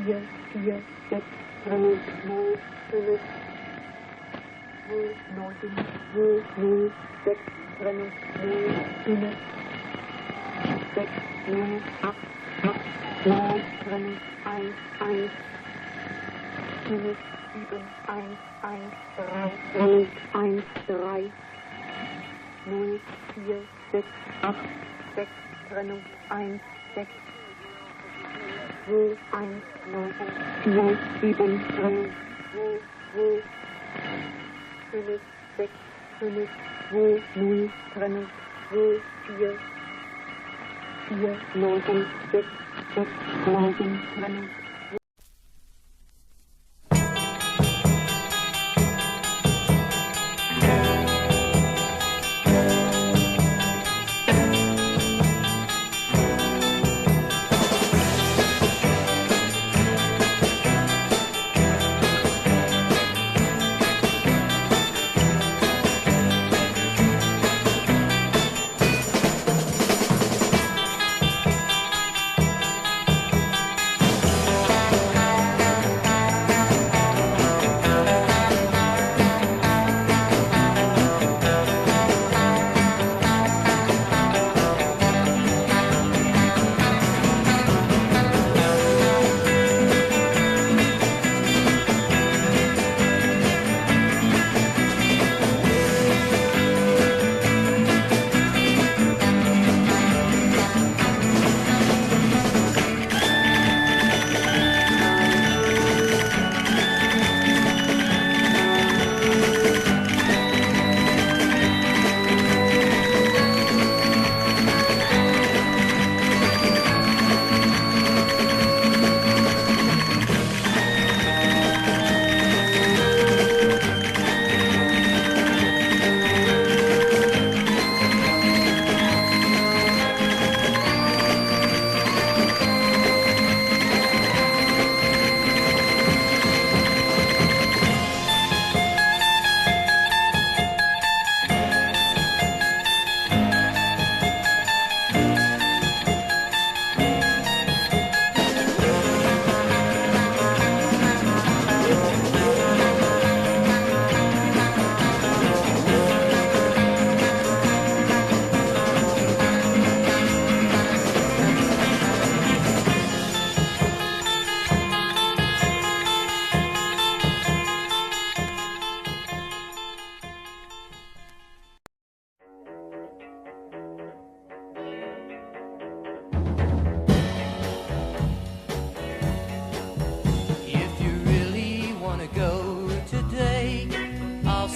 4, 4, 6, 3, 0, 5, 2, 9, 2, 0, 6, 3, 0, 5, 6, 0, 8, 8, 9, 3, 1, 1, 5, 7, 1, 1, 3, 1, 3, 0, 4, 6, 8, 6, 3, 1, 6, 2, 1, 9, 4, 7, 3, 2, 2, 5, 6, 5, 2, 0, 3, 2, 4, 4, 9, 6, 6, 9, 3,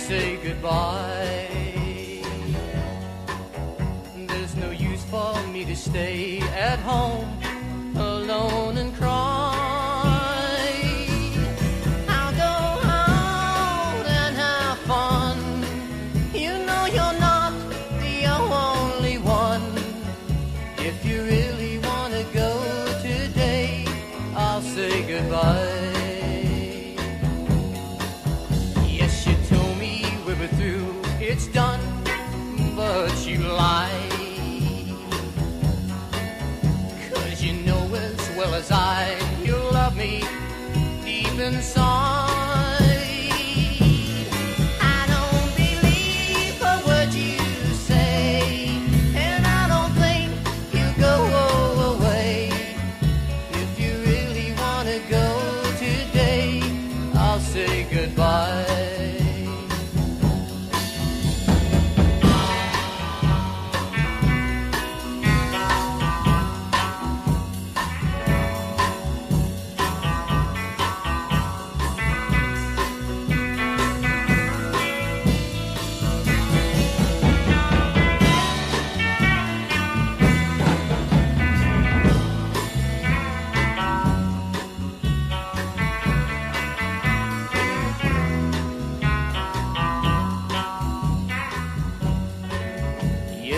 say goodbye. There's no use for me to stay at home alone and cry. I'll go out and have fun. You know you're not the only one. If you really want to go today, I'll say goodbye. It's done, but you lie. 'Cause you know as well as I, you love me deep inside. I don't believe a word you say, and I don't think you'll go away. If you really want to go today, I'll say goodbye.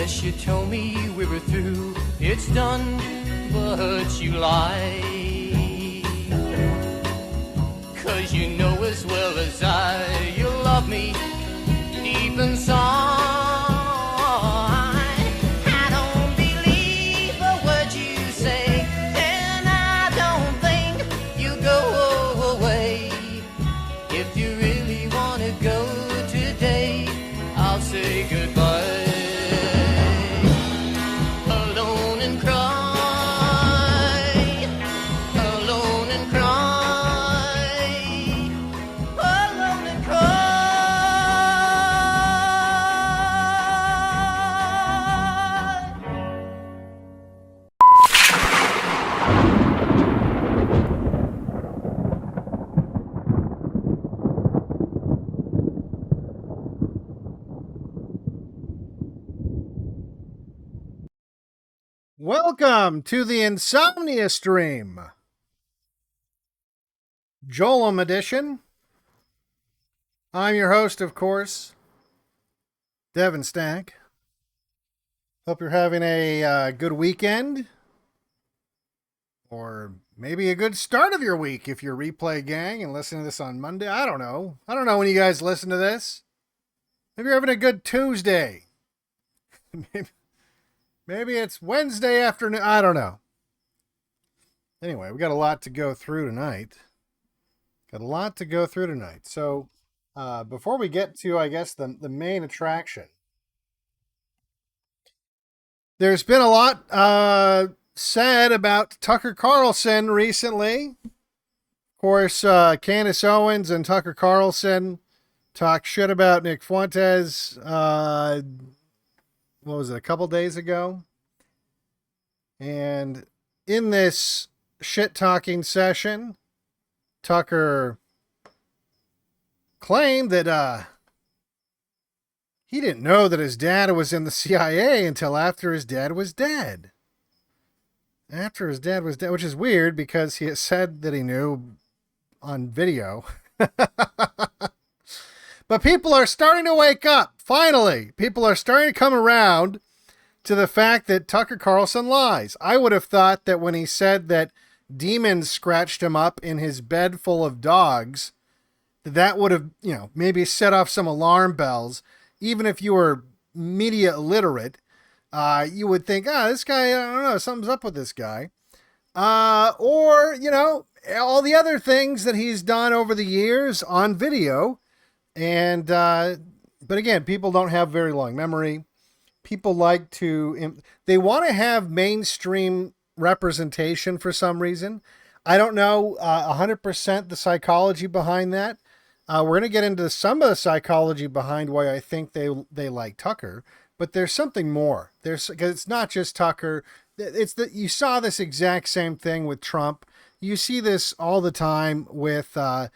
Yes, you told me we were through, it's done, but you lie. 'Cause you know as well as I, you love me deep inside. I don't believe a word you say, and I don't think you Welcome to the Insomnia Stream, Jollem edition. I'm your host, of course, Devin Stack. Hope you're having a good weekend, or maybe a good start of your week if you're Replay Gang and listening to this on Monday. I don't know. I don't know when you guys listen to this. Maybe you're having a good Tuesday. Maybe it's Wednesday afternoon. I don't know. Anyway, we got a lot to go through tonight. So, before we get to, I guess, the main attraction, there's been a lot said about Tucker Carlson recently. Of course, Candace Owens and Tucker Carlson talked shit about Nick Fuentes. What was it, a couple days ago? And in this shit-talking session, Tucker claimed that he didn't know that his dad was in the CIA until after his dad was dead. Which is weird because he had said that he knew on video. But people are starting to wake up. Finally, people are starting to come around to the fact that Tucker Carlson lies. I would have thought that when he said that demons scratched him up in his bed full of dogs, that would have, maybe set off some alarm bells. Even if you were media illiterate, you would think, this guy, I don't know, something's up with this guy. Or, all the other things that he's done over the years on video. And, but again, people don't have very long memory. People like they want to have mainstream representation for some reason. I don't know 100% the psychology behind that. We're going to get into some of the psychology behind why I think they like Tucker, but there's something more. Because it's not just Tucker. It's that you saw this exact same thing with Trump. You see this all the time with the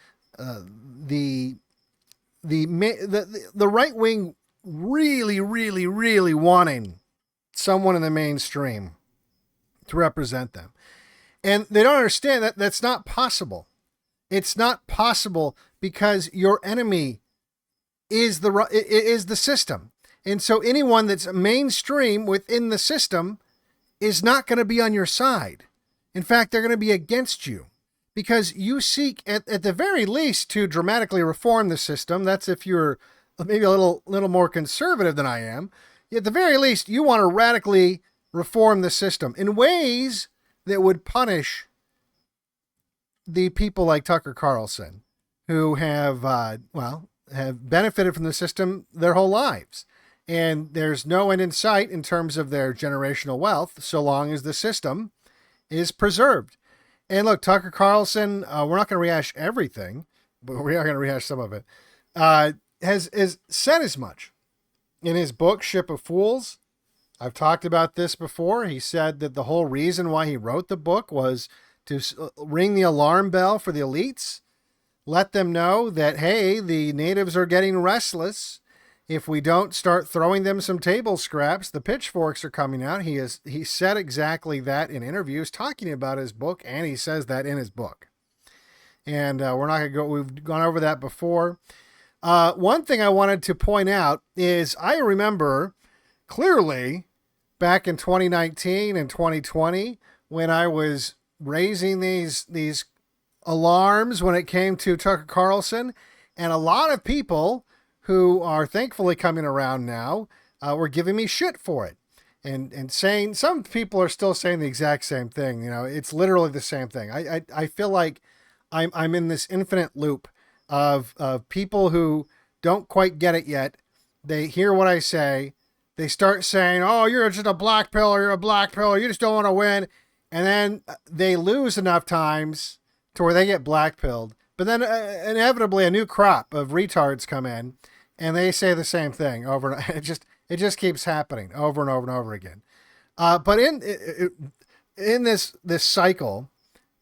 right wing really, really, really wanting someone in the mainstream to represent them. And they don't understand that that's not possible. It's not possible because your enemy is the system. And so anyone that's mainstream within the system is not going to be on your side. In fact, they're going to be against you. Because you seek, at the very least, to dramatically reform the system. That's if you're maybe a little more conservative than I am. At the very least, you want to radically reform the system in ways that would punish the people like Tucker Carlson, who have benefited from the system their whole lives. And there's no end in sight in terms of their generational wealth, so long as the system is preserved. And look, Tucker Carlson, we're not going to rehash everything, but we are going to rehash some of it, has said as much in his book, Ship of Fools. I've talked about this before. He said that the whole reason why he wrote the book was to ring the alarm bell for the elites, let them know that, hey, the natives are getting restless. If we don't start throwing them some table scraps, the pitchforks are coming out. He said exactly that in interviews talking about his book, and he says that in his book. And we're not going to go, we've gone over that before. One thing I wanted to point out is I remember clearly back in 2019 and 2020 when I was raising these alarms when it came to Tucker Carlson, and a lot of people who are thankfully coming around now, were giving me shit for it. And saying, some people are still saying the exact same thing. It's literally the same thing. I feel like I'm in this infinite loop of people who don't quite get it yet. They hear what I say. They start saying, oh, you're just a black pillar. You're a black pillar. You just don't want to win. And then they lose enough times to where they get blackpilled. But then inevitably a new crop of retards come in and they say the same thing over and it just keeps happening over and over and over again. But in this cycle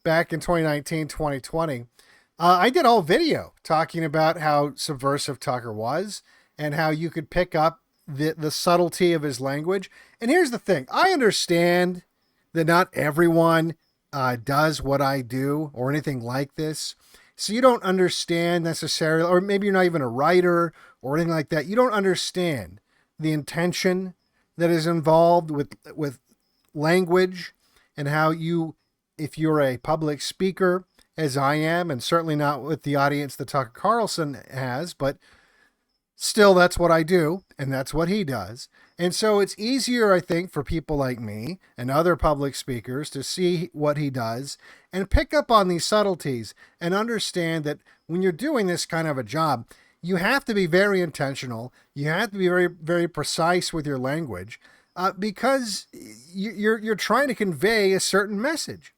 back in 2019, 2020, I did a whole video talking about how subversive Tucker was and how you could pick up the subtlety of his language. And here's the thing. I understand that not everyone does what I do or anything like this. So you don't understand necessarily, or maybe you're not even a writer or anything like that. You don't understand the intention that is involved with language and how you, if you're a public speaker, as I am, and certainly not with the audience that Tucker Carlson has, but still that's what I do, and that's what he does. And so it's easier, I think, for people like me and other public speakers to see what he does and pick up on these subtleties and understand that when you're doing this kind of a job, you have to be very intentional. You have to be very, very precise with your language because you're trying to convey a certain message.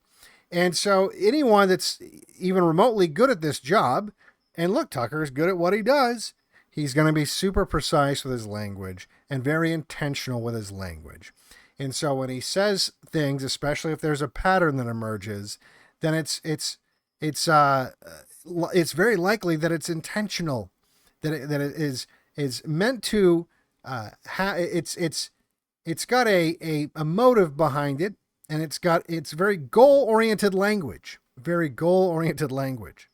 And so anyone that's even remotely good at this job, and look, Tucker is good at what he does, he's going to be super precise with his language and very intentional with his language. And so when he says things, especially if there's a pattern that emerges, then it's very likely that it's intentional, that it is meant to it's got a motive behind it, and it's very goal-oriented language, very goal-oriented language.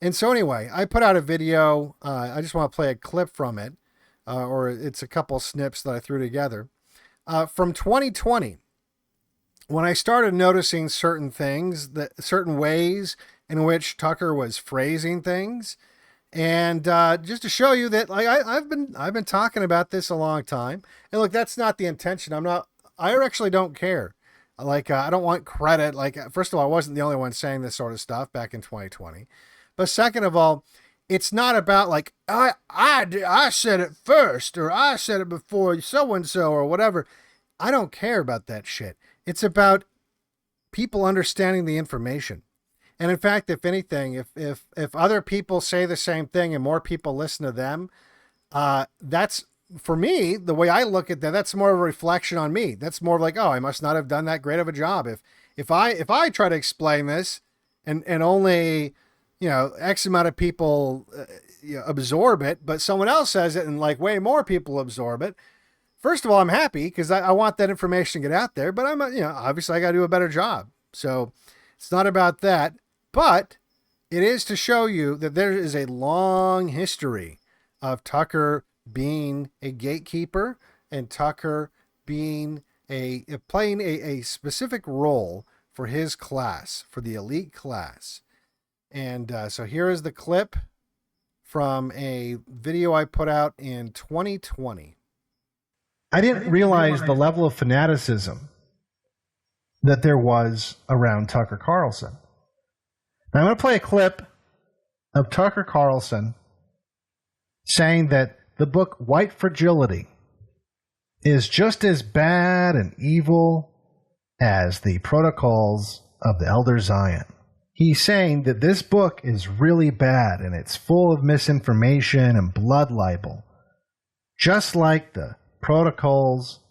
And so anyway, I put out a video. I just want to play a clip from it, or it's a couple snips that I threw together from 2020, when I started noticing certain things, certain ways in which Tucker was phrasing things, and just to show you that, like I've been talking about this a long time. And look, that's not the intention. I actually don't care. Like I don't want credit. Like first of all, I wasn't the only one saying this sort of stuff back in 2020. But second of all, it's not about like, I said it first, or I said it before so-and-so or whatever. I don't care about that shit. It's about people understanding the information. And in fact, if anything, if other people say the same thing and more people listen to them, that's, for me, the way I look at that, that's more of a reflection on me. That's more like, oh, I must not have done that great of a job. If I try to explain this and only, X amount of people absorb it, but someone else says it and like way more people absorb it. First of all, I'm happy because I want that information to get out there, but I'm, obviously I got to do a better job. So it's not about that, but it is to show you that there is a long history of Tucker being a gatekeeper and Tucker being playing a specific role for his class, for the elite class. And so here is the clip from a video I put out in 2020. I didn't realize the level of fanaticism that there was around Tucker Carlson. Now I'm going to play a clip of Tucker Carlson saying that the book White Fragility is just as bad and evil as the Protocols of the Elder Zion. He's saying that this book is really bad and it's full of misinformation and blood libel, just like the Protocols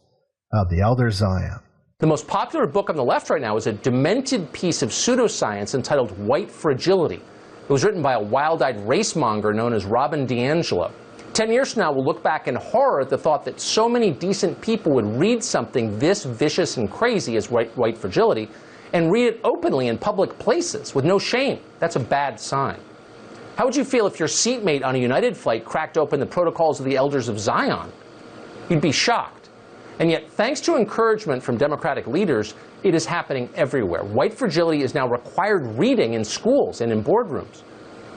of the Elder Zion. The most popular book on the left right now is a demented piece of pseudoscience entitled White Fragility. It was written by a wild-eyed racemonger known as Robin DiAngelo. 10 years from now, we'll look back in horror at the thought that so many decent people would read something this vicious and crazy as White Fragility and read it openly in public places with no shame. That's a bad sign. How would you feel if your seatmate on a United flight cracked open the Protocols of the Elders of Zion? You'd be shocked. And yet, thanks to encouragement from Democratic leaders, it is happening everywhere. White Fragility is now required reading in schools and in boardrooms.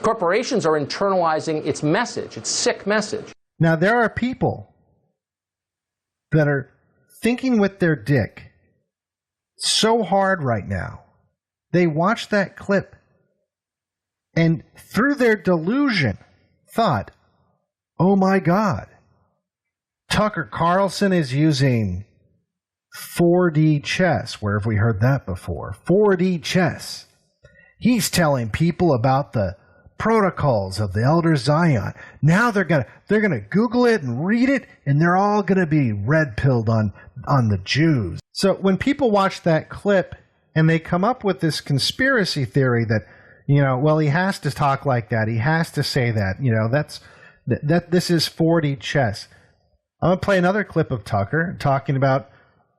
Corporations are internalizing its message, its sick message. Now, there are people that are thinking with their dick so hard right now. They watched that clip and through their delusion thought, oh my God, Tucker Carlson is using 4D chess. Where have we heard that before? 4D chess. He's telling people about the Protocols of the Elder Zion. Now they're gonna Google it and read it, and they're all gonna be red-pilled on the Jews. So when people watch that clip and they come up with this conspiracy theory that, well, he has to talk like that, he has to say that, that this is 4D chess. I'm gonna play another clip of Tucker talking about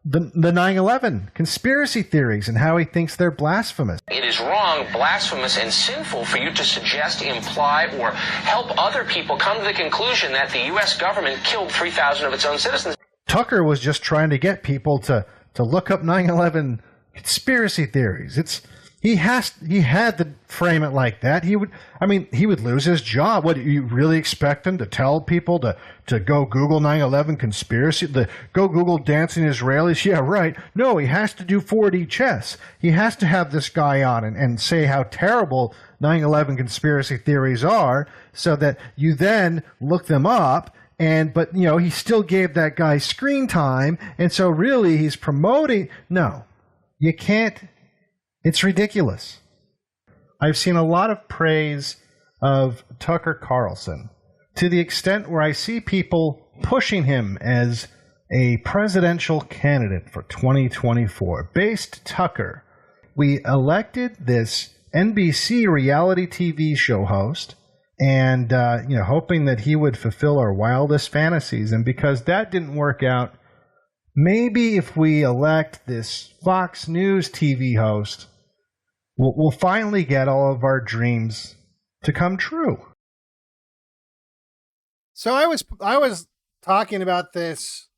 the 9/11 conspiracy theories and how he thinks they're blasphemous. It is wrong, blasphemous, and sinful for you to suggest, imply, or help other people come to the conclusion that the U.S. government killed 3,000 of its own citizens. Tucker was just trying to get people to look up 9/11 conspiracy theories. He had to frame it like that. He would lose his job. What, you really expect him to tell people to go Google 9/11 conspiracy, go Google dancing Israelis? Yeah, right. No, he has to do 4D chess. He has to have this guy on and say how terrible 9/11 conspiracy theories are, so that you then look them up. But he still gave that guy screen time, and so really he's promoting. No, you can't. It's ridiculous. I've seen a lot of praise of Tucker Carlson, to the extent where I see people pushing him as a presidential candidate for 2024. Based Tucker, we elected this NBC reality TV show host, and hoping that he would fulfill our wildest fantasies. And because that didn't work out, maybe if we elect this Fox News TV host, we'll finally get all of our dreams to come true. So I was talking about this,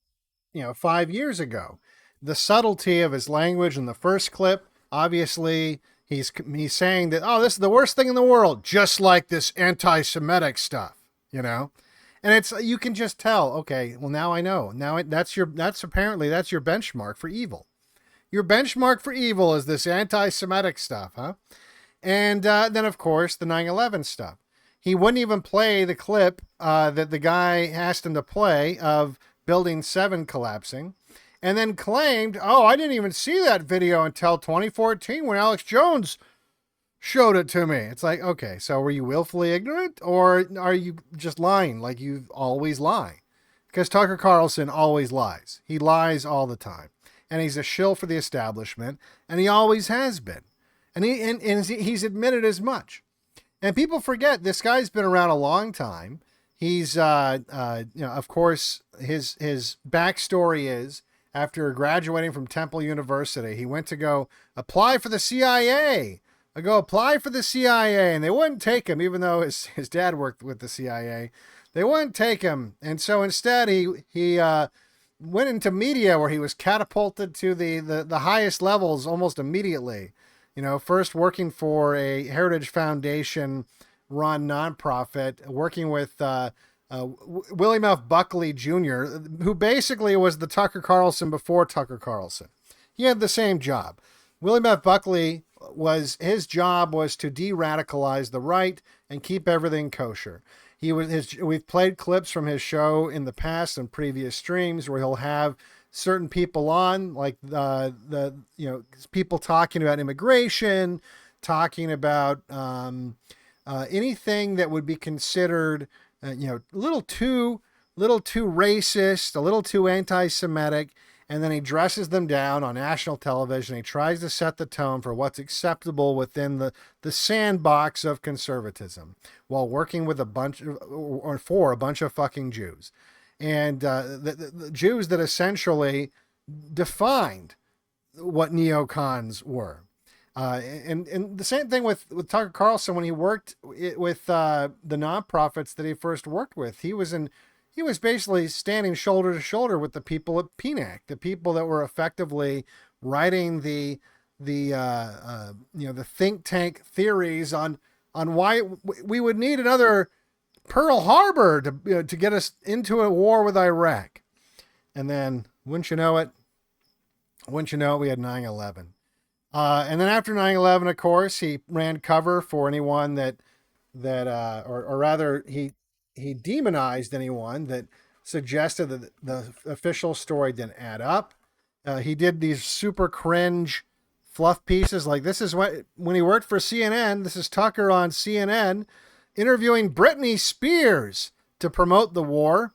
5 years ago. The subtlety of his language in the first clip. Obviously, he's saying that, this is the worst thing in the world, just like this anti-Semitic stuff, And you can just tell. Okay, well now I know. Now that's apparently your benchmark for evil. Your benchmark for evil is this anti-Semitic stuff, huh? And then, of course, the 9/11 stuff. He wouldn't even play the clip that the guy asked him to play of Building 7 collapsing, and then claimed, I didn't even see that video until 2014 when Alex Jones showed it to me. It's like, okay, so were you willfully ignorant, or are you just lying like you always lie? Because Tucker Carlson always lies. He lies all the time. And he's a shill for the establishment, and he always has been. And he's admitted as much. And people forget this guy's been around a long time. He's, of course, his backstory is after graduating from Temple University, he went to go apply for the CIA. And they wouldn't take him, even though his dad worked with the CIA. They wouldn't take him, and so instead he went into media, where he was catapulted to the highest levels almost immediately. First working for a Heritage Foundation run nonprofit, working with William F. Buckley Jr., who basically was the Tucker Carlson before Tucker Carlson. He had the same job. William F. Buckley his job was to de-radicalize the right and keep everything kosher. We've played clips from his show in the past and previous streams where he'll have certain people on, like people talking about immigration, talking about anything that would be considered a little too racist, a little too anti-Semitic, and then he dresses them down on national television. He tries to set the tone for what's acceptable within the sandbox of conservatism, while working with for a bunch of fucking Jews, and the Jews that essentially defined what neocons were. And the same thing with Tucker Carlson when he worked with the nonprofits that he first worked with. He was basically standing shoulder to shoulder with the people at PNAC, the people that were effectively writing the think tank theories on why we would need another Pearl Harbor to get us into a war with Iraq. And then, wouldn't you know it, we had 9/11. And then after 9/11, of course, he ran cover for anyone or rather, he demonized anyone that suggested that the official story didn't add up. He did these super cringe fluff pieces like this is when he worked for CNN. This is Tucker on CNN interviewing Britney Spears to promote the war.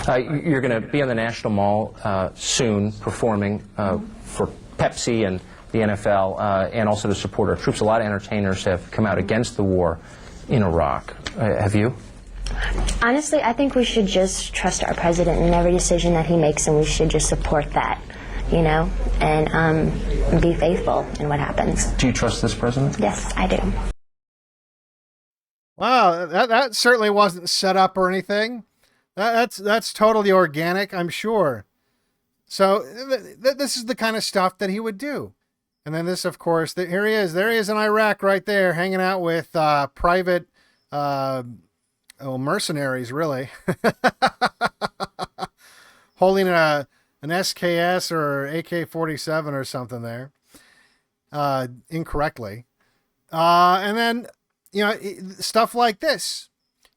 You're going to be on the National Mall soon performing for Pepsi and the NFL and also to support our troops. A lot of entertainers have come out against the war in Iraq. Have you? Honestly, I think we should just trust our president in every decision that he makes, and we should just support that, you know, and be faithful in what happens. Do you trust this president? Yes, I do. Wow, that certainly wasn't set up or anything. That's totally organic, I'm sure. So this is the kind of stuff that he would do. And then this, of course, here he is. There he is in Iraq right there, hanging out with private mercenaries, really. Holding an SKS or AK-47 or something there. Incorrectly. And then, you know, stuff like this.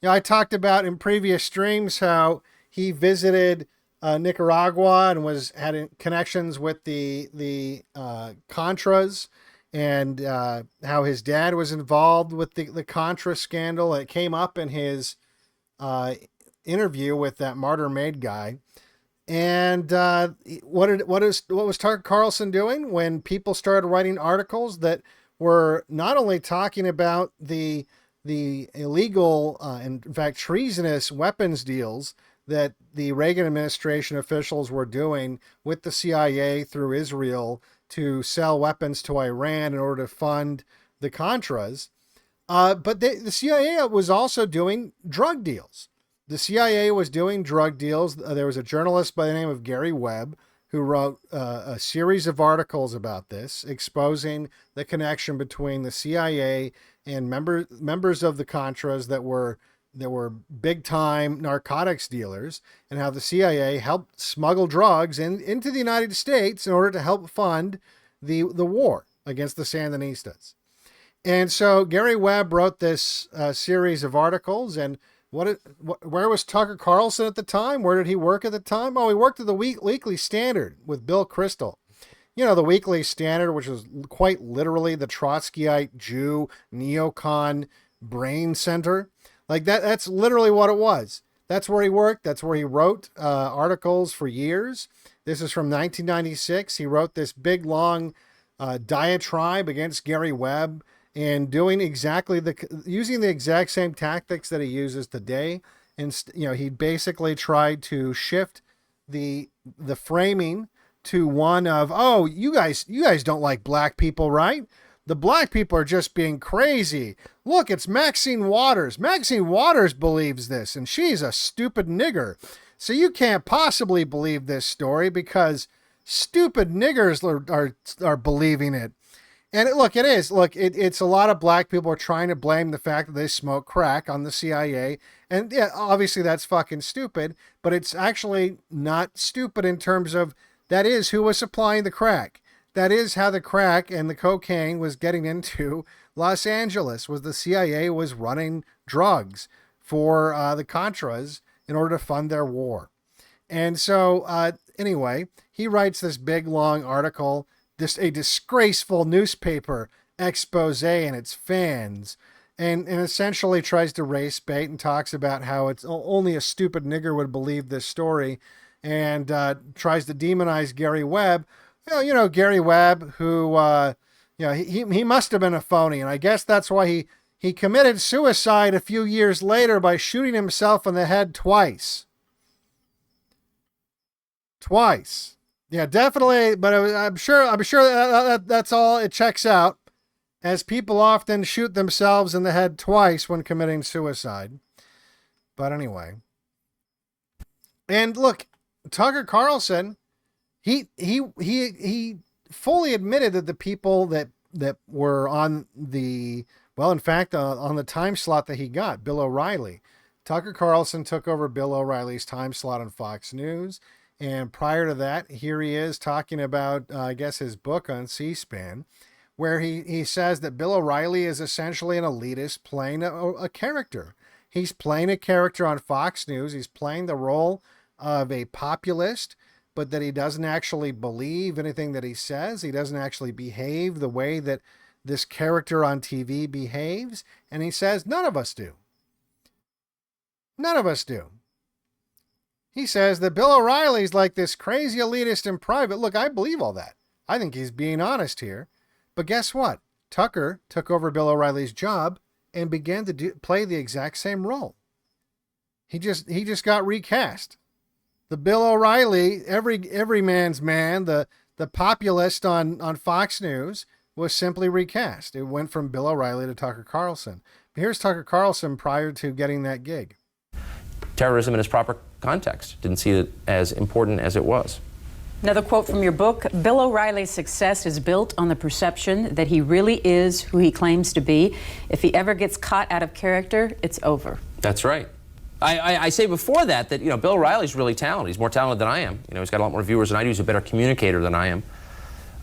You know, I talked about in previous streams how he visited Nicaragua and had connections with the Contras, and how his dad was involved with the Contra scandal. It came up in his interview with that Martyr Maid guy. And what was Tucker Carlson doing when people started writing articles that were not only talking about the illegal, in fact, treasonous weapons deals that the Reagan administration officials were doing with the CIA through Israel to sell weapons to Iran in order to fund the Contras, but the CIA was also doing drug deals. The CIA was doing drug deals. There was a journalist by the name of Gary Webb who wrote a series of articles about this, exposing the connection between the CIA and members of the Contras that were big time narcotics dealers, and how the CIA helped smuggle drugs into the United States in order to help fund the war against the Sandinistas. And so Gary Webb wrote this series of articles. And where was Tucker Carlson at the time? Where did he work at the time? Oh, he worked at the Weekly Standard with Bill Kristol. You know, the Weekly Standard, which was quite literally the Trotskyite Jew neocon brain center. Like that's literally what it was. That's where he worked. That's where he wrote articles for years. This is from 1996. He wrote this big, long diatribe against Gary Webb, and doing using the exact same tactics that he uses today. And, you know, he basically tried to shift the framing to one of, oh, you guys don't like black people, right? The black people are just being crazy. Look, it's Maxine Waters. Maxine Waters believes this, and she's a stupid nigger. So you can't possibly believe this story because stupid niggers are believing it. And it is. Look, it's a lot of black people are trying to blame the fact that they smoke crack on the CIA. And yeah, obviously that's fucking stupid, but it's actually not stupid in terms of that is who was supplying the crack. That is how the crack and the cocaine was getting into Los Angeles, was the CIA was running drugs for the Contras in order to fund their war. And so anyway, he writes this big, long article, a disgraceful newspaper expose and its fans, and essentially tries to race bait and talks about how it's only a stupid nigger would believe this story, and tries to demonize Gary Webb. You know, Gary Webb, who, he must have been a phony. And I guess that's why he committed suicide a few years later by shooting himself in the head twice. Twice. Yeah, definitely. But I'm sure that's all. It checks out, as people often shoot themselves in the head twice when committing suicide. But anyway. And look, Tucker Carlson, he fully admitted that the people that were on the, well, in fact, on the time slot that he got, Bill O'Reilly. Tucker Carlson took over Bill O'Reilly's time slot on Fox News. And prior to that, here he is talking about, I guess, his book on C-SPAN, where he says that Bill O'Reilly is essentially an elitist playing a character. He's playing a character on Fox News. He's playing the role of a populist, but that he doesn't actually believe anything that he says. He doesn't actually behave the way that this character on TV behaves. And he says, none of us do. None of us do. He says that Bill O'Reilly's like this crazy elitist in private. Look, I believe all that. I think he's being honest here. But guess what? Tucker took over Bill O'Reilly's job and began to play the exact same role. He just got recast. The Bill O'Reilly, every man's man, the populist on Fox News was simply recast. It went from Bill O'Reilly to Tucker Carlson. But here's Tucker Carlson prior to getting that gig. Terrorism in its proper context. Didn't see it as important as it was. Another quote from your book: Bill O'Reilly's success is built on the perception that he really is who he claims to be. If he ever gets caught out of character, it's over. That's right. I say before that, Bill O'Reilly's really talented. He's more talented than I am. He's got a lot more viewers than I do. He's a better communicator than I am.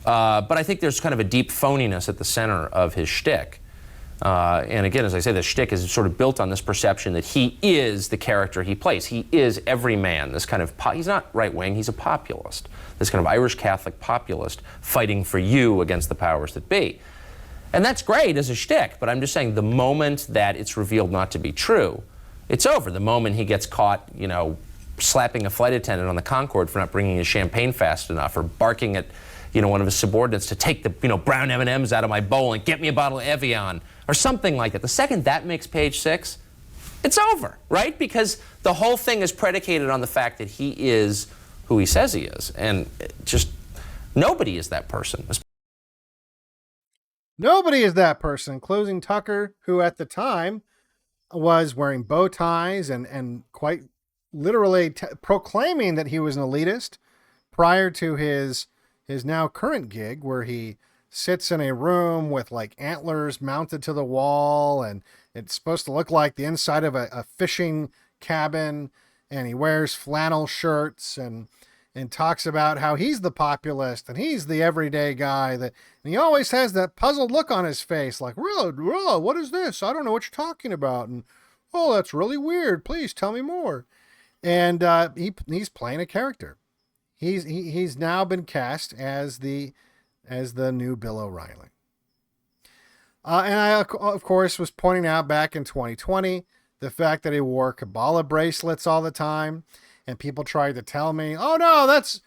But I think there's kind of a deep phoniness at the center of his shtick. And again, as I say, the shtick is sort of built on this perception that he is the character he plays. He is every man. This kind of he's not right wing. He's a populist. This kind of Irish Catholic populist fighting for you against the powers that be. And that's great as a shtick. But I'm just saying, the moment that it's revealed not to be true, it's over. The moment he gets caught, slapping a flight attendant on the Concorde for not bringing his champagne fast enough, or barking at, one of his subordinates to take the, brown M&Ms out of my bowl and get me a bottle of Evian, or something like that. The second that makes Page Six, it's over, right? Because the whole thing is predicated on the fact that he is who he says he is, and just nobody is that person. Nobody is that person, including Tucker, who at the time was wearing bow ties and quite literally proclaiming that he was an elitist prior to his now current gig, where he sits in a room with like antlers mounted to the wall, and it's supposed to look like the inside of a fishing cabin, and he wears flannel shirts and talks about how he's the populist and he's the everyday guy, and he always has that puzzled look on his face, like, really, what is this? I don't know what you're talking about. And, oh, that's really weird. Please tell me more. And he's playing a character. He's now been cast as the new Bill O'Reilly. And I, of course, was pointing out back in 2020 the fact that he wore Kabbalah bracelets all the time. And people tried to tell me, oh, no, that's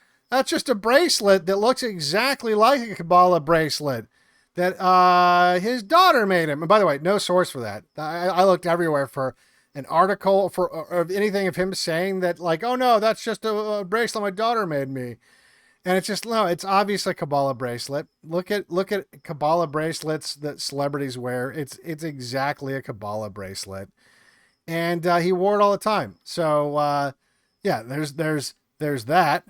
just a bracelet that looks exactly like a Kabbalah bracelet that his daughter made him. And by the way, no source for that. I looked everywhere for an article or anything of him saying that, like, oh, no, that's just a bracelet my daughter made me. And it's just, no, it's obviously a Kabbalah bracelet. Look at Kabbalah bracelets that celebrities wear. It's exactly a Kabbalah bracelet. And he wore it all the time. So, yeah, there's that.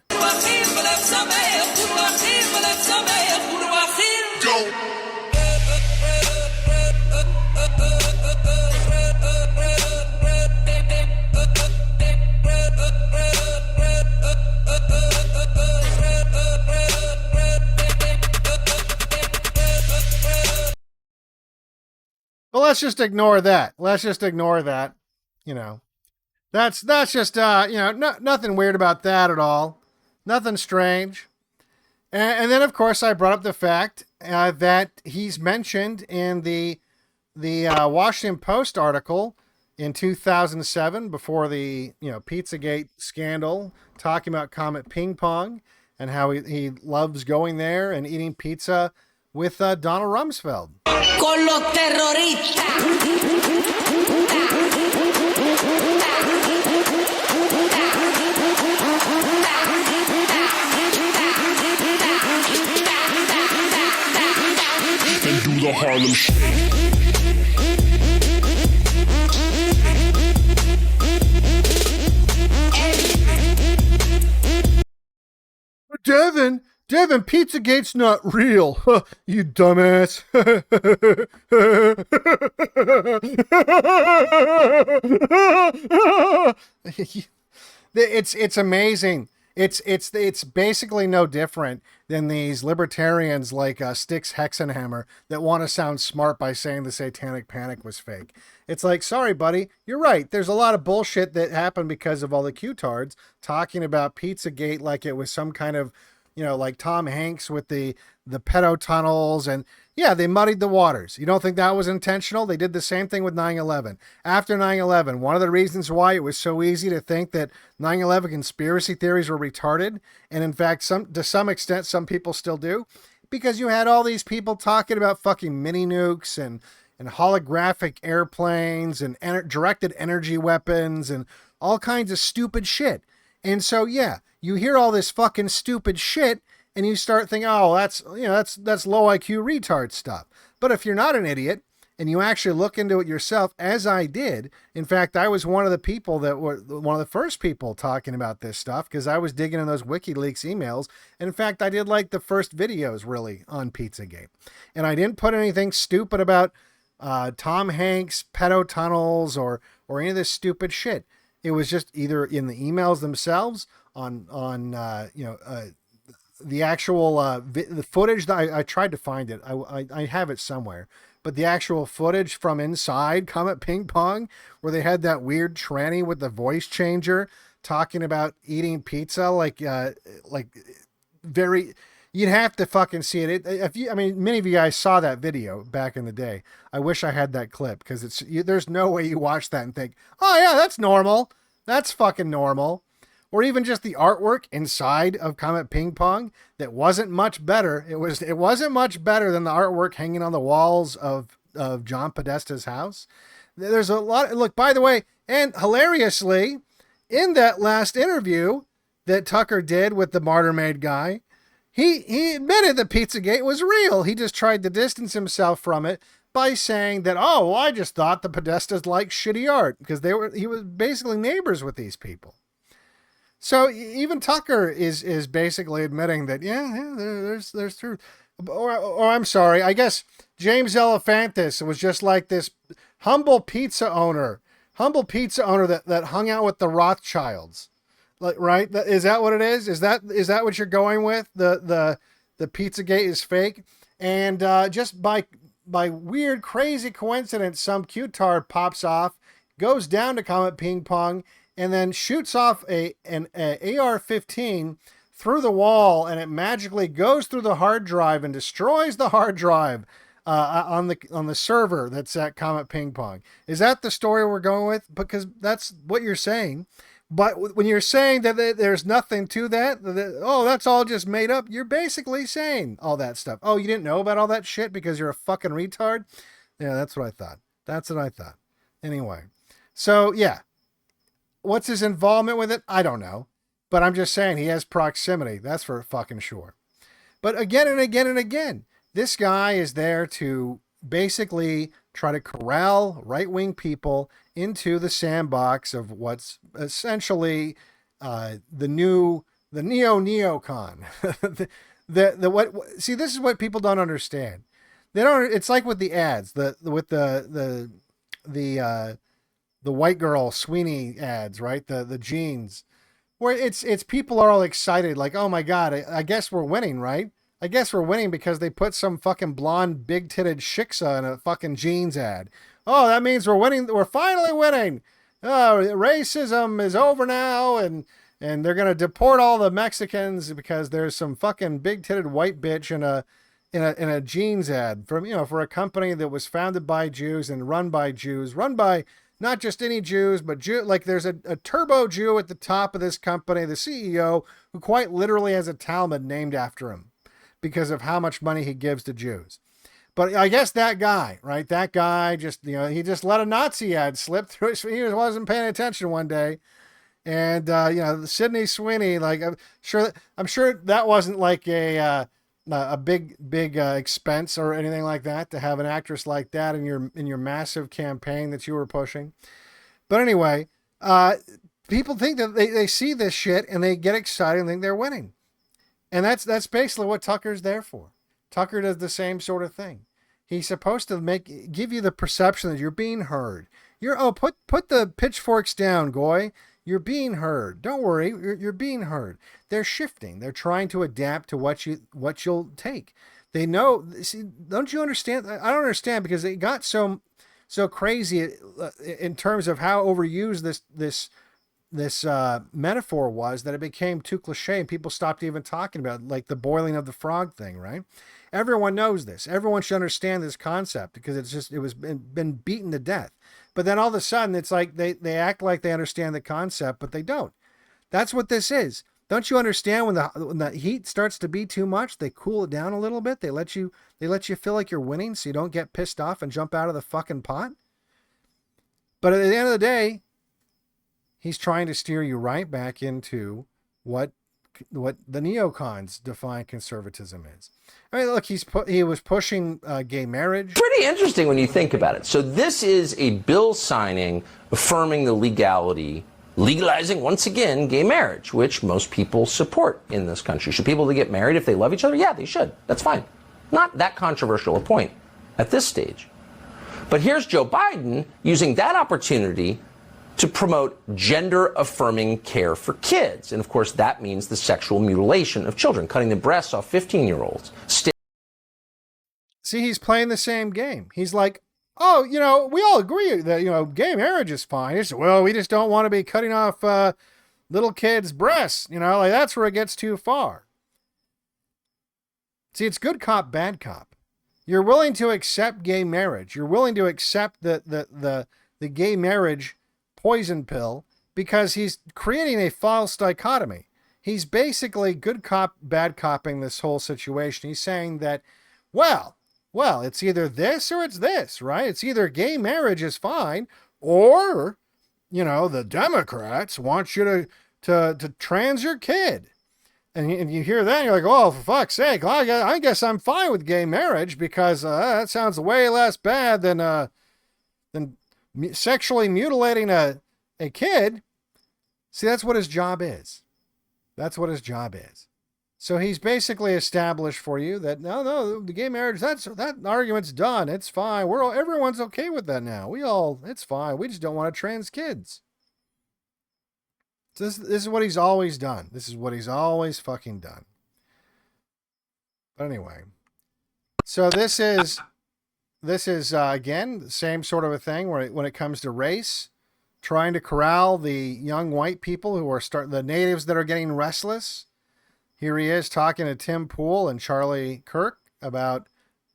Go. Well, let's just ignore that. That's just, nothing weird about that at all. Nothing strange. And then, of course, I brought up the fact that he's mentioned in the Washington Post article in 2007, before the Pizzagate scandal, talking about Comet Ping Pong and how he loves going there and eating pizza with Donald Rumsfeld. Con los terroristas. And do the Harlem Shake. Devin, Pizzagate's not real. You dumbass. It's amazing. It's basically no different than these libertarians like Styx Hexenhammer that want to sound smart by saying the Satanic Panic was fake. It's like, sorry, buddy, you're right. There's a lot of bullshit that happened because of all the Q-tards talking about Pizzagate like it was some kind of, like Tom Hanks with the pedo tunnels. And yeah, they muddied the waters. You don't think that was intentional? They did the same thing with 9/11. After 9/11, one of the reasons why it was so easy to think that 9/11 conspiracy theories were retarded, and in fact, to some extent, some people still do, because you had all these people talking about fucking mini nukes and and holographic airplanes and directed energy weapons and all kinds of stupid shit. And so, yeah, you hear all this fucking stupid shit and you start thinking, oh, that's low IQ retard stuff. But if you're not an idiot and you actually look into it yourself, as I did, in fact, I was one of the people that were one of the first people talking about this stuff because I was digging in those WikiLeaks emails. And in fact, I did like the first videos really on Pizzagate. And I didn't put anything stupid about Tom Hanks, pedo tunnels, or any of this stupid shit. It was just either in the emails themselves on the actual the footage that I tried to find it. I have it somewhere, but the actual footage from inside Comet Ping Pong, where they had that weird tranny with the voice changer talking about eating pizza, like very. You'd have to fucking see it. Many of you guys saw that video back in the day. I wish I had that clip because there's no way you watch that and think, oh yeah, that's normal. That's fucking normal. Or even just the artwork inside of Comet Ping Pong that wasn't much better. It wasn't much better than the artwork hanging on the walls of John Podesta's house. There's a lot. Look, by the way, and hilariously, in that last interview that Tucker did with the Martyr Maid guy, he admitted that Pizzagate was real. He just tried to distance himself from it by saying that, oh, well, I just thought the Podestas liked shitty art because he was basically neighbors with these people. So even Tucker is basically admitting that, there's truth. Or I'm sorry, I guess James Elephantis was just like this humble pizza owner that hung out with the Rothschilds. Like, right? Is that what it is? Is that what you're going with? The Pizzagate is fake, and just by weird, crazy coincidence, some cutard pops off, goes down to Comet Ping Pong, and then shoots off an AR-15 through the wall, and it magically goes through the hard drive and destroys the hard drive on the server that's at Comet Ping Pong. Is that the story we're going with? Because that's what you're saying. But when you're saying that there's nothing to that, that's all just made up, you're basically saying all that stuff. Oh, you didn't know about all that shit because you're a fucking retard? Yeah, that's what I thought. Anyway, so yeah. What's his involvement with it? I don't know. But I'm just saying he has proximity. That's for fucking sure. But again and again and again, this guy is there to basically try to corral right-wing people into the sandbox of what's essentially the neo-neocon. See, this is what people don't understand. It's like with the ads, the white girl Sweeney ads, right? The jeans, where it's people are all excited, like, oh my God, I guess we're winning, right? I guess we're winning because they put some fucking blonde, big-titted shiksa in a fucking jeans ad. Oh, that means we're winning. We're finally winning. Oh, racism is over now, and they're gonna deport all the Mexicans because there's some fucking big-titted white bitch in a jeans ad for a company that was founded by Jews and run by Jews, run by not just any Jews, but there's a turbo Jew at the top of this company, the CEO, who quite literally has a Talmud named after him because of how much money he gives to Jews. But I guess that guy, right? That guy just, he just let a Nazi ad slip through. He wasn't paying attention one day. And, Sydney Sweeney, like, I'm sure that wasn't like a big expense or anything like that to have an actress like that in your massive campaign that you were pushing. But anyway, people think that they see this shit and they get excited and think they're winning. And that's basically what Tucker's there for. Tucker does the same sort of thing. He's supposed to give you the perception that you're being heard. Put the pitchforks down, Goy. You're being heard. Don't worry, you're being heard. They're shifting. They're trying to adapt to what you'll take. They know. See, don't you understand? I don't understand because it got so crazy in terms of how overused this metaphor was that it became too cliche and people stopped even talking about it, like the boiling of the frog thing, right? Everyone knows this. Everyone should understand this concept because it was been beaten to death. But then all of a sudden it's like they act like they understand the concept, but they don't. That's what this is. Don't you understand when the heat starts to be too much, they cool it down a little bit. They let you feel like you're winning so you don't get pissed off and jump out of the fucking pot. But at the end of the day, he's trying to steer you right back into what the neocons define conservatism is. I mean, look, he was pushing gay marriage. Pretty interesting when you think about it. So this is a bill signing affirming the legalizing once again gay marriage, which most people support in this country. Should people get married if they love each other? Yeah, they should. That's fine. Not that controversial a point at this stage. But here's Joe Biden using that opportunity to promote gender-affirming care for kids. And of course, that means the sexual mutilation of children, cutting the breasts off 15-year-olds. See, he's playing the same game. He's like, oh, we all agree that, gay marriage is fine. It's, well, we just don't want to be cutting off little kids' breasts. Like that's where it gets too far. See, it's good cop, bad cop. You're willing to accept gay marriage. You're willing to accept the gay marriage poison pill because he's creating a false dichotomy. He's basically good cop, bad copping this whole situation. He's saying that, well, it's either this or it's this, right? It's either gay marriage is fine or, the Democrats want you to trans your kid. And you hear that, and you're like, oh, for fuck's sake, I guess I'm fine with gay marriage because that sounds way less bad than sexually mutilating a kid. See, that's what his job is. That's what his job is. So he's basically established for you that, no, the gay marriage, that argument's done. It's fine. Everyone's okay with that now. It's fine. We just don't want to trans kids. So this is what he's always done. This is what he's always fucking done. But anyway, so this is again the same sort of a thing where when it comes to race, trying to corral the young white people who are the natives that are getting restless. Here he is talking to Tim Pool and Charlie Kirk about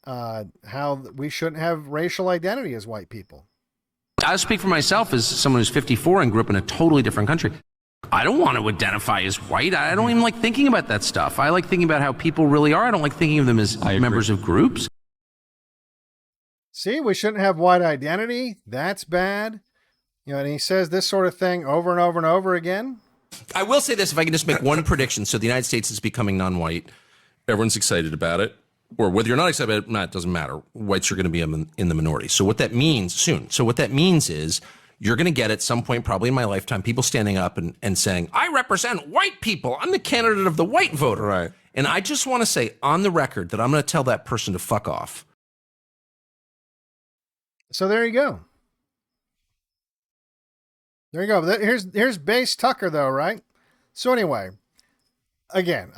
how we shouldn't have racial identity as white people. I speak for myself as someone who's 54 and grew up in a totally different country. I don't want to identify as white. I don't even like thinking about that stuff. I like thinking about how people really are. I don't like thinking of them as members of groups. See, we shouldn't have white identity. That's bad. And he says this sort of thing over and over and over again. I will say this, if I can just make one prediction. So the United States is becoming non-white. Everyone's excited about it. Or whether you're not excited about it, it doesn't matter. Whites are going to be in the minority. So what that means soon. So what that means is you're going to get at some point, probably in my lifetime, people standing up and saying, I represent white people. I'm the candidate of the white voter. Right. And I just want to say on the record that I'm going to tell that person to fuck off. So there you go. There you go. Here's Base Tucker, though, right? So anyway, again,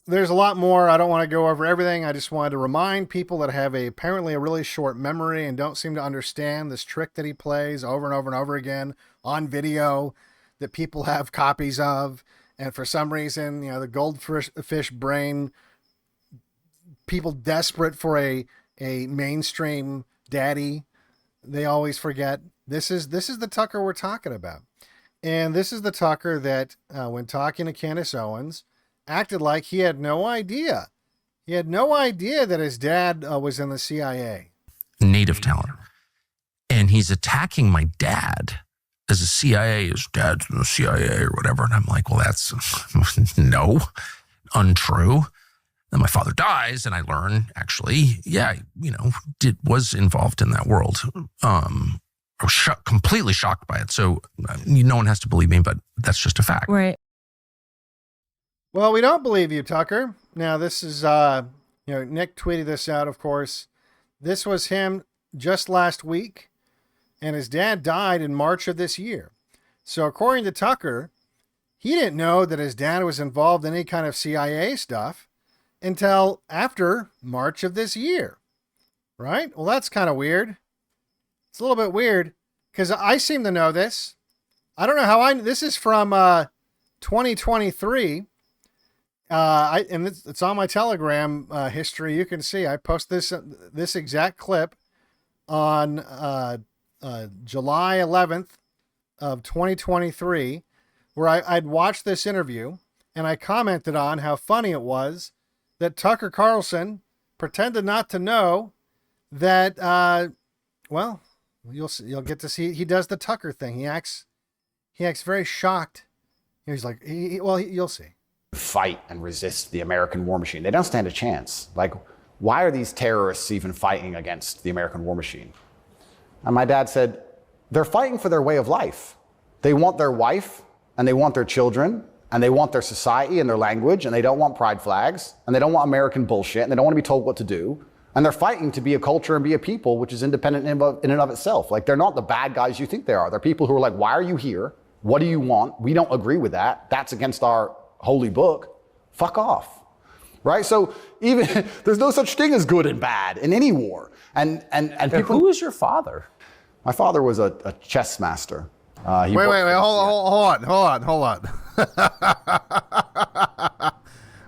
there's a lot more. I don't want to go over everything. I just wanted to remind people that have apparently a really short memory and don't seem to understand this trick that he plays over and over and over again on video that people have copies of. And for some reason, the goldfish brain, people desperate for a mainstream daddy, they always forget. This is the Tucker we're talking about. And this is the Tucker that, when talking to Candace Owens, acted like he had no idea. He had no idea that his dad was in the CIA. Native talent. And he's attacking my dad as a CIA, his dad's in the CIA or whatever. And I'm like, well, that's no, untrue. Then my father dies and I learn actually, was involved in that world. I was completely shocked by it. So no one has to believe me, but that's just a fact. Right. Well, we don't believe you, Tucker. Now, this is, Nick tweeted this out, of course. This was him just last week, and his dad died in March of this year. So according to Tucker, he didn't know that his dad was involved in any kind of CIA stuff until after March of this year, right? Well, that's kind of weird. It's a little bit weird because I seem to know this. I don't know how this is from 2023. It's on my Telegram history. You can see I post this exact clip on July 11th of 2023, where I'd watched this interview and I commented on how funny it was that Tucker Carlson pretended not to know that, well, you'll get to see, he does the Tucker thing. He acts very shocked. He's like, you'll see. Fight and resist the American war machine. They don't stand a chance. Like, why are these terrorists even fighting against the American war machine? And my dad said, they're fighting for their way of life. They want their wife, and they want their children, and they want their society and their language, and they don't want pride flags, and they don't want American bullshit, and they don't want to be told what to do. And they're fighting to be a culture and be a people which is independent in and of itself. Like, they're not the bad guys you think they are. They're people who are like, why are you here? What do you want? We don't agree with that. That's against our holy book. Fuck off. Right? So even there's no such thing as good and bad in any war. And people. Who is your father? My father was a chess master. Wait, hold on.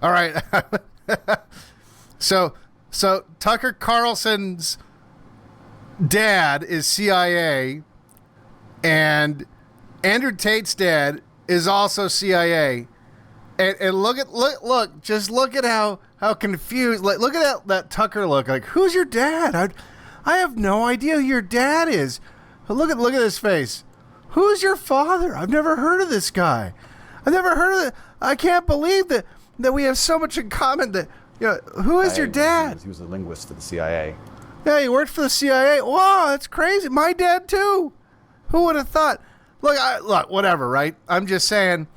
All right. So Tucker Carlson's dad is CIA, and Andrew Tate's dad is also CIA. And look at how confused. Like, look at that Tucker look. Like, who's your dad? I have no idea who your dad is. Look at his face. Who's your father? I've never heard of this guy. I've never heard of it. I can't believe that we have so much in common. That, you know, who is your dad? He was a linguist for the CIA. Yeah, he worked for the CIA. Wow, that's crazy. My dad too. Who would have thought? Look, whatever, right? I'm just saying.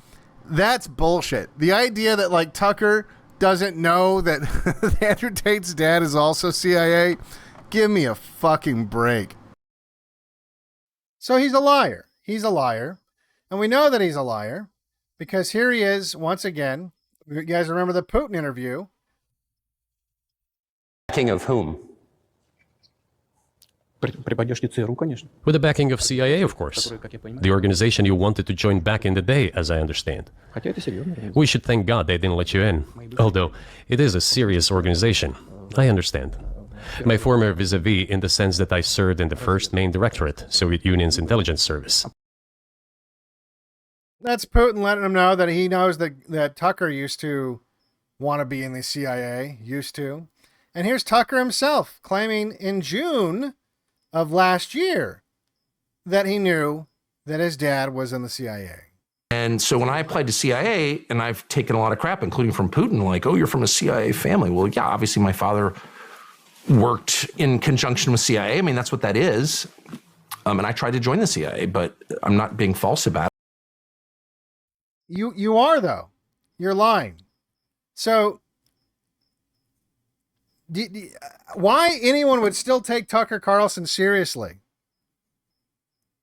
That's bullshit. The idea that, like, Tucker doesn't know that Andrew Tate's dad is also CIA, give me a fucking break. So he's a liar. He's a liar. And we know that he's a liar because here he is once again. You guys remember the Putin interview? King of whom? With the backing of CIA, of course. The organization you wanted to join back in the day, as I understand. We should thank God they didn't let you in. Although, it is a serious organization. I understand. My former vis-a-vis in the sense that I served in the first main directorate, Soviet Union's intelligence service. That's Putin letting him know that he knows that Tucker used to want to be in the CIA, used to. And here's Tucker himself claiming in June of last year that he knew that his dad was in the CIA. And so when I applied to CIA, and I've taken a lot of crap, including from Putin, like, oh, you're from a CIA family. Well, yeah, obviously my father worked in conjunction with CIA. I mean, that's what that is. And I tried to join the CIA, but I'm not being false about it. You are, though. You're lying. So why anyone would still take Tucker Carlson seriously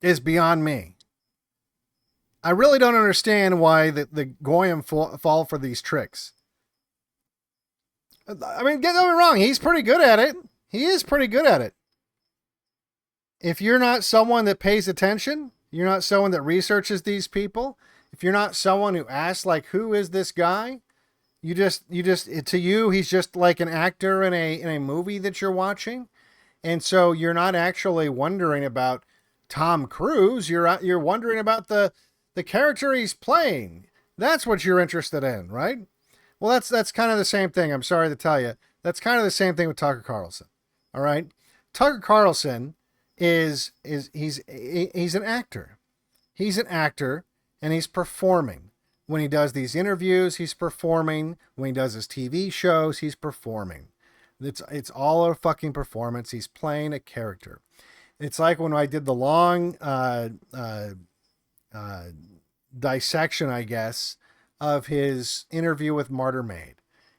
is beyond me. I really don't understand why the Goyim fall for these tricks. I mean, get me wrong, he's pretty good at it. He is pretty good at it. If you're not someone that pays attention, you're not someone that researches these people, if you're not someone who asks, like, who is this guy? You just to you, he's just like an actor in a movie that you're watching. And so you're not actually wondering about Tom Cruise. You're wondering about the character he's playing. That's what you're interested in, right? Well, that's kind of the same thing. I'm sorry to tell you. That's kind of the same thing with Tucker Carlson. All right? Tucker Carlson he's an actor. He's an actor and he's performing. When he does these interviews, he's performing. When he does his TV shows, he's performing. It's all a fucking performance. He's playing a character. It's like when I did the long dissection, I guess, of his interview with Martyr Maid,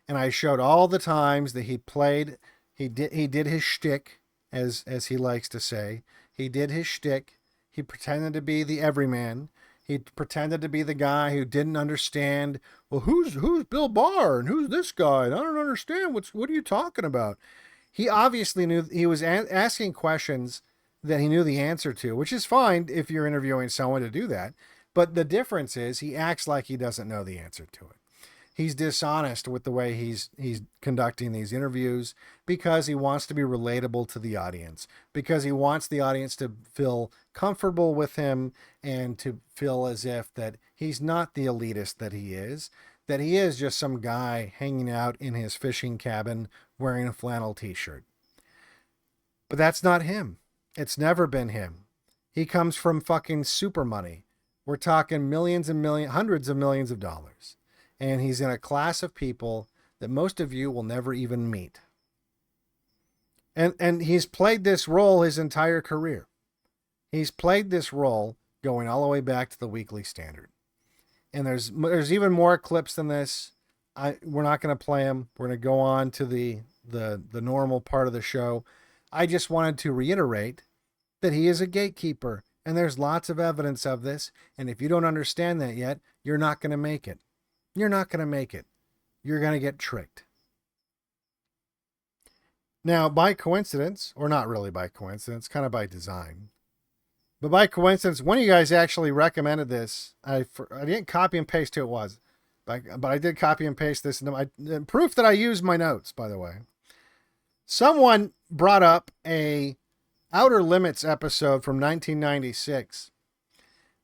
and I showed all the times that he did his shtick, as he likes to say. He did his shtick. He pretended to be the everyman. He pretended to be the guy who didn't understand. Well, who's Bill Barr and who's this guy? And I don't understand. What are you talking about? He obviously knew. He was asking questions that he knew the answer to, which is fine if you're interviewing someone to do that. But the difference is he acts like he doesn't know the answer to it. He's dishonest with the way he's conducting these interviews because he wants to be relatable to the audience, because he wants the audience to feel comfortable with him and to feel as if that he's not the elitist that he is, that he is just some guy hanging out in his fishing cabin wearing a flannel t-shirt. But that's not him. It's never been him. He comes from fucking super money. We're talking millions and millions, hundreds of millions of dollars. And he's in a class of people that most of you will never even meet. And he's played this role his entire career. He's played this role going all the way back to the Weekly Standard. And there's even more clips than this. We're not going to play them. We're going to go on to the normal part of the show. I just wanted to reiterate that he is a gatekeeper. And there's lots of evidence of this. And if you don't understand that yet, you're not going to make it. You're not going to make it. You're going to get tricked. Now, by coincidence, or not really by coincidence, kind of by design, but by coincidence, one of you guys actually recommended this. I didn't copy and paste who it was, but I did copy and paste this. And proof that I used my notes, by the way. Someone brought up a Outer Limits episode from 1996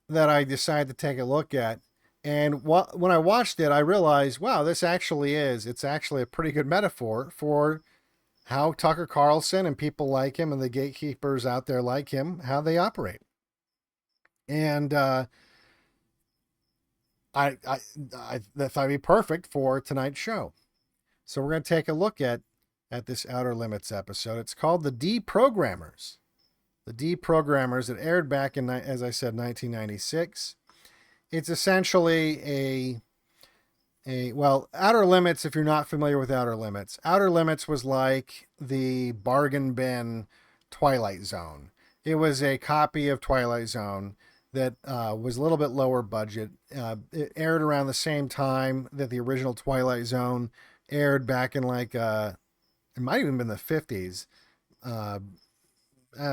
that I decided to take a look at. And when I watched it, I realized, wow, it's actually a pretty good metaphor for how Tucker Carlson and people like him and the gatekeepers out there like him, how they operate. And I thought it'd be perfect for tonight's show. So we're going to take a look at this Outer Limits episode. It's called The Deprogrammers. The Deprogrammers. It aired back in, as I said, 1996. It's essentially well, Outer Limits, if you're not familiar with Outer Limits was like the bargain bin Twilight Zone. It was a copy of Twilight Zone that was a little bit lower budget. It aired around the same time that the original Twilight Zone aired back in like, it might have even been the 50s. I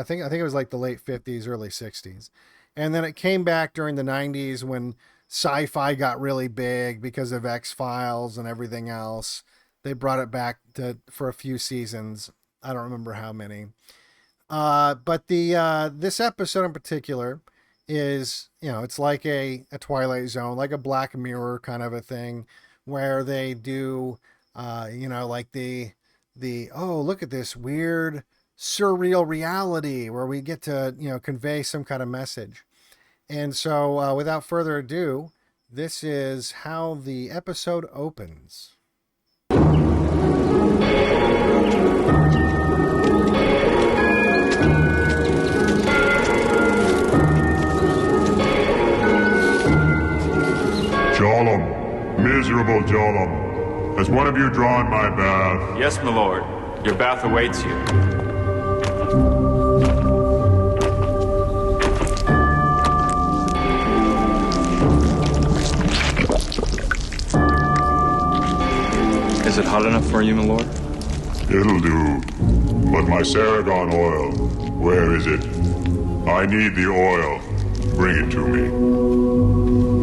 think it was like the late 50s, early 60s. And then it came back during the 90s when sci-fi got really big because of X-Files and everything else. They brought it back for a few seasons. I don't remember how many. But this episode in particular is, it's like a Twilight Zone, like a Black Mirror kind of a thing, where they do, like the oh, look at this weird surreal reality where we get to, convey some kind of message. And so without further ado, this is how the episode opens. Jollem, miserable Jollem, has one of you drawn my bath? Yes, my lord. Your bath awaits you. Is it hot enough for you, my lord? It'll do. But my Saragon oil, where is it? I need the oil. Bring it to me.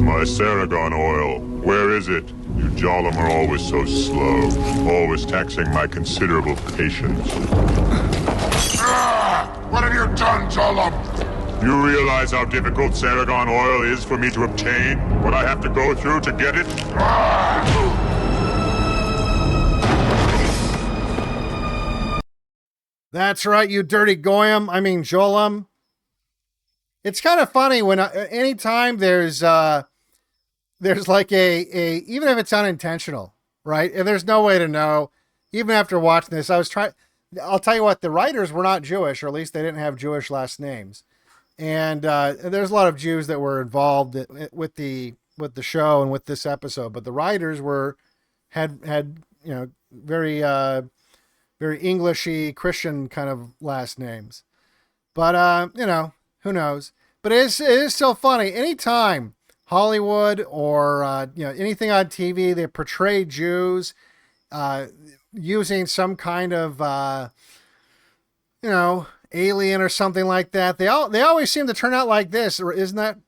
My Saragon oil, where is it? You Jollem are always so slow, always taxing my considerable patience. What have you done, Jollem? You realize how difficult Saragon oil is for me to obtain? What I have to go through to get it? That's right, you dirty Goyim. I mean, Jollem. It's kind of funny when anytime there's like a even if it's unintentional, right? And there's no way to know. Even after watching this, I'll tell you what, the writers were not Jewish, or at least they didn't have Jewish last names. And there's a lot of Jews that were involved with the show and with this episode, but the writers had very very Englishy Christian kind of last names. But who knows? But it is so funny. Anytime Hollywood or anything on TV, they portray Jews using some kind of alien or something like that. They always seem to turn out like this, isn't that?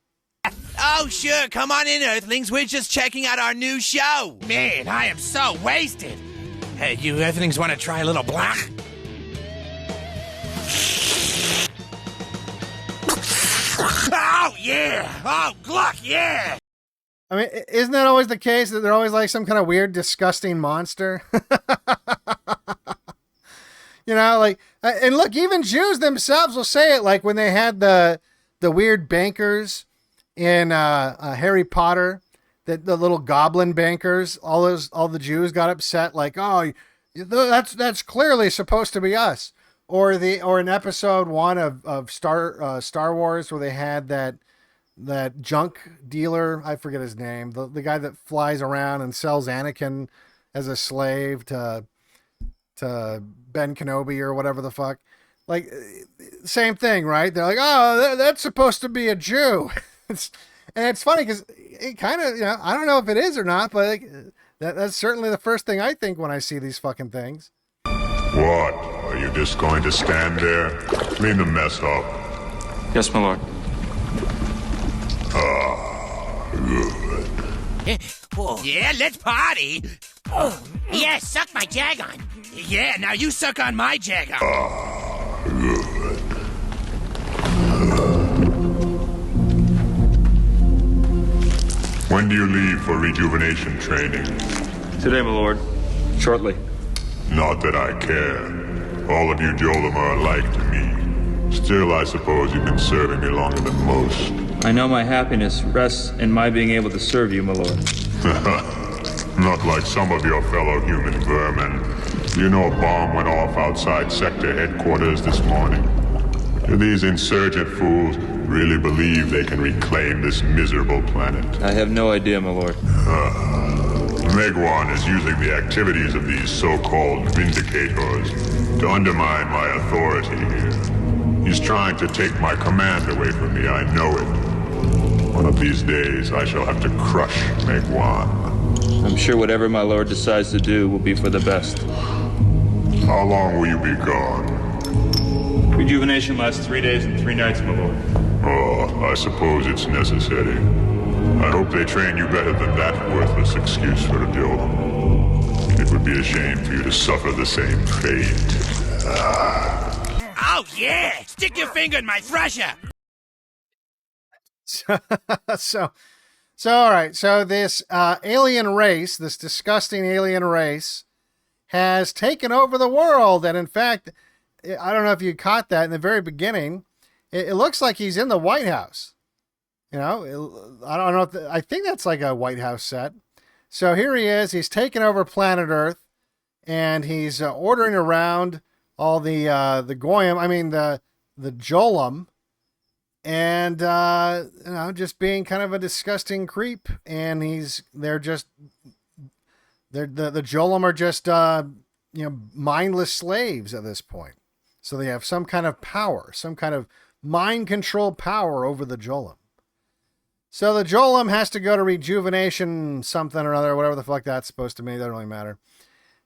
Oh, sure. Come on in, Earthlings. We're just checking out our new show. Man, I am so wasted. Hey, you Earthlings want to try a little black? Oh, yeah. Oh, Gluck, yeah. I mean, isn't that always the case that they're always like some kind of weird, disgusting monster? You know, like, and look, even Jews themselves will say it. Like when they had the weird bankers in Harry Potter, that the little goblin bankers, all the Jews got upset. Like, oh, that's clearly supposed to be us. Or in episode 1 of Star Wars, where they had that junk dealer, I forget his name, the guy that flies around and sells Anakin as a slave to Ben Kenobi or whatever the fuck. Like, same thing, right? They're like, oh, that's supposed to be a Jew. And it's funny because it kind of, I don't know if it is or not, but like, that's certainly the first thing I think when I see these fucking things. What? Are you just going to stand there? Clean the mess up. Yes, my lord. Good. Yeah, let's party. Yeah, suck my jag on. Yeah, now you suck on my jag on. Good. When do you leave for rejuvenation training? Today, my lord. Shortly. Not that I care. All of you Jollem are alike to me. Still, I suppose you've been serving me longer than most. I know my happiness rests in my being able to serve you, my lord. Not like some of your fellow human vermin. Do you know a bomb went off outside sector headquarters this morning? Do these insurgent fools really believe they can reclaim this miserable planet? I have no idea, my lord. Megwan is using the activities of these so-called vindicators to undermine my authority here. He's trying to take my command away from me, I know it. One of these days, I shall have to crush Megwan. I'm sure whatever my lord decides to do will be for the best. How long will you be gone? Rejuvenation lasts 3 days and 3 nights, my lord. Oh, I suppose it's necessary. I hope they train you better than that worthless excuse for a Jollem. It would be a shame for you to suffer the same fate. Oh, yeah! Stick your finger in my thresher! So, all right. So this alien race, this disgusting alien race, has taken over the world. And in fact, I don't know if you caught that in the very beginning. It looks like he's in the White House. I don't know. I think that's like a White House set. So here he is. He's taken over planet Earth, and he's ordering around all the Goyim. I mean the Jollem, and just being kind of a disgusting creep. And the Jollem are just mindless slaves at this point. So they have some kind of power, some kind of mind control power over the Jollem. So the Jollem has to go to rejuvenation something or other, whatever the fuck that's supposed to mean. Doesn't really matter.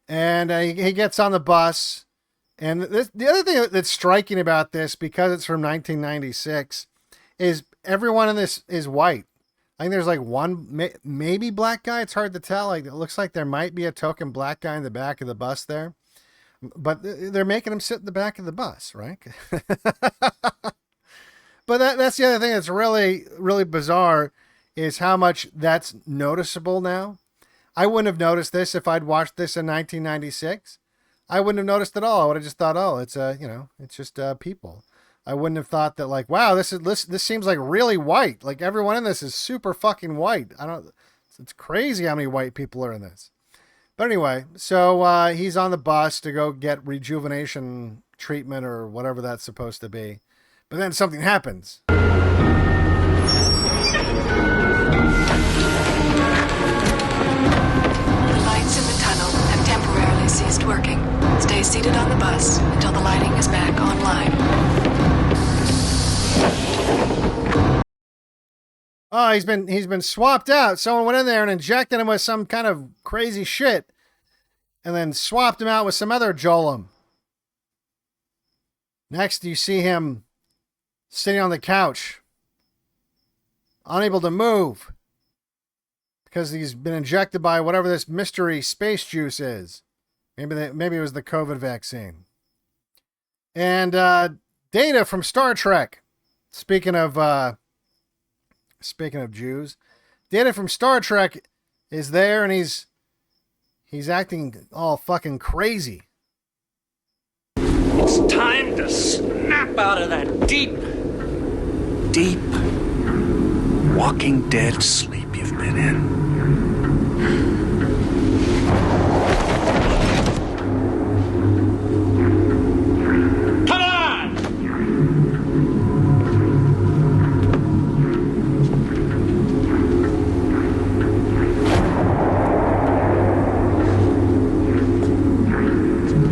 And he gets on the bus. And the other thing that's striking about this, because it's from 1996, is everyone in this is white. I think there's like one, maybe black guy. It's hard to tell. Like, it looks like there might be a token black guy in the back of the bus there. But they're making him sit in the back of the bus, right? But that's the other thing that's really, really bizarre, is how much that's noticeable now. I wouldn't have noticed this if I'd watched this in 1996. I wouldn't have noticed at all. I would have just thought, oh, it's it's just people. I wouldn't have thought that, like, wow, this seems like really white. Like, everyone in this is super fucking white. It's crazy how many white people are in this. But anyway, so he's on the bus to go get rejuvenation treatment or whatever that's supposed to be. But then something happens. Lights in the tunnel have temporarily ceased working. Stay seated on the bus until the lighting is back online. Oh, he's been swapped out. Someone went in there and injected him with some kind of crazy shit, and then swapped him out with some other Jollem. Next, you see him sitting on the couch, unable to move, because he's been injected by whatever this mystery space juice is. Maybe it was the COVID vaccine. And Data from Star Trek. Speaking of Jews, Data from Star Trek is there, and he's acting all fucking crazy. It's time to snap out of that deep Walking Dead sleep you've been in. Come on!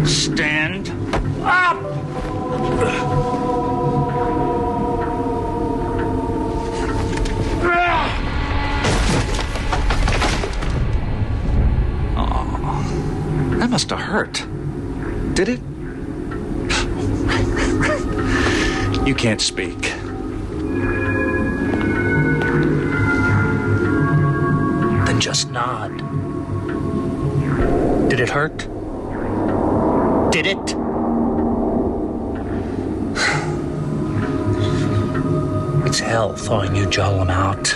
Stand up! That must have hurt. Did it? You can't speak. Then just nod. Did it hurt? Did it? It's hell thawing you Jollem out.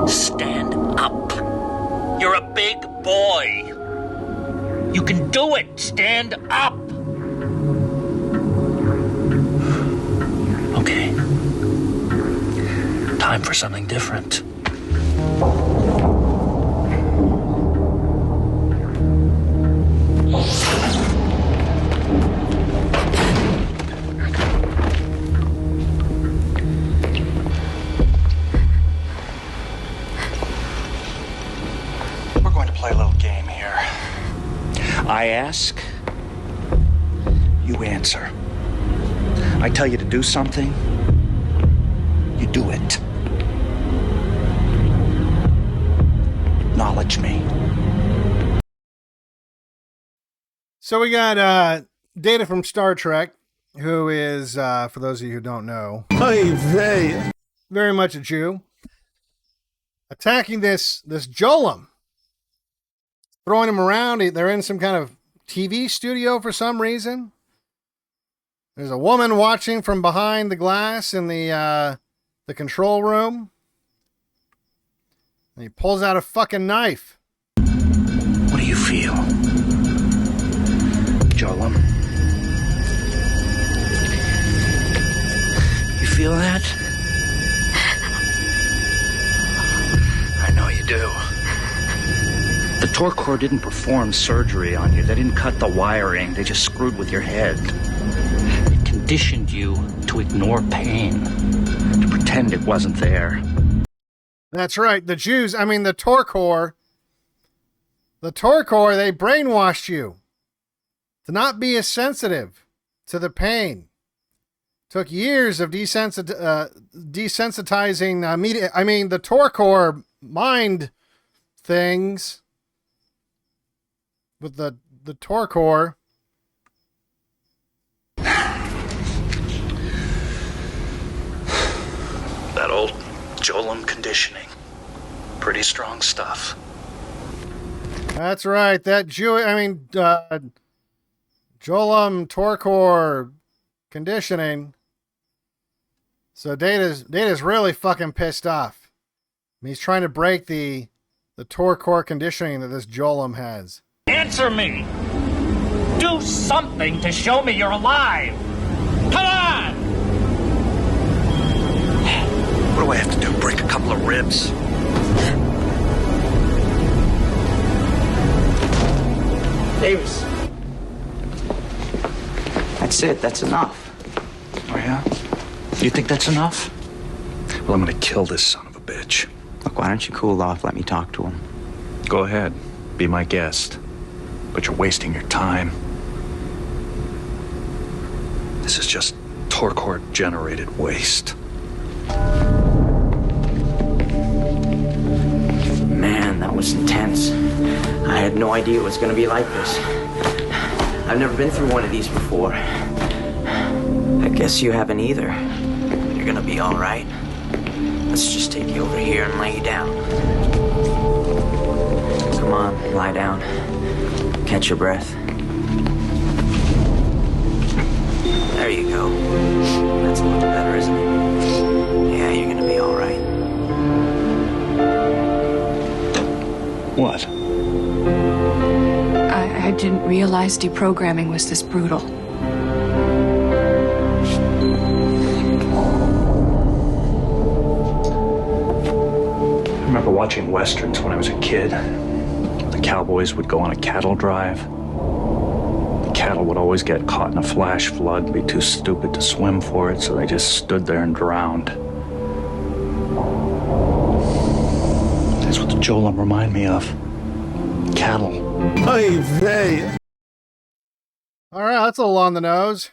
Stand up. You're a big boy. You can do it! Stand up! Okay. Time for something different. We're going to play a little game here. I ask, you answer. I tell you to do something, you do it. Acknowledge me. So we got Data from Star Trek, who is, for those of you who don't know, very much a Jew, attacking this Jollem. Throwing him around. They're in some kind of TV studio for some reason. There's a woman watching from behind the glass in the control room. And he pulls out a fucking knife. What do you feel, Jollem? You feel that? I know you do. The Torcor didn't perform surgery on you. They didn't cut the wiring. They just screwed with your head. It conditioned you to ignore pain, to pretend it wasn't there. That's right. The Jews, the Torcor, they brainwashed you to not be as sensitive to the pain. Took years of desensitizing media. The Torcor mind things. With the Torcor. That old Jollem conditioning. Pretty strong stuff. That's right. That Jollem Torcor conditioning. So Data's really fucking pissed off. He's trying to break the Torcor conditioning that this Jollem has. Answer me! Do something to show me you're alive! Come on! What do I have to do? Break a couple of ribs? Davis. That's it. That's enough. Oh, yeah? You think that's enough? Well, I'm gonna kill this son of a bitch. Look, why don't you cool off? Let me talk to him. Go ahead. Be my guest. But you're wasting your time. This is just Torcor-generated waste. Man, that was intense. I had no idea it was going to be like this. I've never been through one of these before. I guess you haven't either. You're going to be all right. Let's just take you over here and lay you down. Come on, lie down. Catch your breath. There you go. That's much better, isn't it? Yeah, you're gonna be all right. What? I didn't realize deprogramming was this brutal. I remember watching westerns when I was a kid. The cowboys would go on a cattle drive. The cattle would always get caught in a flash flood and be too stupid to swim for it, so they just stood there and drowned. That's what the Jollem remind me of. Cattle. Oy vey. All right, that's a little on the nose.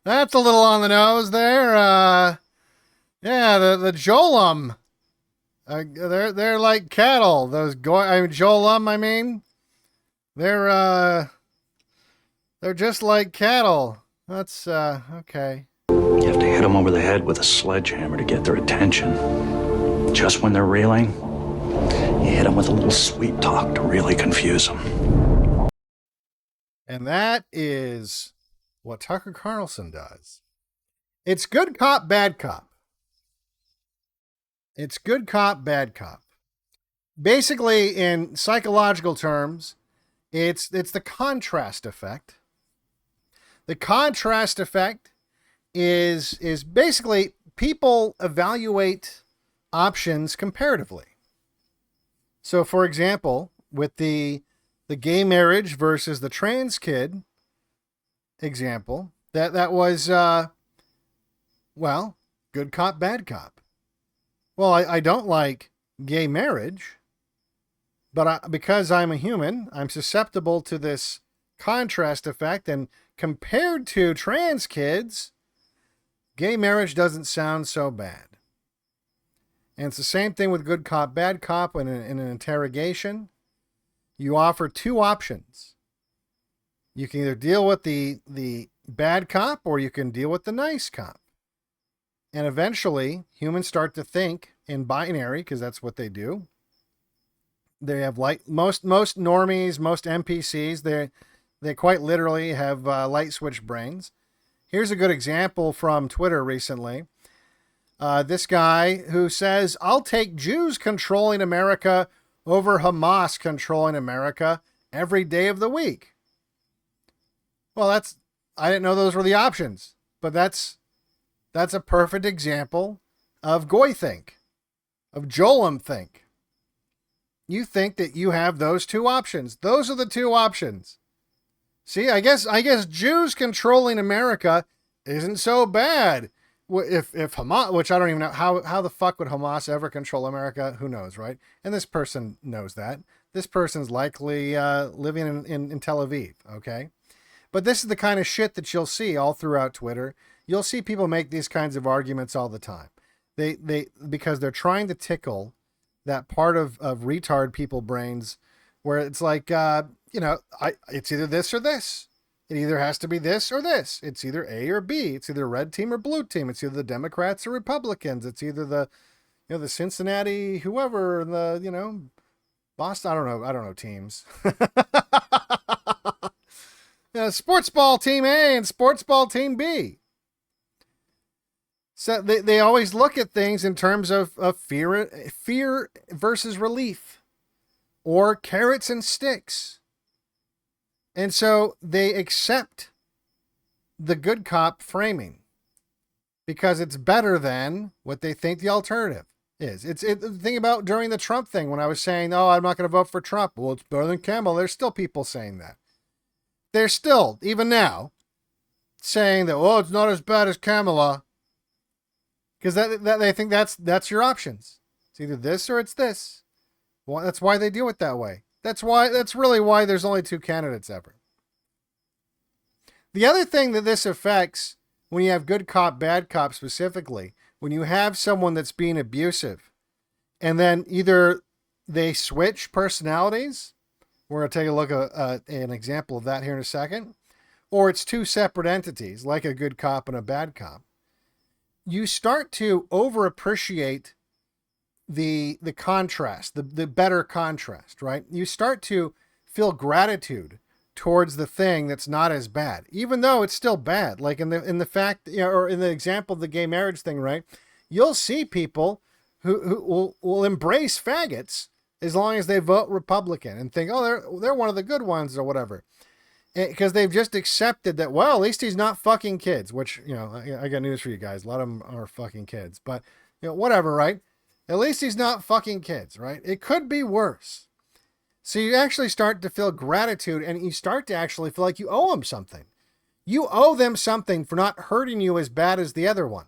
That's a little on the nose there. Yeah, the Jollem. They're like cattle. Jollem, I mean. They're just like cattle. That's okay. You have to hit them over the head with a sledgehammer to get their attention. Just when they're reeling, you hit them with a little sweet talk to really confuse them. And that is what Tucker Carlson does. It's good cop, bad cop. It's good cop, bad cop. Basically, in psychological terms, it's the contrast effect. The contrast effect is basically people evaluate options comparatively. So, for example, with the gay marriage versus the trans kid example, that was well, good cop, bad cop. Well, I don't like gay marriage, but because I'm a human, I'm susceptible to this contrast effect, and compared to trans kids, gay marriage doesn't sound so bad. And it's the same thing with good cop, bad cop in an interrogation. You offer two options. You can either deal with the bad cop or you can deal with the nice cop. And eventually, humans start to think in binary, because that's what they do. They have most normies, most NPCs, they quite literally have light switch brains. Here's a good example from Twitter recently. This guy who says, I'll take Jews controlling America over Hamas controlling America every day of the week. Well, I didn't know those were the options, but that's a perfect example of Goy think, of Jollem think. You think that you have those two options. Those are the two options. See, I guess Jews controlling America isn't so bad. If Hamas, which I don't even know, how the fuck would Hamas ever control America? Who knows, right? And this person knows that. This person's likely living in Tel Aviv, okay? But this is the kind of shit that you'll see all throughout Twitter. You'll see people make these kinds of arguments all the time. Because they're trying to tickle that part of retard people brains where it's like, it's either this or this. It either has to be this or this. It's either A or B. It's either red team or blue team. It's either the Democrats or Republicans. It's either the Cincinnati whoever, the Boston. I don't know teams. Sports ball team A and sports ball team B. So they always look at things in terms of fear versus relief, or carrots and sticks. And so they accept the good cop framing because it's better than what they think the alternative is. The thing about during the Trump thing when I was saying, oh, I'm not going to vote for Trump. Well, it's better than Kamala. There's still people saying that. They're still, even now, saying that, oh, it's not as bad as Kamala. Because that they think that's your options. It's either this or it's this. Well, that's why they do it that way. That's really why there's only two candidates ever. The other thing that this affects when you have good cop, bad cop specifically, when you have someone that's being abusive and then either they switch personalities, we're going to take a look at an example of that here in a second, or it's two separate entities like a good cop and a bad cop. You start to overappreciate the contrast, the better contrast, right? You start to feel gratitude towards the thing that's not as bad, even though it's still bad. Like in the fact, or in the example of the gay marriage thing, right? You'll see people who will embrace faggots as long as they vote Republican and think, oh, they're one of the good ones or whatever. Because they've just accepted that, well, at least he's not fucking kids, which, I got news for you guys. A lot of them are fucking kids, but, whatever, right? At least he's not fucking kids, right? It could be worse. So you actually start to feel gratitude, and you start to actually feel like you owe them something. You owe them something for not hurting you as bad as the other one.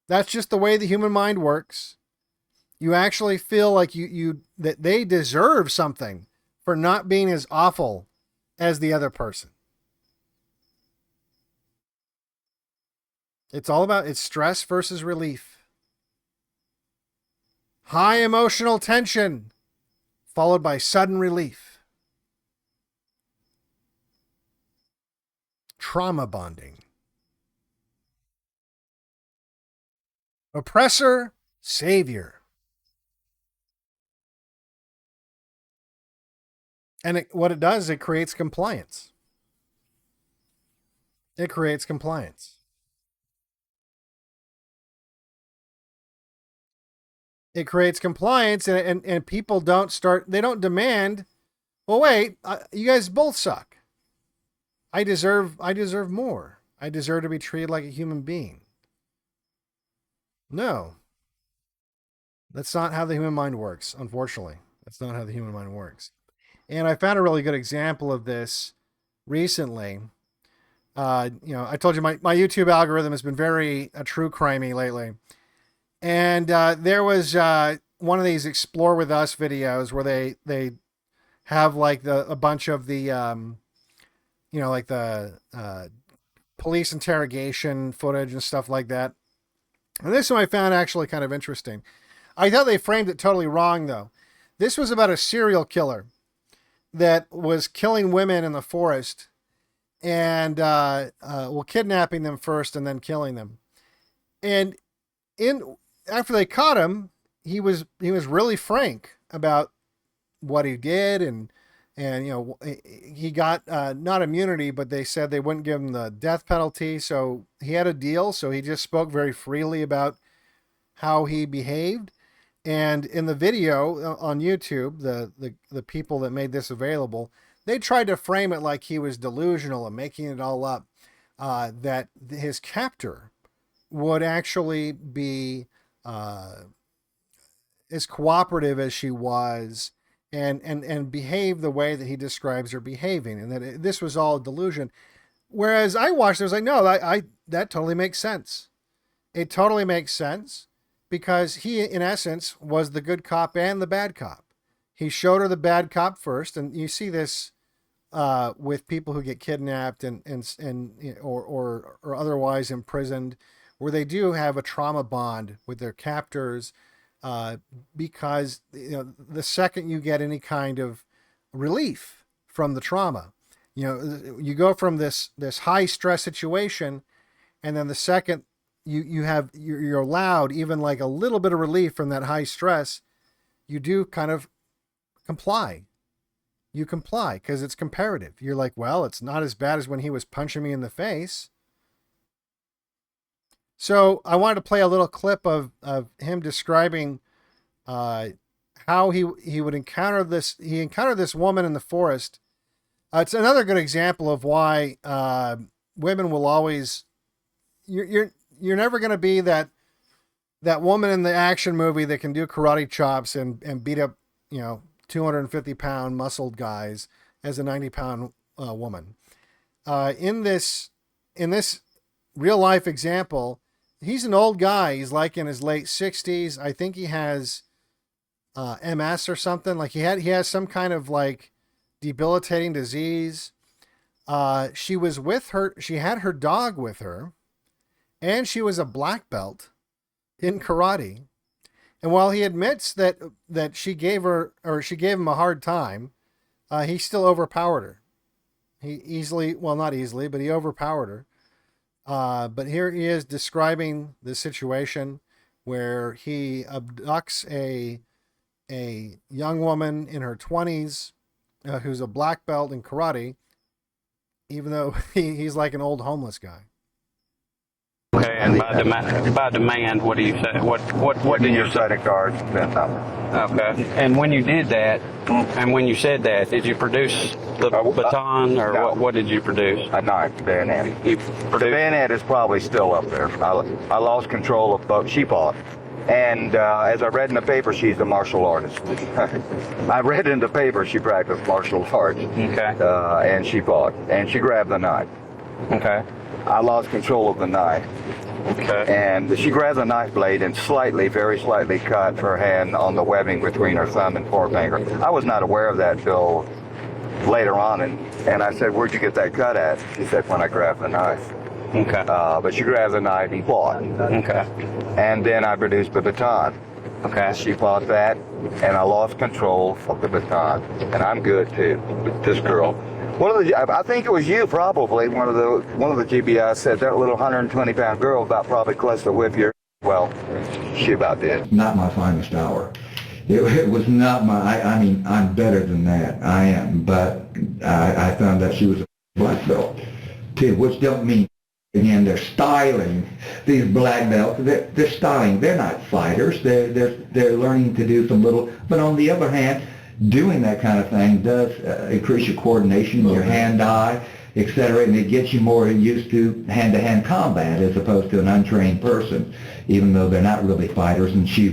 That's just the way the human mind works. You actually feel like that they deserve something for not being as awful as the other person. It's stress versus relief. High emotional tension followed by sudden relief. Trauma bonding. Oppressor, savior. And what it does, it creates compliance. It creates compliance. It creates compliance, and people they don't demand, well, wait, you guys both suck. I deserve more. I deserve to be treated like a human being. No. That's not how the human mind works, unfortunately. That's not how the human mind works. And I found a really good example of this recently. I told you my YouTube algorithm has been very true crimey lately. And there was one of these Explore With Us videos where they have like a bunch of the, like the police interrogation footage and stuff like that. And this one I found actually kind of interesting. I thought they framed it totally wrong, though. This was about a serial killer that was killing women in the forest and kidnapping them first and then killing them. And after they caught him, he was really frank about what he did, and he got not immunity, but they said they wouldn't give him the death penalty, so he had a deal. So he just spoke very freely about how he behaved. And in the video on YouTube, the people that made this available, they tried to frame it like he was delusional and making it all up, that his captor would actually be as cooperative as she was and behave the way that he describes her behaving, and that this was all a delusion. Whereas I watched it, I was like, no, that totally makes sense. It totally makes sense. Because he, in essence, was the good cop and the bad cop. He showed her the bad cop first, and you see this with people who get kidnapped or otherwise imprisoned, where they do have a trauma bond with their captors, because the second you get any kind of relief from the trauma, you go from this high stress situation, and then the second you're allowed even like a little bit of relief from that high stress, you do kind of comply. You comply because it's comparative. You're like, well, it's not as bad as when he was punching me in the face. So I wanted to play a little clip of him describing how he would encounter this. He encountered this woman in the forest. It's another good example of why women will always, you're never going to be that woman in the action movie that can do karate chops and beat up, 250-pound muscled guys as a 90-pound woman. In this real life example, he's an old guy. He's like in his late 60s. I think he has MS or something. Like he has some kind of like debilitating disease. She was with her. She had her dog with her. And she was a black belt in karate. And while he admits that she gave him a hard time, he still overpowered her. Not easily, but he overpowered her. But here he is describing the situation where he abducts a young woman in her 20s who's a black belt in karate, even though he's like an old homeless guy. Okay, and by demand, what do you say? What did your credit cards? Okay, and when you did that, and when you said that, did you produce the baton, or no. what did you produce? A knife, bayonet. The bayonet is probably still up there. I lost control of both. She fought. And as I read in the paper, she's a martial artist. I read in the paper she practiced martial arts. Okay. And she fought. And she grabbed the knife. Okay. I lost control of the knife. Okay. And she grabbed the knife blade and very slightly cut her hand on the webbing between her thumb and forefinger. I was not aware of that till later on. And I said, "Where'd you get that cut at?" She said, "When I grabbed the knife." Okay. But she grabbed the knife, he fought. Okay. And then I produced the baton. Okay. She fought that, and I lost control of the baton. And I'm good too with this girl. I think it was you probably. One of the GBIs said that little 120-pound girl about probably close to whip your. Well, she about did. Not my finest hour. It was not my. I mean, I'm better than that. I am, but I found out she was a black belt too, which don't mean. Again, they're styling these black belts. They're styling. They're not fighters. They're learning to do some little. But on the other hand, doing that kind of thing does increase your coordination, your hand-eye, etc., and it gets you more used to hand-to-hand combat as opposed to an untrained person. Even though they're not really fighters, and she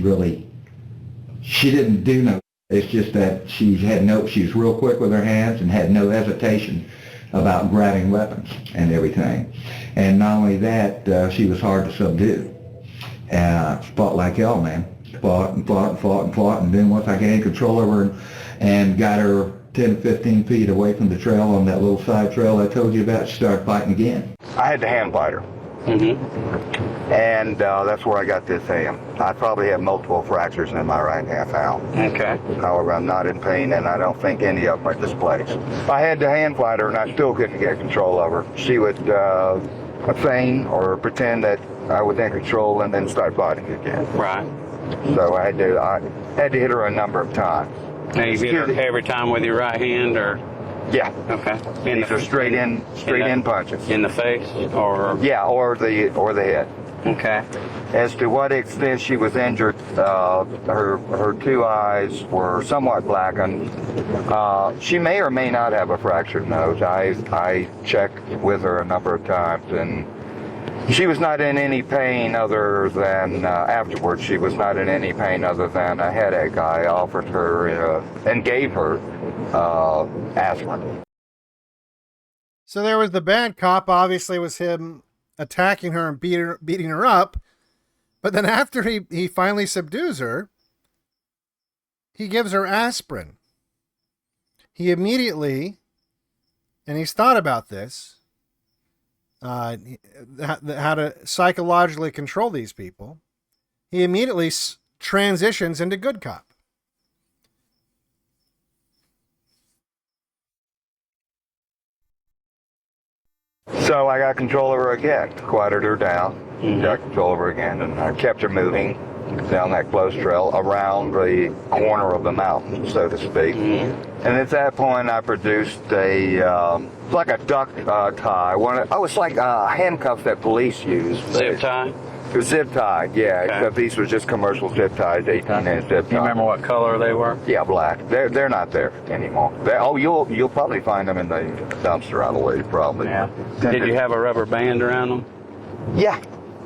didn't do no. It's just that she was real quick with her hands and had no hesitation about grabbing weapons and everything. And not only that, she was hard to subdue. Fought like hell, man. Fought, and then once I gained control of her and got her 10 to 15 feet away from the trail on that little side trail I told you about, she started fighting again. I had to hand fight her. Mm-hmm. And that's where I got this hand. I probably have multiple fractures in my right half now. Okay. However, I'm not in pain, and I don't think any of them are displaced. I had to hand fight her, and I still couldn't get control of her. She would feign or pretend that I was in control and then start fighting again. Right. So I had to hit her a number of times. Now you hit her every time with your right hand, or? Yeah. Okay. These are straight in punches. In the face, or? Yeah, or the head. Okay. As to what extent she was injured, her two eyes were somewhat blackened. She may or may not have a fractured nose. I checked with her a number of times, and she was not in any pain other than, afterwards, she was not in any pain other than a headache. I offered her and gave her aspirin. So there was the bad cop, obviously was him attacking her and beating her up. But then after he finally subdues her, he gives her aspirin. He immediately, and he's thought about this, how to psychologically control these people, he immediately transitions into good cop. So I got control of her again, quieted her down, got control of her again, and I kept her moving down that close trail around the corner of the mountain, so to speak. And at that point, I produced like a duck tie. It's like handcuffs that police use. Zip tie? Zip tie, yeah. Okay. Except these were just commercial zip ties, 18-inch zip ties. You remember what color they were? Yeah, black. They're not there anymore. You'll probably find them in the dumpster, I believe, probably. Yeah. Did you have a rubber band around them? Yeah.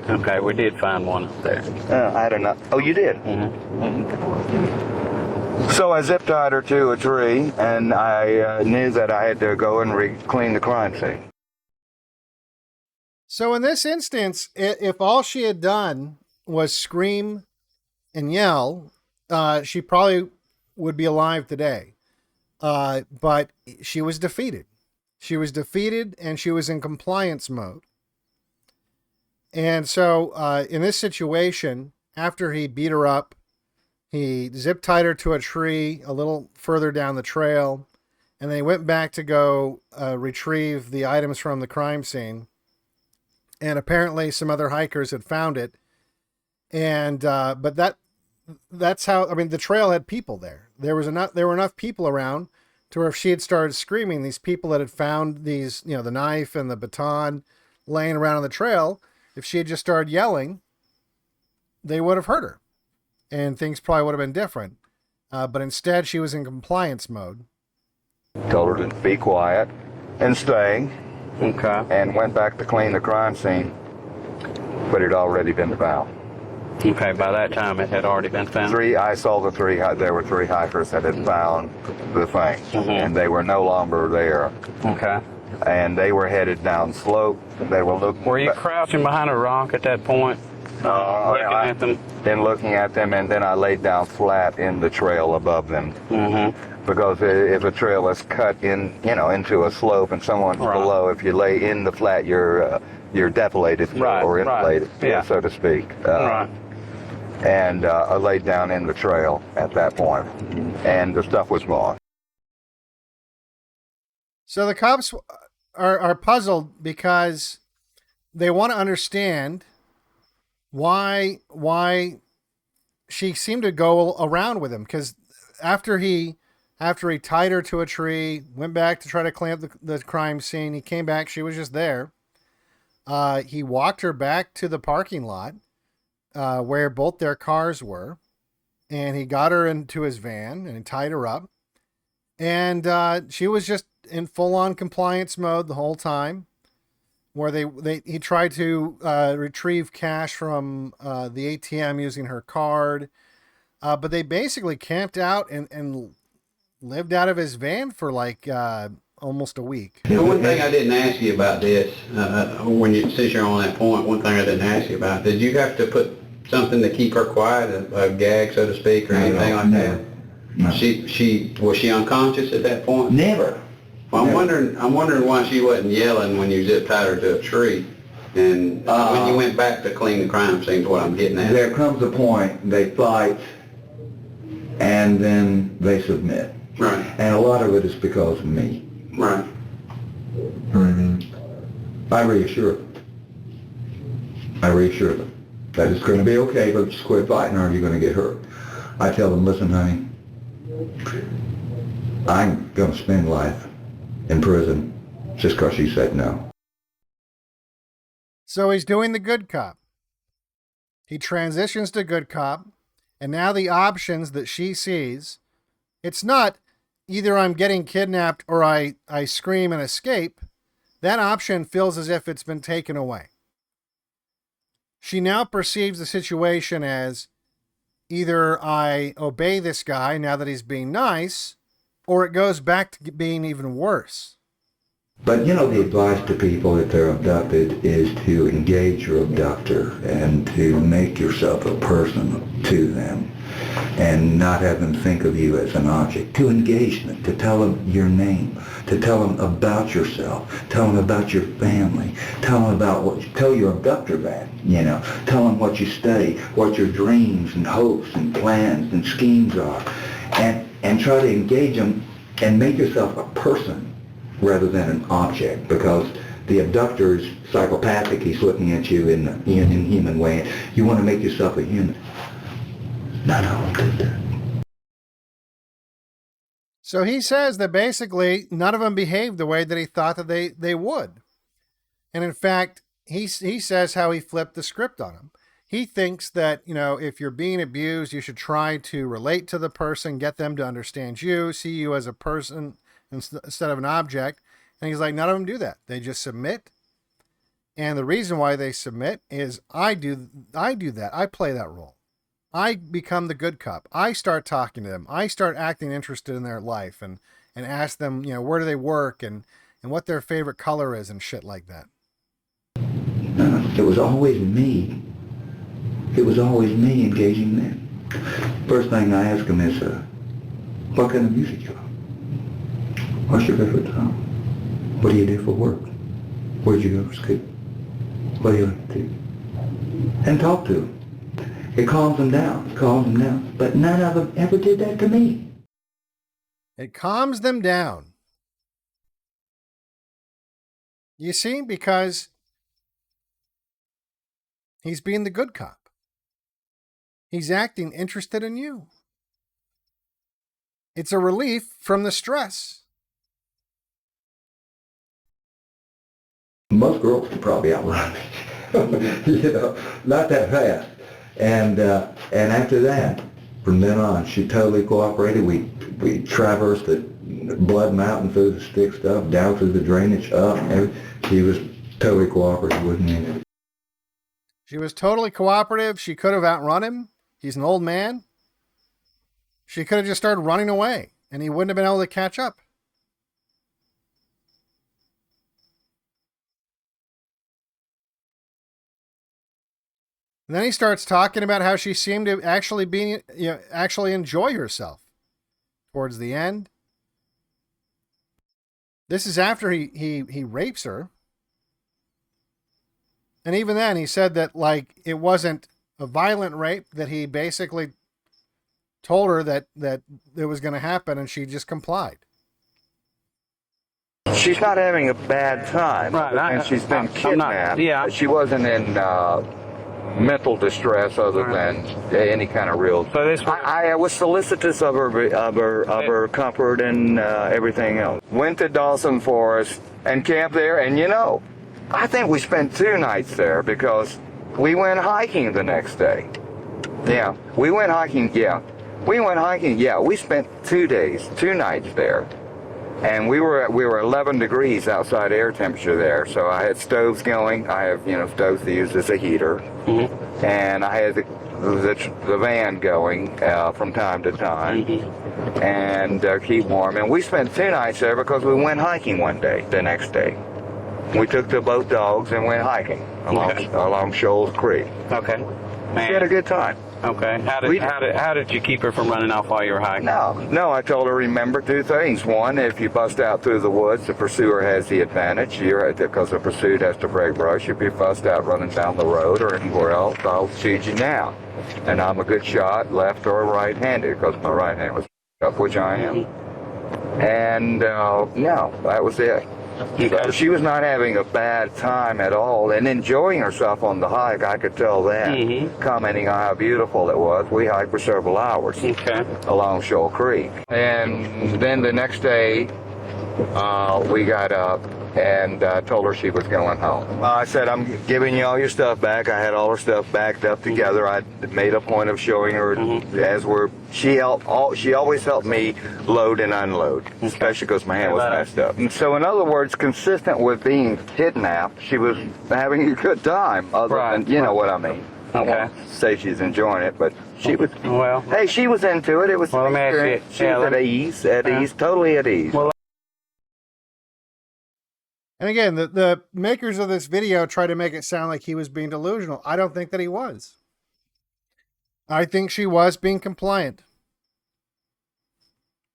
Okay, we did find one up there. I don't know. Oh, you did? So I zip tied her to a tree, and I knew that I had to go and clean the crime scene. So in this instance, if all she had done was scream and yell, she probably would be alive today. But she was defeated. She was defeated, and she was in compliance mode. And so in this situation, after he beat her up, he zip tied her to a tree a little further down the trail, and then he went back to go retrieve the items from the crime scene. And apparently some other hikers had found it. And but that's how, I mean, the trail had people there. There were enough people around to where if she had started screaming, these people that had found these, the knife and the baton laying around on the trail, if she had just started yelling, they would have heard her, and things probably would have been different. But instead, she was in compliance mode. Told her to be quiet and stay. Okay. And went back to clean the crime scene, but it had already been found. Okay, by that time it had already been found? I saw the three, there were 3 hikers that had found the thing, and they were no longer there. Okay. And they were headed down slope. They were looking. Were you crouching behind a rock at that point? Looking at them? Then looking at them, and then I laid down flat in the trail above them. Because if a trail is cut in, into a slope and someone's below, if you lay in the flat, you're deflated or inflated, so to speak. And I laid down in the trail at that point, and the stuff was gone. So the cops are puzzled because they want to understand why she seemed to go around with him. Because after he tied her to a tree, went back to try to clean up the crime scene, he came back, she was just there. He walked her back to the parking lot where both their cars were, and he got her into his van and tied her up. And she was just in full-on compliance mode the whole time, where he tried to retrieve cash from the ATM using her card. But they basically camped out and lived out of his van for like almost a week. The one thing I didn't ask you about this, since you're on that point, one thing I didn't ask you about, did you have to put something to keep her quiet, a gag, so to speak, or anything like that? No. Was she unconscious at that point? Never. Well, I'm wondering why she wasn't yelling when you zip tied her to a tree, and when you went back to clean the crime scene. Is what I'm getting at. There comes a point they fight, and then they submit. Right. And a lot of it is because of me. Right. I reassure them. That it's going to be okay, but just quit fighting or you're going to get hurt. I tell them, listen, honey, I'm going to spend life in prison just because she said no. So he's doing the good cop. He transitions to good cop, and now the options that she sees, it's not either I'm getting kidnapped or I scream and escape. That option feels as if it's been taken away. She now perceives the situation as either I obey this guy now that he's being nice, or it goes back to being even worse. But the advice to people if they're abducted is to engage your abductor and to make yourself a person to them and not have them think of you as an object. To engage them, to tell them your name, to tell them about yourself, tell them about your family, tell your abductor that, tell them what you study, what your dreams and hopes and plans and schemes are, and try to engage them and make yourself a person rather than an object, because the abductor is psychopathic. He's looking at you in an inhuman way. You want to make yourself a human. Not how I did that. So he says that basically none of them behaved the way that he thought that they would. And in fact, he says how he flipped the script on him. He thinks that, if you're being abused, you should try to relate to the person, get them to understand you, see you as a person instead of an object. And he's like, none of them do that. They just submit. And the reason why they submit is I do that. I play that role. I become the good cop. I start talking to them. I start acting interested in their life and ask them, where do they work and what their favorite color is and shit like that. It was always me. It was always me engaging them. First thing I ask them is, what kind of music you like? What's your favorite song? What do you do for work? Where'd you go to school? What do you like to do? And talk to them. It calms them down. But none of them ever did that to me. It calms them down. You see, because he's being the good cop. He's acting interested in you. It's a relief from the stress. Most girls could probably outrun me. You know, not that fast. And after that, from then on, she totally cooperated. We traversed the Blood Mountain through the stick stuff, down through the drainage, up. She was totally cooperative with me. She was totally cooperative. She could have outrun him. He's an old man. She could have just started running away, and he wouldn't have been able to catch up. And then he starts talking about how she seemed to actually actually enjoy herself towards the end. This is after he rapes her. And even then he said that, like, it wasn't a violent rape, that he basically told her that it was going to happen, and she just complied. She's not having a bad time, and she's been kidnapped. She wasn't in mental distress other than any kind of real. So this, I was solicitous of her comfort and everything else. Went to Dawson Forest and camped there, and I think we spent 2 nights there because we went hiking the next day. Yeah, we went hiking. Yeah, we spent 2 days, 2 nights there. And we were 11 degrees outside air temperature there. So I had stoves going. I have stoves to use as a heater, and I had the van going from time to time, and keep warm. And we spent 2 nights there because we went hiking one day. The next day, we took the both dogs and went hiking along Shoals Creek. Okay. She had a good time. Okay. How did you keep her from running off while you were hiking? No, I told her, remember 2 things. One, if you bust out through the woods, the pursuer has the advantage. Because the pursued has to break brush. If you bust out running down the road or anywhere else, I'll shoot you now. And I'm a good shot, left or right-handed, because my right hand was up, which I am. And that was it. So she was not having a bad time at all and enjoying herself on the hike. I could tell that. Commenting on how beautiful it was. We hiked for several hours along Shoal Creek. And then the next day, we got up and told her she was going home. I said, I'm giving you all your stuff back. I had all her stuff backed up together. I made a point of showing her she always helped me load and unload, especially because my hand was messed up. And so in other words, consistent with being kidnapped, she was having a good time, other than, you know what I mean. Okay. I won't say she's enjoying it, but she was, hey, she was into it. It was an experience. She was at ease, totally at ease. And again, the makers of this video try to make it sound like he was being delusional. I don't think that he was. I think she was being compliant.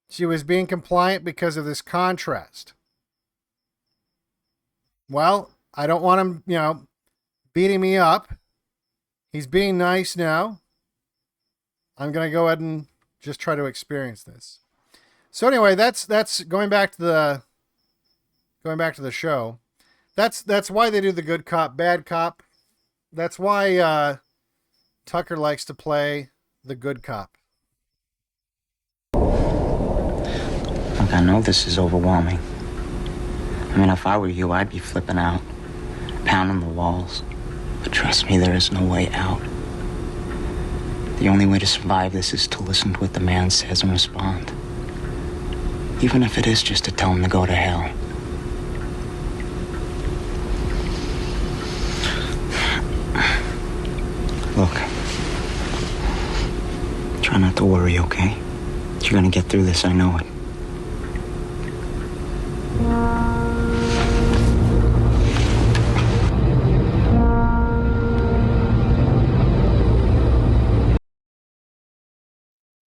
She was being compliant because of this contrast. Well, I don't want him, beating me up. He's being nice now. I'm going to go ahead and just try to experience this. So anyway, that's going back to the show. That's why they do the good cop, bad cop. That's why Tucker likes to play the good cop. Look, I know this is overwhelming. I mean, if I were you, I'd be flipping out, pounding the walls. But trust me, there is no way out. The only way to survive this is to listen to what the man says and respond. Even if it is just to tell him to go to hell. Look, try not to worry, okay? You're gonna get through this, I know it.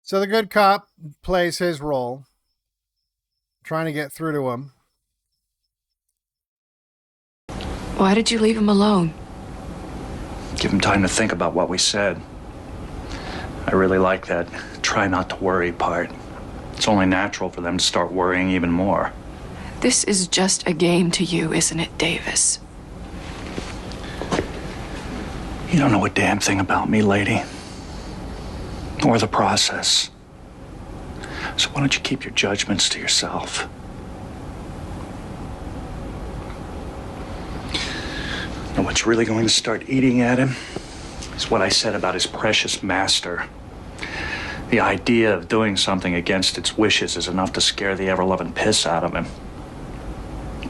So the good cop plays his role, trying to get through to him. Why did you leave him alone? Give him time to think about what we said. I really like that try not to worry part. It's only natural for them to start worrying even more. This is just a game to you, isn't it, Davis? You don't know a damn thing about me, lady. Or the process. So why don't you keep your judgments to yourself? Now, what's really going to start eating at him is what I said about his precious master. The idea of doing something against its wishes is enough to scare the ever-loving piss out of him.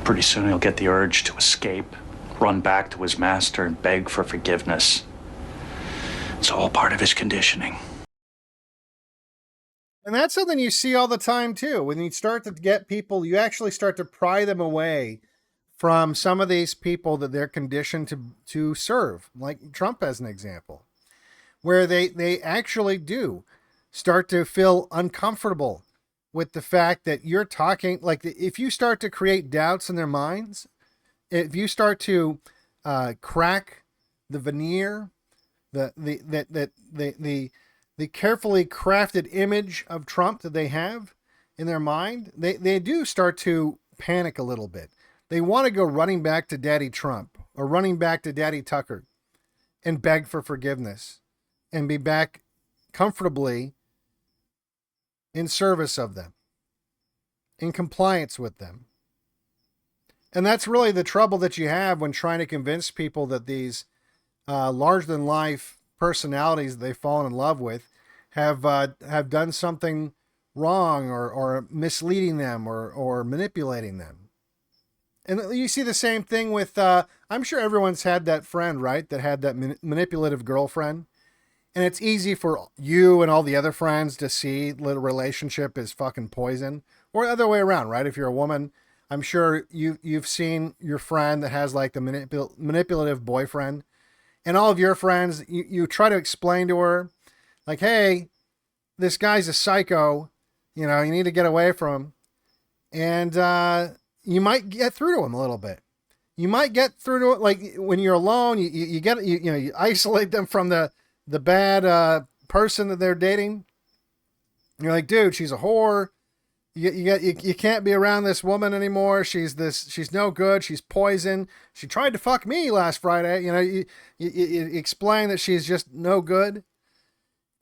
Pretty soon he'll get the urge to escape, run back to his master and beg for forgiveness. It's all part of his conditioning. And that's something you see all the time too. When you start to get people, you actually start to pry them away from some of these people that they're conditioned to serve, like Trump as an example, where they actually do start to feel uncomfortable with the fact that you're talking, like if you start to create doubts in their minds, if you start to crack the veneer, the carefully crafted image of Trump that they have in their mind, they do start to panic a little bit. They want to go running back to Daddy Trump or running back to Daddy Tucker and beg for forgiveness and be back comfortably in service of them, in compliance with them. And that's really the trouble that you have when trying to convince people that these larger-than-life personalities that they've fallen in love with have done something wrong or misleading them or manipulating them. And you see the same thing with, I'm sure everyone's had that friend, right, that had that manipulative girlfriend. And it's easy for you and all the other friends to see the relationship is fucking poison. Or the other way around, right? If you're a woman, I'm sure you've seen your friend that has like the manipulative boyfriend. And all of your friends, you try to explain to her, like, hey, this guy's a psycho. You know, you need to get away from him. And you might get through to him a little bit. You might get through to it, like when you're alone, you isolate them from the bad person that they're dating. You're like, dude, she's a whore. You can't be around this woman anymore. She's no good. She's poison. She tried to fuck me last Friday. You know, you explain that she's just no good.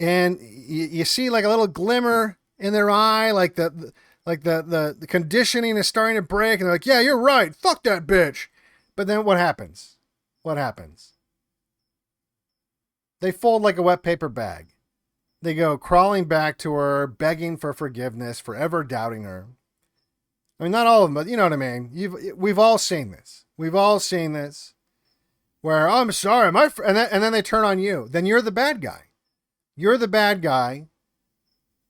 And you see like a little glimmer in their eye, like the conditioning is starting to break, and they're like, yeah, you're right. Fuck that bitch. But then what happens? What happens? They fold like a wet paper bag. They go crawling back to her, begging for forgiveness, forever doubting her. I mean, not all of them, but you know what I mean. We've all seen this. We've all seen this. Where, oh, I'm sorry, and then they turn on you. Then you're the bad guy. You're the bad guy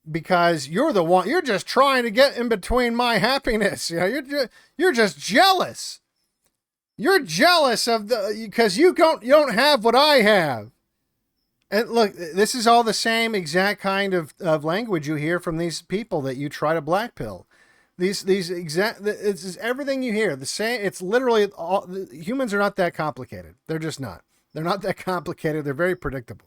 because you're the one. You're just trying to get in between my happiness. You know, you're just jealous. You're jealous because you don't have what I have. And look, this is all the same exact kind of language you hear from these people that you try to blackpill. This is everything you hear. The same. It's literally all. Humans are not that complicated. They're just not. They're not that complicated. They're very predictable.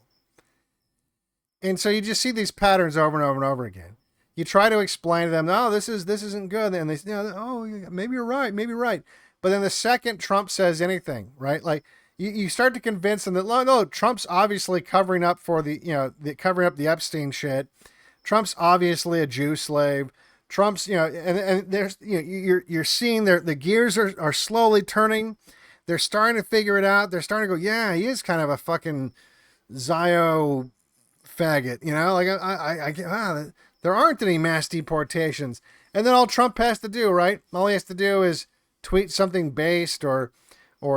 And so you just see these patterns over and over and over again. You try to explain to them, no, this isn't good, and they, oh, maybe you're right, maybe you're right. But then the second Trump says anything, right, like. You start to convince them that no, Trump's obviously covering up for covering up the Epstein shit. Trump's obviously a Jew slave. Trump's, and there's, you're seeing the gears are slowly turning. They're starting to figure it out. They're starting to go, yeah, he is kind of a fucking Zio faggot, like there aren't any mass deportations. And then all Trump has to do, right? All he has to do is tweet something based or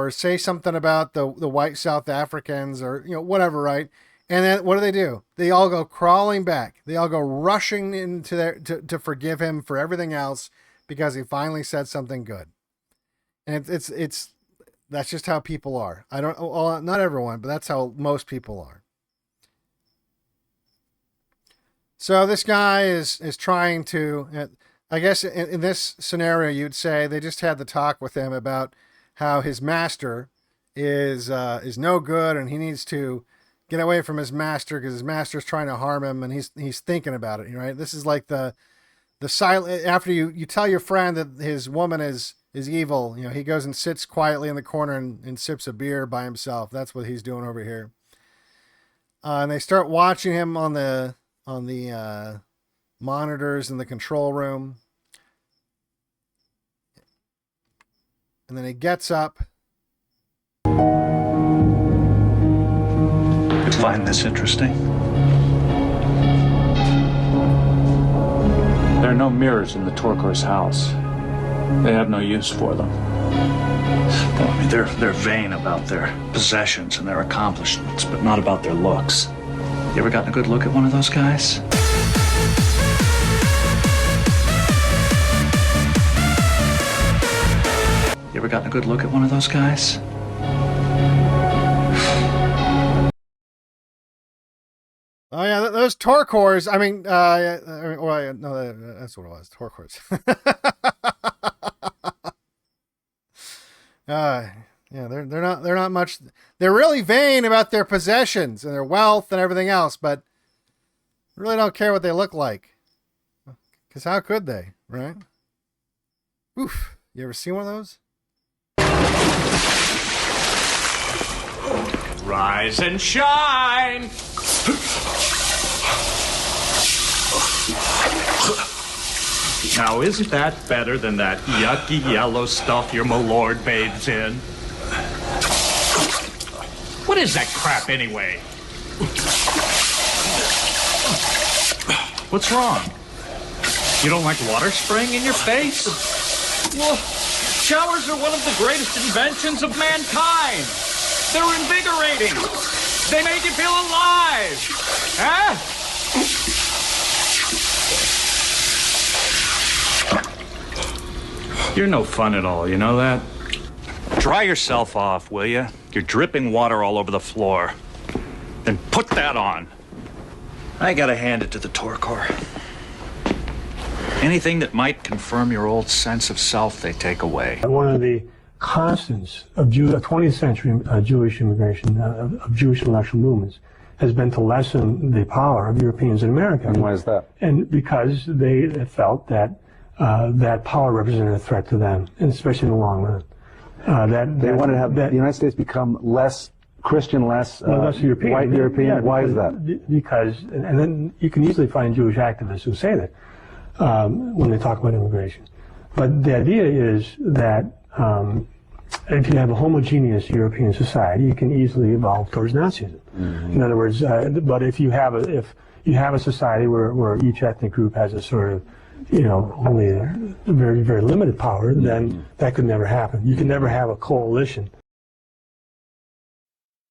say something about the white South Africans or, whatever, right? And then what do? They all go crawling back. They all go rushing into to forgive him for everything else because he finally said something good. And it's that's just how people are. Not everyone, but that's how most people are. So this guy is trying to, I guess in this scenario, you'd say they just had the talk with him about how his master is no good and he needs to get away from his master because his master's trying to harm him and he's thinking about it, right? This is like the silent, after you tell your friend that his woman is evil, he goes and sits quietly in the corner and sips a beer by himself. That's what he's doing over here. And they start watching him on the monitors in the control room. And then he gets up. And You'd find this interesting. There are no mirrors in the Torkor's house. They have no use for them. Well, I mean, they're vain about their possessions and their accomplishments, but not about their looks. You ever gotten a good look at one of those guys? You ever gotten a good look at one of those guys? Oh yeah, those Torkors. I mean, no, that's what it was. Torkors. Yeah, they're not much. They're really vain about their possessions and their wealth and everything else, but really don't care what they look like. Because how could they, right? Oof. You ever seen one of those? Rise and shine! Now, isn't that better than that yucky yellow stuff your milord bathes in? What is that crap anyway? What's wrong? You don't like water spraying in your face? Well, showers are one of the greatest inventions of mankind. They're invigorating. They make you feel alive. Huh? You're no fun at all, you know that? Dry yourself off, will you? You're dripping water all over the floor. Then put that on. I gotta hand it to the Torkor. Anything that might confirm your old sense of self, they take away. One of the constants of 20th century Jewish immigration, of Jewish intellectual movements, has been to lessen the power of Europeans in America. And why is that? And because they felt that that power represented a threat to them, and especially in the long run. They wanted to have the United States become less Christian, less European. White European. Yeah, why is that? Because, and then you can easily find Jewish activists who say that when they talk about immigration. But the idea is that if you have a homogeneous European society, you can easily evolve towards Nazism. Mm-hmm. In other words, but if you have a society where each ethnic group has a sort of only a very, very limited power, then that could never happen. You can never have a coalition.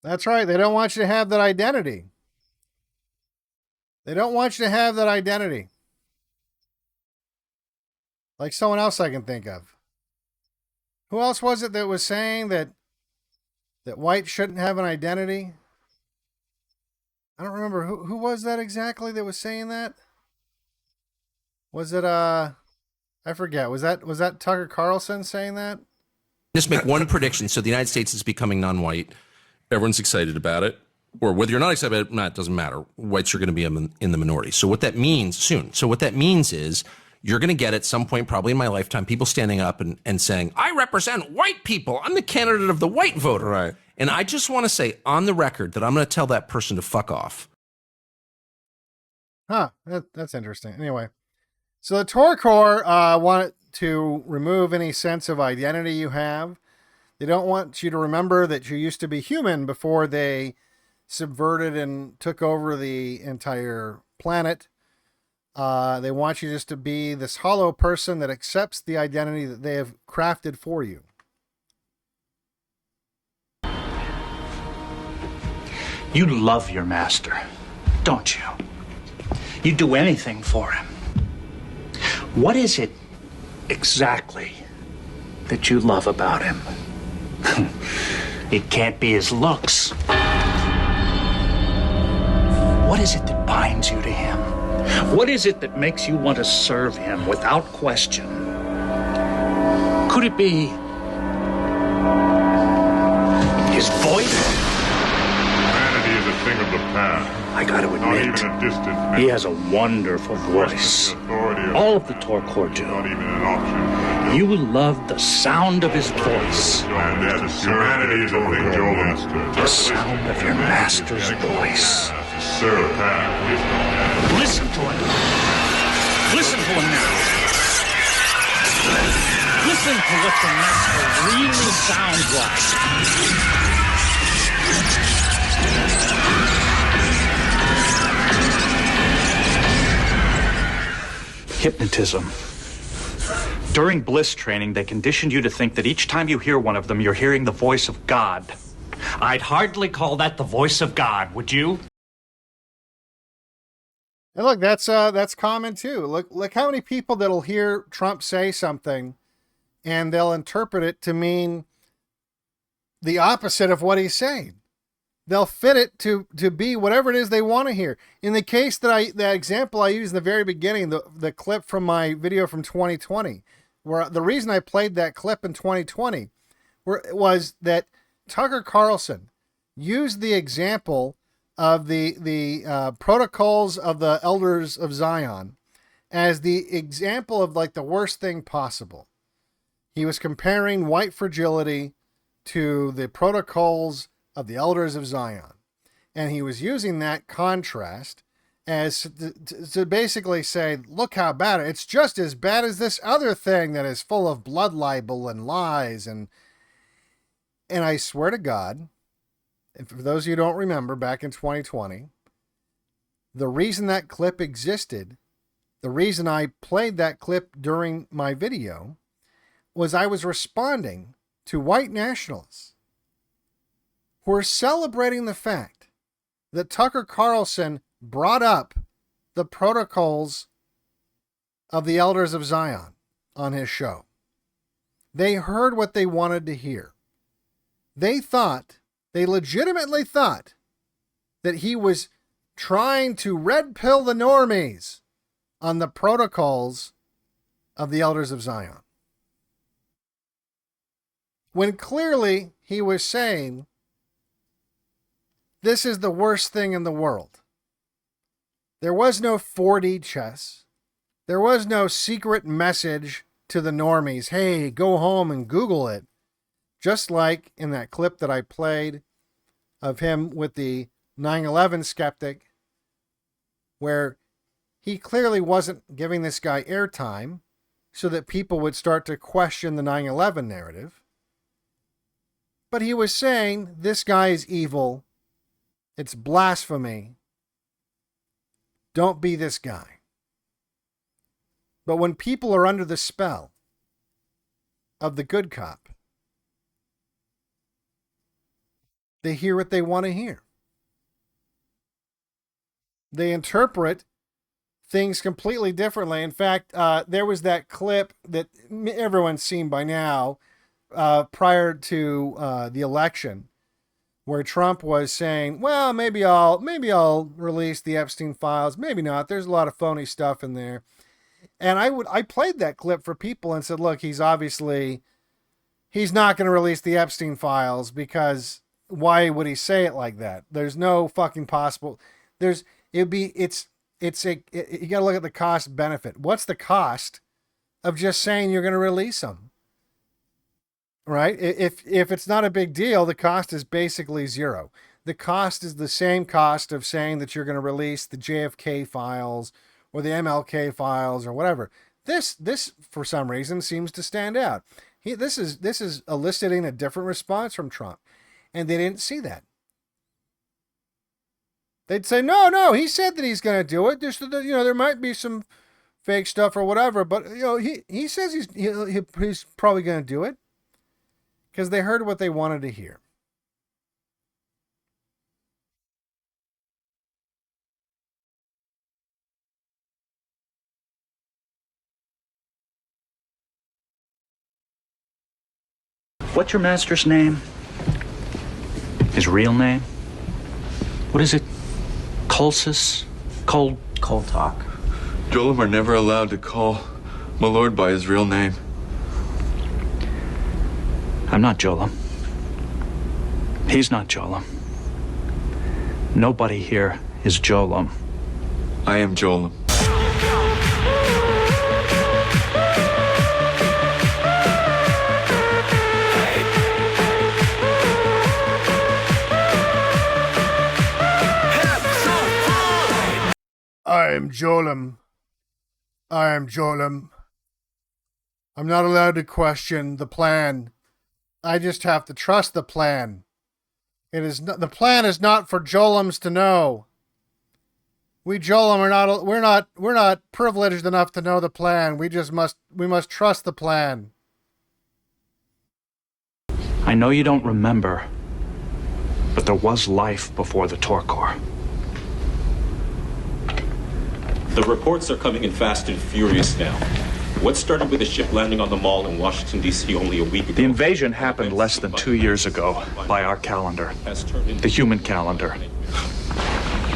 That's right. They don't want you to have that identity. They don't want you to have that identity. Like someone else I can think of. Who else was it that was saying that white shouldn't have an identity? I don't remember. Who was that exactly that was saying that? Was it, I forget. Was that Tucker Carlson saying that? Just make one prediction. So the United States is becoming non-white. Everyone's excited about it. Or whether you're not excited about it, it doesn't matter. Whites are going to be in the minority. So what that means soon. So what that means is you're going to get at some point, probably in my lifetime, people standing up and saying, I represent white people. I'm the candidate of the white voter. Right. And I just want to say on the record that I'm going to tell that person to fuck off. Huh. That's interesting. Anyway. So the Torkor want to remove any sense of identity you have. They don't want you to remember that you used to be human before they subverted and took over the entire planet. They want you just to be this hollow person that accepts the identity that they have crafted for you. You love your master, don't you? You'd do anything for him. What is it exactly that you love about him? It can't be his looks. What is it that binds you to him? What is it that makes you want to serve him without question? Could it be his voice? Humanity is a thing of the past. I gotta admit, not even a distant he has a wonderful voice. All of the Torkor do. Not even an option. You love the sound of his voice. Humanity is a thing, Jollem. The sound of your master's voice. Listen to him. Listen to him now. Listen to what the master really sounds like. Hypnotism. During bliss training, they conditioned you to think that each time you hear one of them, you're hearing the voice of God. I'd hardly call that the voice of God, would you? And look, that's common too. Look how many people that'll hear Trump say something and they'll interpret it to mean the opposite of what he's saying. They'll fit it to be whatever it is they want to hear. In the case that example I used in the very beginning, the clip from my video from 2020, where the reason I played that clip in 2020 was that Tucker Carlson used the example of the protocols of the elders of Zion as the example of like the worst thing possible. He was comparing white fragility to the protocols of the elders of Zion. And he was using that contrast as to basically say, look how bad it's just as bad as this other thing that is full of blood libel and lies. And I swear to God, and for those of you who don't remember, back in 2020, the reason that clip existed, the reason I played that clip during my video, was I was responding to white nationalists who are celebrating the fact that Tucker Carlson brought up the protocols of the elders of Zion on his show. They heard what they wanted to hear. They legitimately thought that he was trying to red pill the normies on the protocols of the elders of Zion. When clearly he was saying, this is the worst thing in the world. There was no 4D chess. There was no secret message to the normies. Hey, go home and Google it. Just like in that clip that I played of him with the 9/11 skeptic, where he clearly wasn't giving this guy airtime so that people would start to question the 9/11 narrative. But he was saying, this guy is evil. It's blasphemy. Don't be this guy. But when people are under the spell of the good cop, they hear what they want to hear. They interpret things completely differently. In fact, there was that clip that everyone's seen by now prior to the election, where Trump was saying, well, maybe I'll release the Epstein files. Maybe not. There's a lot of phony stuff in there. And I played that clip for people and said, look, he's not going to release the Epstein files, because why would he say it like that? There's no fucking possible. You got to look at the cost benefit. What's the cost of just saying you're going to release them? Right? If it's not a big deal, the cost is basically zero. The cost is the same cost of saying that you're going to release the JFK files or the MLK files or whatever. This for some reason seems to stand out. This is eliciting a different response from Trump, and they didn't see that. They'd say, no, he said that he's going to do it. There might be some fake stuff or whatever, but he says he's probably going to do it. Because they heard what they wanted to hear. What's your master's name? His real name? What is it? Colsus? Cold talk. Jollem are never allowed to call my lord by his real name. I'm not Jollem. He's not Jollem. Nobody here is Jollem. I am Jollem. I am Jollem. I am Jollem. I'm not allowed to question the plan. I just have to trust the plan. The plan is not for Jollems to know. We Jollem we're not privileged enough to know the plan. We must trust the plan. I know you don't remember, but there was life before the Torkor. The reports are coming in fast and furious now. What started with a ship landing on the mall in Washington, D.C. only a week ago? The invasion happened less than 2 years ago by our calendar, the human calendar.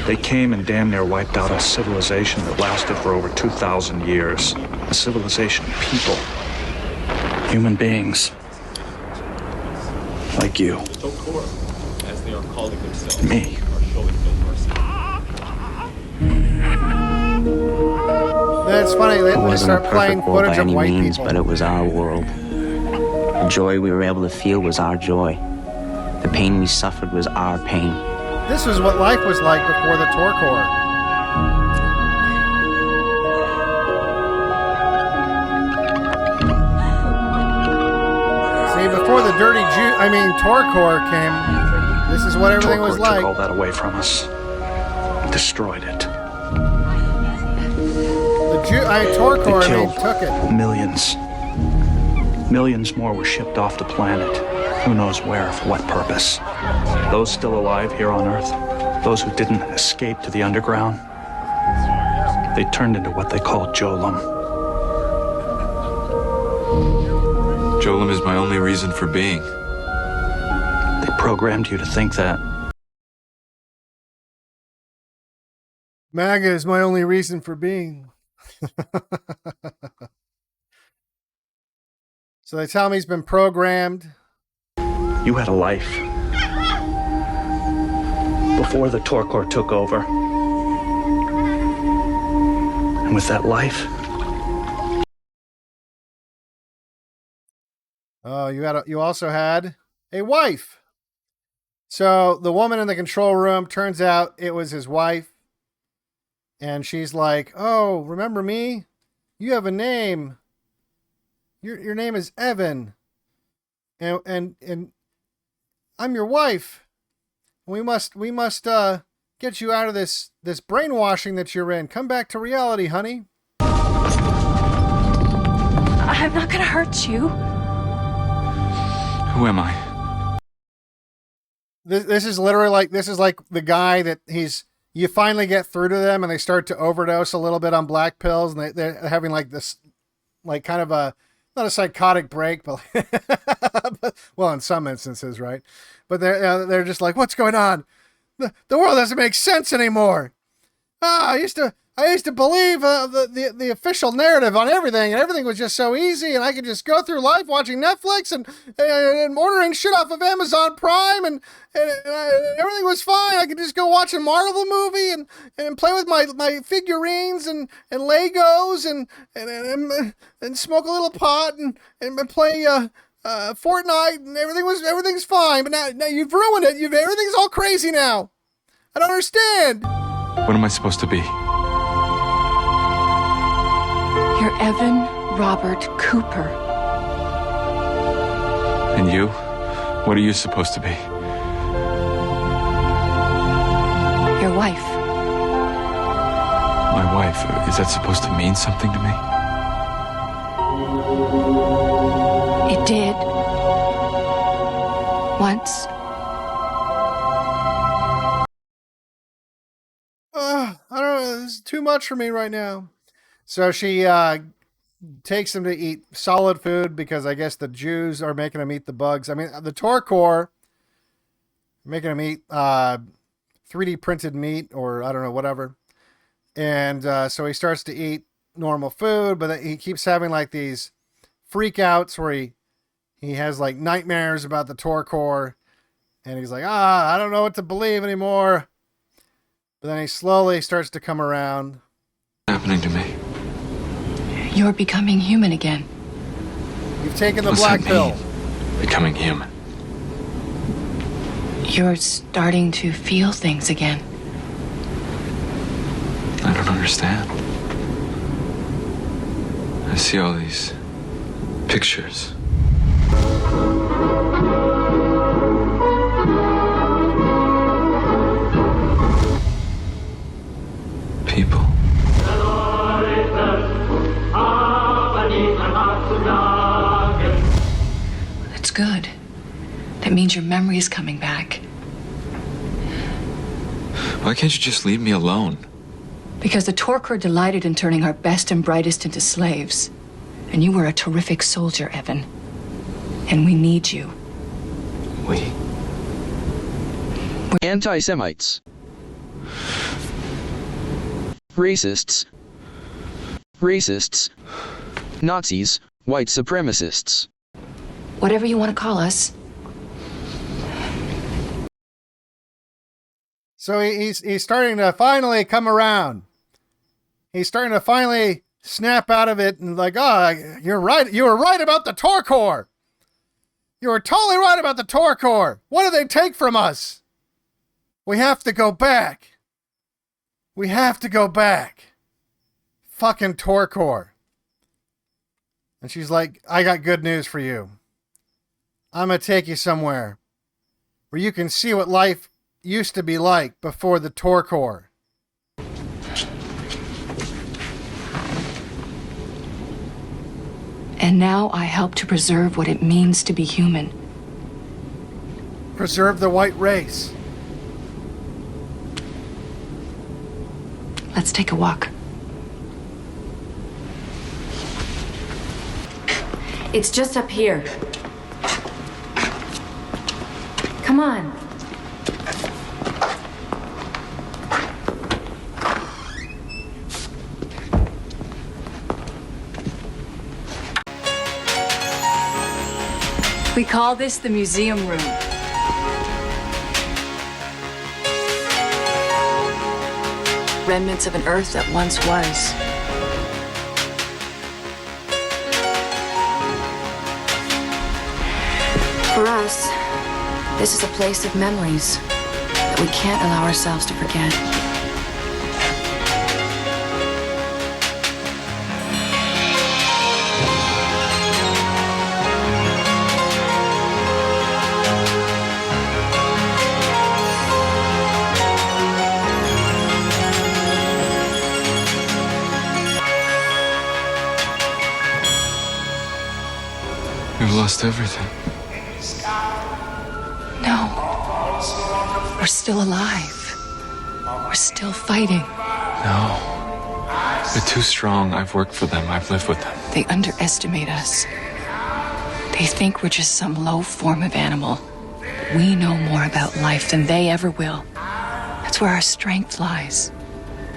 They came and damn near wiped out a civilization that lasted for over 2,000 years. A civilization of people. Human beings. Like you. The Torkor, as they are calling themselves, Me. are showing no mercy. That's funny. They It wasn't a start playing perfect world by footage of any white means, people. but it was our world. The joy we were able to feel was our joy. The pain we suffered was our pain. This is what life was like before the Torkor. See, before the Torkor came, this is what everything was Torkor like. took all that away from us. Destroyed it. Torkor, They killed took it. millions. Millions more were shipped off the planet. Who knows where, for what purpose. Those still alive here on Earth, those who didn't escape to the underground, they turned into what they called Jollem. Jollem is my only reason for being. They programmed you to think that. MAGA is my only reason for being. So they tell me he's been programmed. You had a life. Before the Torkor took over. And with that life, Oh, you also had a wife. So the woman in the control room, turns out it was his wife. And she's like, "Oh, remember me? You have a name. Your name is Evan. And I'm your wife. We must get you out of this brainwashing that you're in. Come back to reality, honey." I'm not gonna hurt you. Who am I? This is literally like the guy that you finally get through to them and they start to overdose a little bit on black pills and they're having like this, like kind of not a psychotic break, but, but well, in some instances, right? But they're just like, "What's going on? The world doesn't make sense anymore. I used to believe the official narrative on everything, and everything was just so easy, and I could just go through life watching Netflix and ordering shit off of Amazon Prime, and everything was fine. I could just go watch a Marvel movie and play with my figurines and Legos and smoke a little pot and play Fortnite, and everything's fine. But now you've ruined it. Everything's all crazy now. I don't understand." What am I supposed to be? You're Evan Robert Cooper. And you? What are you supposed to be? Your wife. My wife. Is that supposed to mean something to me? It did. Once. I don't know. This is too much for me right now. So she takes him to eat solid food because I guess the Jews are making him eat the bugs. I mean, the Torkor making him eat 3D printed meat or I don't know, whatever. And so he starts to eat normal food, but he keeps having like these freak outs where he has like nightmares about the Torkor. And he's like, I don't know what to believe anymore. But then he slowly starts to come around. What's happening to me? You're becoming human again. You've taken the What's black that pill. mean? Becoming human. You're starting to feel things again. I don't understand. I see all these pictures. people. That's good. That means your memory is coming back. Why can't you just leave me alone? Because the Torquor delighted in turning our best and brightest into slaves. And you were a terrific soldier, Evan. And we need you. We? Anti-Semites. Racists. Racists. Nazis. White supremacists. Whatever you want to call us. So he's starting to finally come around. He's starting to finally snap out of it and like, oh, you're right. You were right about the Torquor. You were totally right about the Torquor. What do they take from us? We have to go back. We have to go back. Fucking Torquor. And she's like, I got good news for you. I'm going to take you somewhere where you can see what life used to be like before the Torquor. And now I help to preserve what it means to be human. Preserve the white race. Let's take a walk. It's just up here. Come on. We call this the museum room. Remnants of an Earth that once was. For us, this is a place of memories that we can't allow ourselves to forget. We've lost everything. No. We're still alive. We're still fighting. No. They're too strong. I've worked for them. I've lived with them. They underestimate us. They think we're just some low form of animal. We know more about life than they ever will. That's where our strength lies.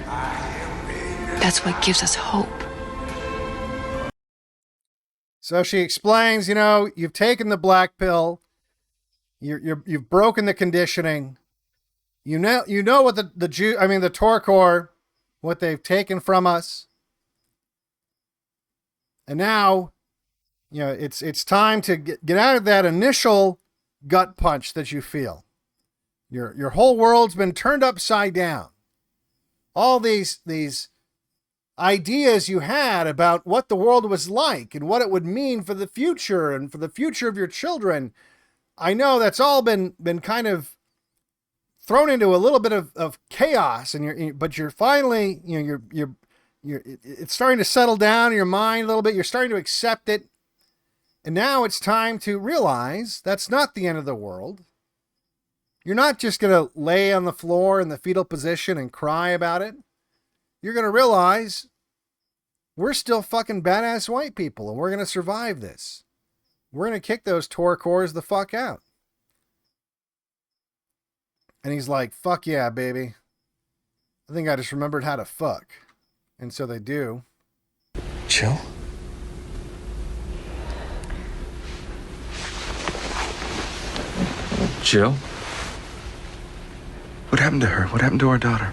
That's what gives us hope. So she explains, you know, you've taken the black pill. You've broken the conditioning. You know what the Torquor, what they've taken from us. And now, you know, it's time to get out of that initial gut punch that you feel. Your whole world's been turned upside down. All these ideas you had about what the world was like and what it would mean for the future and for the future of your children. I know that's all been kind of thrown into a little bit of chaos, but you're finally, you know, it's starting to settle down in your mind a little bit. You're starting to accept it. And now it's time to realize that's not the end of the world. You're not just going to lay on the floor in the fetal position and cry about it. You're going to realize we're still fucking badass white people and we're going to survive this. We're going to kick those Torquors the fuck out. And he's like, fuck yeah, baby. I think I just remembered how to fuck. And so they do. Jill? Jill? What happened to her? What happened to our daughter?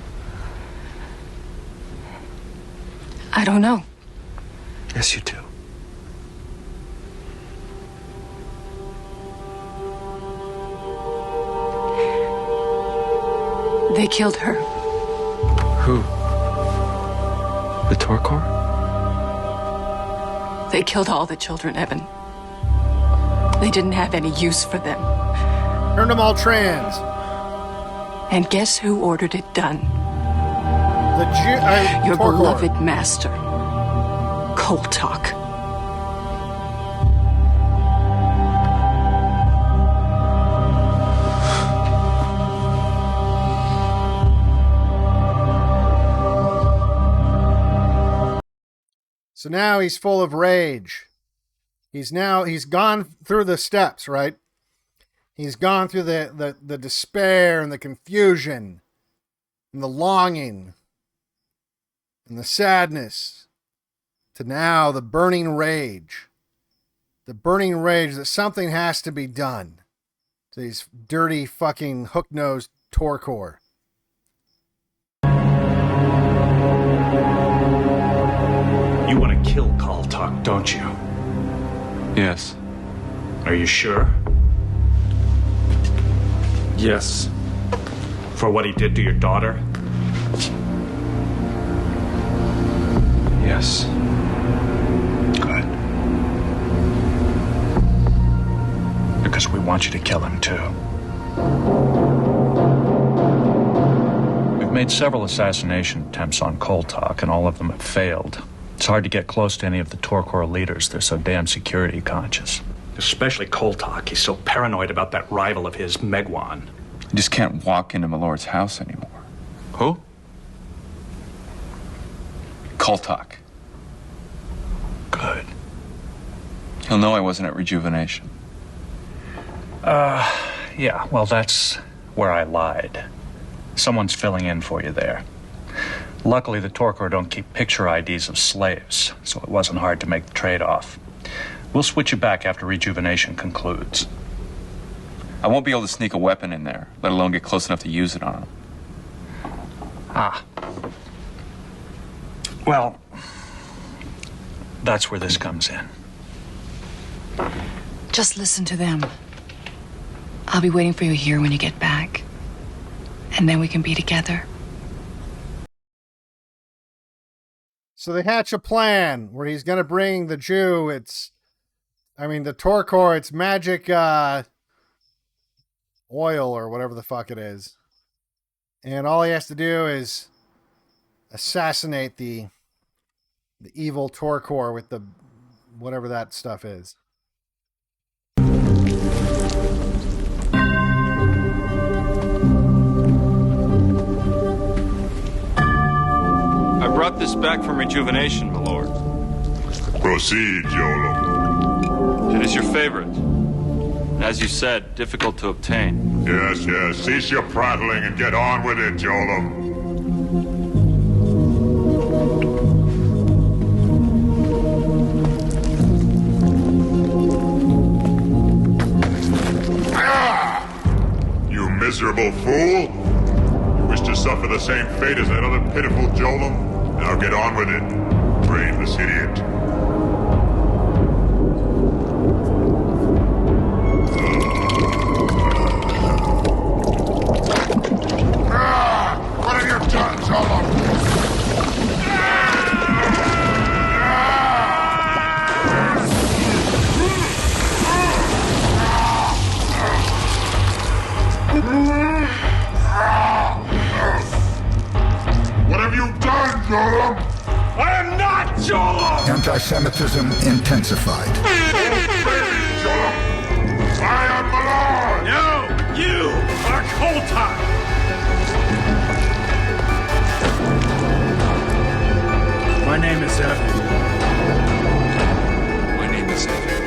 I don't know. Yes, you do. They killed her. Who? The Torquor? They killed all the children, Evan. They didn't have any use for them. Turned them all trans. And guess who ordered it done? Your Torkor. beloved master, Koltok. So now he's full of rage. He's gone through the steps, right? He's gone through the despair and the confusion and the longing and the sadness to now the burning rage. The burning rage that something has to be done to these dirty fucking hook-nosed Torkor. You want to kill Kaltok, don't you? Yes. Are you sure? Yes. For what he did to your daughter? Yes. Good. Because we want you to kill him, too. We've made several assassination attempts on Koltok, and all of them have failed. It's hard to get close to any of the Torkor leaders. They're so damn security conscious. Especially Koltok. He's so paranoid about that rival of his, Megwan. I just can't walk into my lord's house anymore. Who? Koltok. Good. He'll know I wasn't at rejuvenation. Yeah, well, that's where I lied. Someone's filling in for you there. Luckily, the Torkor don't keep picture IDs of slaves, so it wasn't hard to make the trade-off. We'll switch you back after rejuvenation concludes. I won't be able to sneak a weapon in there, let alone get close enough to use it on him. Ah. Well, that's where this comes in. Just listen to them. I'll be waiting for you here when you get back. And then we can be together. So they hatch a plan where he's going to bring the Jew. The Torkor, it's magic oil or whatever the fuck it is. And all he has to do is assassinate the evil Torkor with the whatever that stuff is. I brought this back from rejuvenation, my lord. Proceed, Jollem. It is your favorite. As you said, difficult to obtain. Yes, yes. Cease your prattling and get on with it, Jollem. You miserable fool! You wish to suffer the same fate as that other pitiful Jollem? Now get on with it. Brainless idiot. What have you done, Jollem? What have you done, Jollem? I am not Jollem! Anti-Semitism intensified. Jollem! I am Malone! No! You are Koltok! My name is Evan. My name is Evan.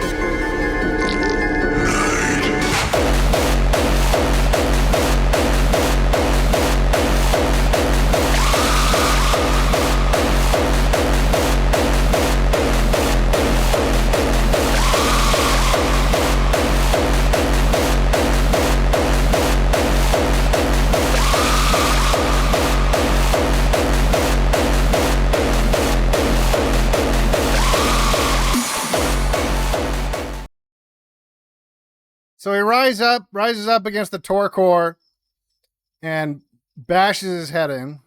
So he rises up against the Torkor and bashes his head in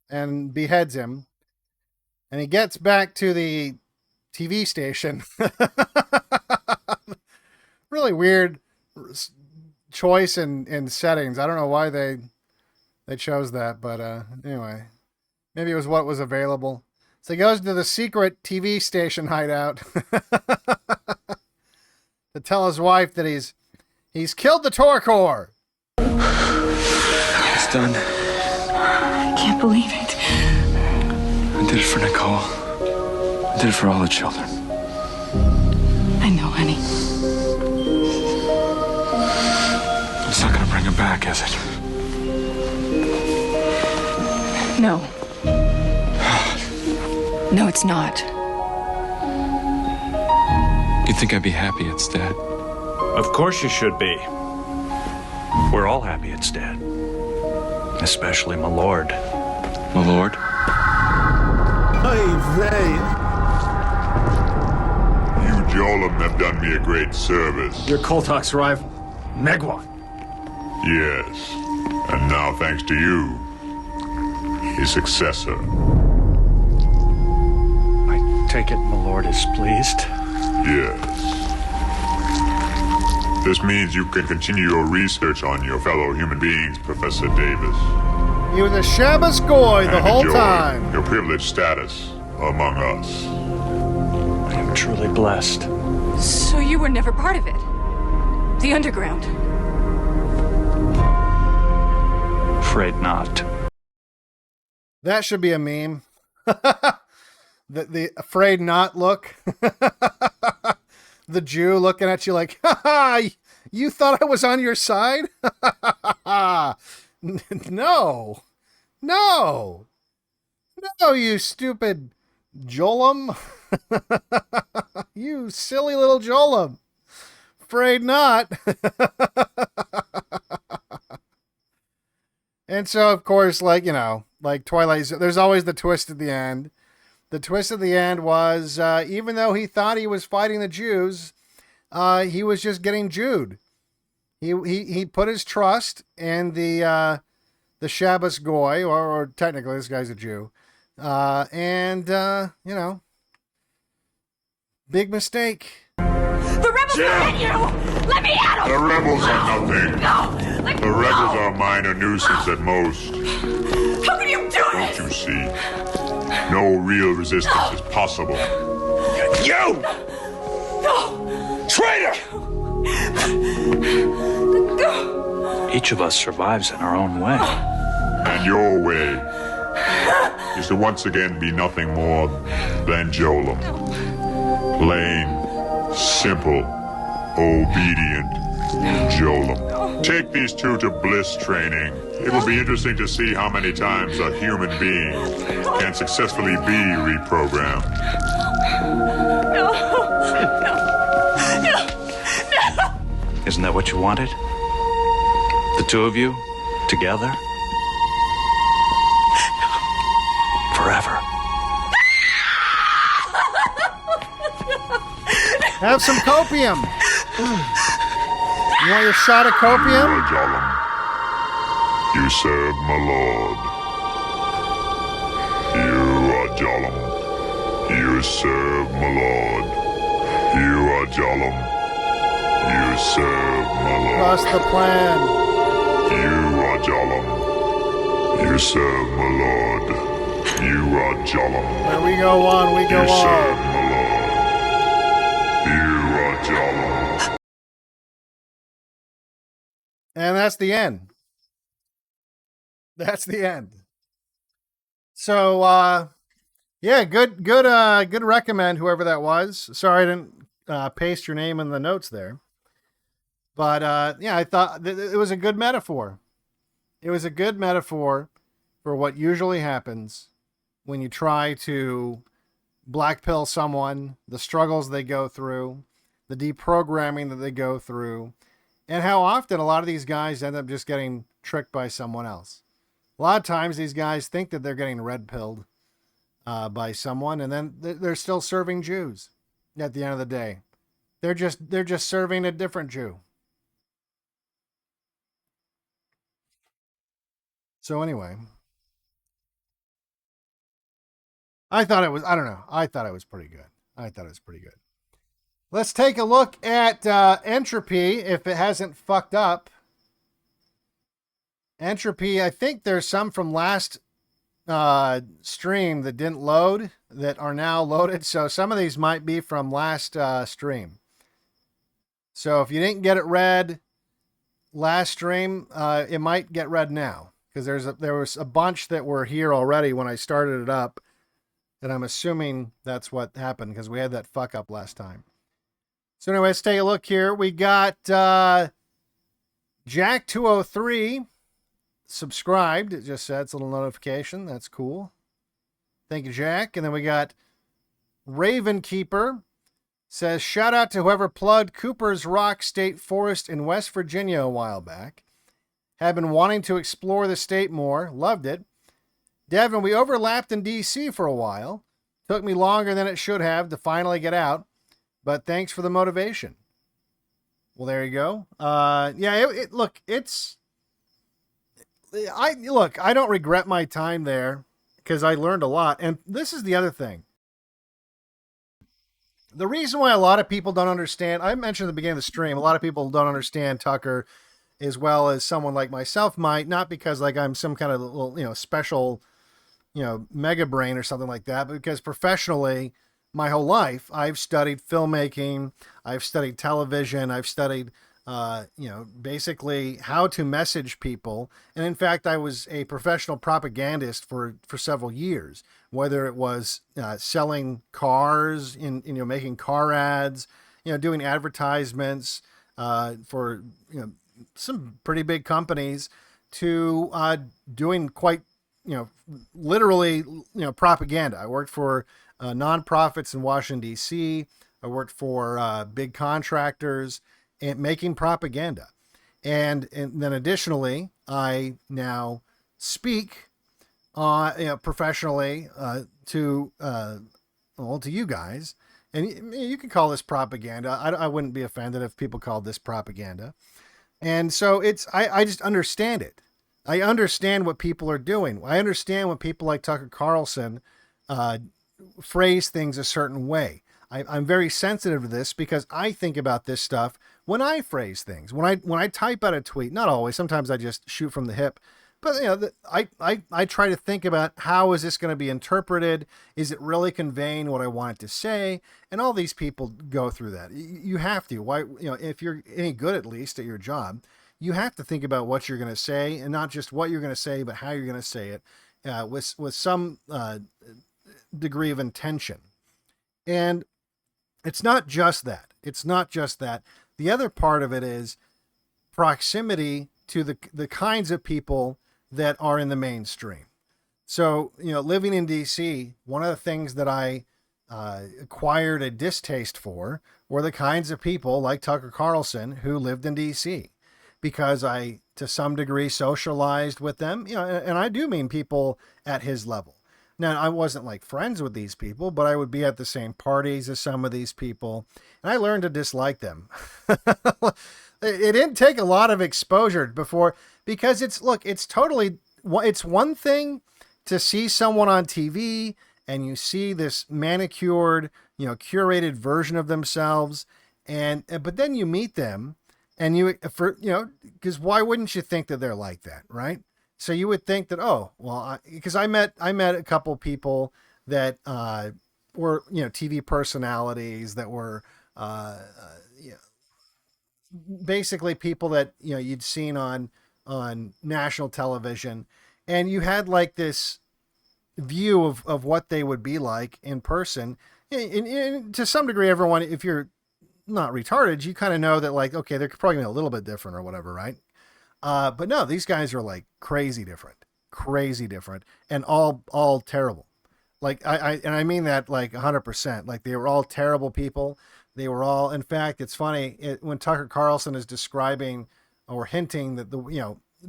and beheads him. And he gets back to the TV station. Really weird choice in settings. I don't know why they chose that, but anyway. Maybe it was what was available. So he goes to the secret TV station hideout to tell his wife that he's killed the Torkor. It's done. I can't believe it. I did it for Nicole. I did it for all the children. I know, honey. It's not gonna bring him back, is it? No. No, it's not. You think I'd be happy it's dead? Of course you should be. We're all happy it's dead. Especially my lord. My lord? You Jollem have done me a great service. Your Koltak's rival, Megwan. Yes. And now, thanks to you, his successor. I take it my lord is pleased. Yes. This means you can continue your research on your fellow human beings, Professor Davis. He was a Shabbos goy the whole enjoy time. your privileged status among us. I am truly blessed. So you were never part of it? The underground? Afraid not. That should be a meme. the afraid not look. The Jew looking at you like, ha ha, you thought I was on your side? No. No. No, you stupid Jollem. You silly little Jollem. Afraid not. And so, of course, like Twilight, there's always the twist at the end. The twist at the end was, even though he thought he was fighting the Jews, he was just getting Jewed. He put his trust in the Shabbos Goy, or technically this guy's a Jew. Big mistake. The rebels will hit you! Let me at them! The rebels are nothing. No! The rebels are a minor nuisance at most. How can you do it? Don't you see? No real resistance is possible. You! No! Traitor! Each of us survives in our own way. And your way is to once again be nothing more than Jollem. Plain, simple, obedient Jollem. Take these two to Bliss training. It will be interesting to see how many times a human being can successfully be reprogrammed. Isn't that what you wanted? The two of you, together? Forever. Have some copium. You want your shot of copium? Jollem, you serve my lord. You are Jollem. You serve my lord. You are Jollem. You serve my lord. Trust the plan. You are Jollem. You serve my lord. You are Jollem. Where we go on, we go you on. Serve my lord. You are Jollem. And that's the end. That's the end. So, yeah, good recommend, whoever that was. Sorry I didn't paste your name in the notes there. But, yeah, I thought it was a good metaphor. It was a good metaphor for what usually happens when you try to blackpill someone, the struggles they go through, the deprogramming that they go through, and how often a lot of these guys end up just getting tricked by someone else. A lot of times these guys think that they're getting red-pilled by someone, and then they're still serving Jews at the end of the day. They're just serving a different Jew. So anyway, I thought it was pretty good. Let's take a look at Entropy, if it hasn't fucked up. Entropy, I think there's some from last stream that didn't load that are now loaded. So some of these might be from last stream. So if you didn't get it read last stream, it might get read now because there was a bunch that were here already when I started it up, and I'm assuming that's what happened because we had that fuck up last time. So anyway, let's take a look here. We got Jack203 subscribed. It just said it's a little notification. That's cool. Thank you, Jack. And then we got Raven Keeper says, shout out to whoever plugged Cooper's Rock State Forest in West Virginia a while back. Have been wanting to explore the state more. Loved it. Devin, we overlapped in D.C. for a while. Took me longer than it should have to finally get out, but thanks for the motivation. Well, there you go. I don't regret my time there because I learned a lot. And this is the other thing. The reason why a lot of people don't understand, I mentioned at the beginning of the stream, a lot of people don't understand Tucker as well as someone like myself might, not because like I'm some kind of little, special, mega brain or something like that, but because professionally, my whole life, I've studied filmmaking, I've studied television, I've studied, basically how to message people. And in fact, I was a professional propagandist for several years, whether it was selling cars, making car ads, doing advertisements for, some pretty big companies, to doing quite, literally, propaganda. I worked for nonprofits in Washington, D.C. I worked for big contractors and making propaganda. And then additionally, I now speak professionally to you guys. And you can call this propaganda. I wouldn't be offended if people called this propaganda. And so I just understand it. I understand what people are doing. I understand when people like Tucker Carlson phrase things a certain way. I'm very sensitive to this because I think about this stuff when I phrase things. When I type out a tweet, not always, sometimes I just shoot from the hip. But I try to think about how is this going to be interpreted? Is it really conveying what I want it to say? And all these people go through that. You have to. Why? If you're any good, at least at your job, you have to think about what you're going to say, and not just what you're going to say, but how you're going to say it with some degree of intention. And it's not just that. It's not just that. The other part of it is proximity to the kinds of people that are in the mainstream. So, living in DC, one of the things that I acquired a distaste for were the kinds of people like Tucker Carlson who lived in DC, because I, to some degree, socialized with them, and I do mean people at his level. Now, I wasn't like friends with these people, but I would be at the same parties as some of these people, and I learned to dislike them. It didn't take a lot of exposure before, because it's one thing to see someone on TV and you see this manicured, curated version of themselves, but then you meet them and because why wouldn't you think that they're like that, right? So you would think that, because I met a couple people that were, TV personalities that were, basically people that, you'd seen on national television, and you had like this view of what they would be like in person. And to some degree, everyone, if you're not retarded, you kind of know that, like, okay, they're probably a little bit different or whatever, right? But no, these guys are like crazy different, and all terrible. Like I mean that like 100%. Like, they were all terrible people. They were all, in fact, it's funny when Tucker Carlson is describing or hinting that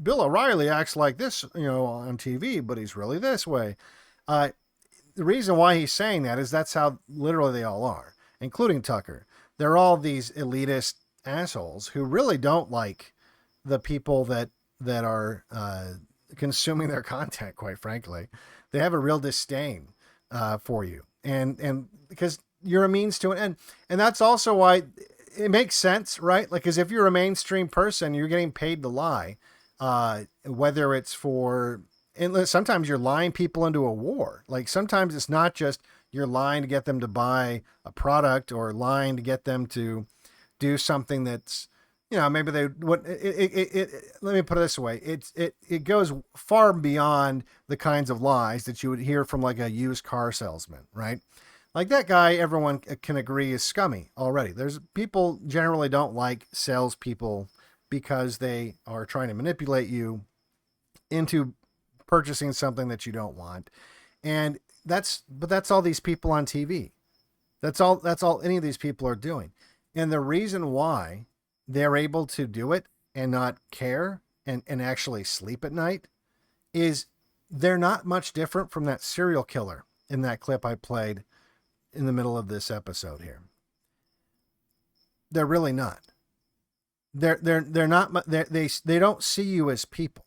Bill O'Reilly acts like this, on TV, but he's really this way. The reason why he's saying that is that's how literally they all are, including Tucker. They're all these elitist assholes who really don't like the people that are consuming their content. Quite frankly, they have a real disdain for you, and because you're a means to an end. And that's also why it makes sense, right? Like, because if you're a mainstream person, you're getting paid to lie, whether it's for And sometimes you're lying people into a war. Like sometimes it's not just you're lying to get them to buy a product or lying to get them to do something that's, maybe they what let me put it this way. It goes far beyond the kinds of lies that you would hear from like a used car salesman, right? Like that guy, everyone can agree is scummy already. There's people generally don't like salespeople because they are trying to manipulate you into purchasing something that you don't want. And that's all these people on TV. That's all any of these people are doing. And the reason why they're able to do it and not care and actually sleep at night is they're not much different from that serial killer in that clip I played in the middle of this episode here. They're really not. They're not. They don't see you as people.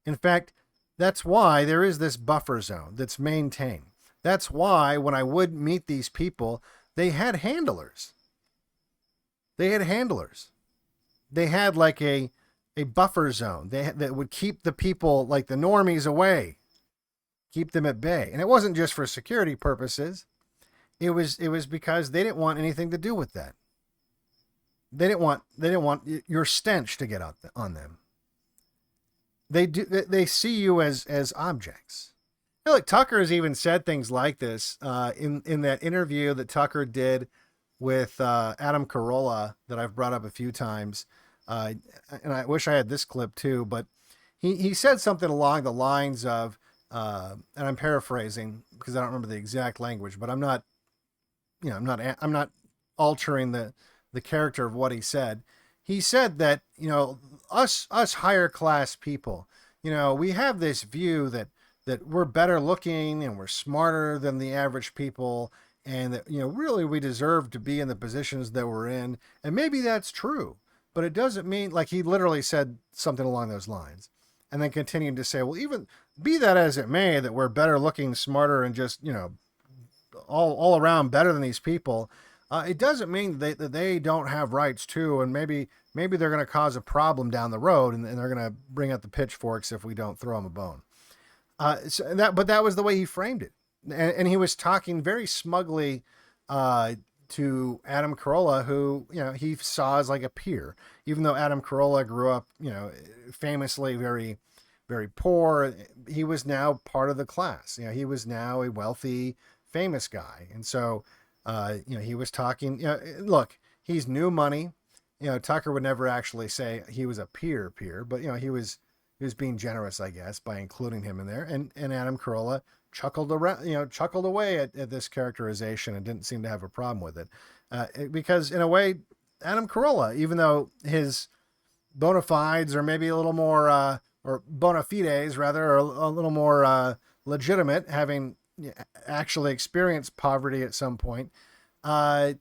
In fact, that's why there is this buffer zone that's maintained. That's why when I would meet these people, they had handlers. They had handlers. They had like a buffer zone. That would keep the people like the normies away, keep them at bay. And it wasn't just for security purposes. It was because they didn't want anything to do with that. They didn't want your stench to get on them. They see you as objects. Look, Tucker has even said things like this in that interview that Tucker did with Adam Carolla that I've brought up a few times. And I wish I had this clip too, but he said something along the lines of, and I'm paraphrasing because I don't remember the exact language, but I'm not altering the character of what he said. He said that, us higher class people, we have this view that we're better looking and we're smarter than the average people, and that, really we deserve to be in the positions that we're in. And maybe that's true, but it doesn't mean, like, he literally said something along those lines and then continued to say, well, even be that as it may, that we're better looking, smarter, and just, all around better than these people. It doesn't mean that they don't have rights too, and maybe they're going to cause a problem down the road, and they're going to bring out the pitchforks if we don't throw them a bone. But that was the way he framed it, and he was talking very smugly to Adam Carolla, who he saw as like a peer, even though Adam Carolla grew up famously very, very poor. He was now part of the class. He was now a wealthy, famous guy, and so. He was talking, look, he's new money. Tucker would never actually say he was a peer, but, he was being generous, I guess, by including him in there. And Adam Carolla chuckled away at this characterization and didn't seem to have a problem with it. Because in a way, Adam Carolla, even though his bona fides are maybe a little more, or bona fides rather, are a little more legitimate, having actually experienced poverty at some point, he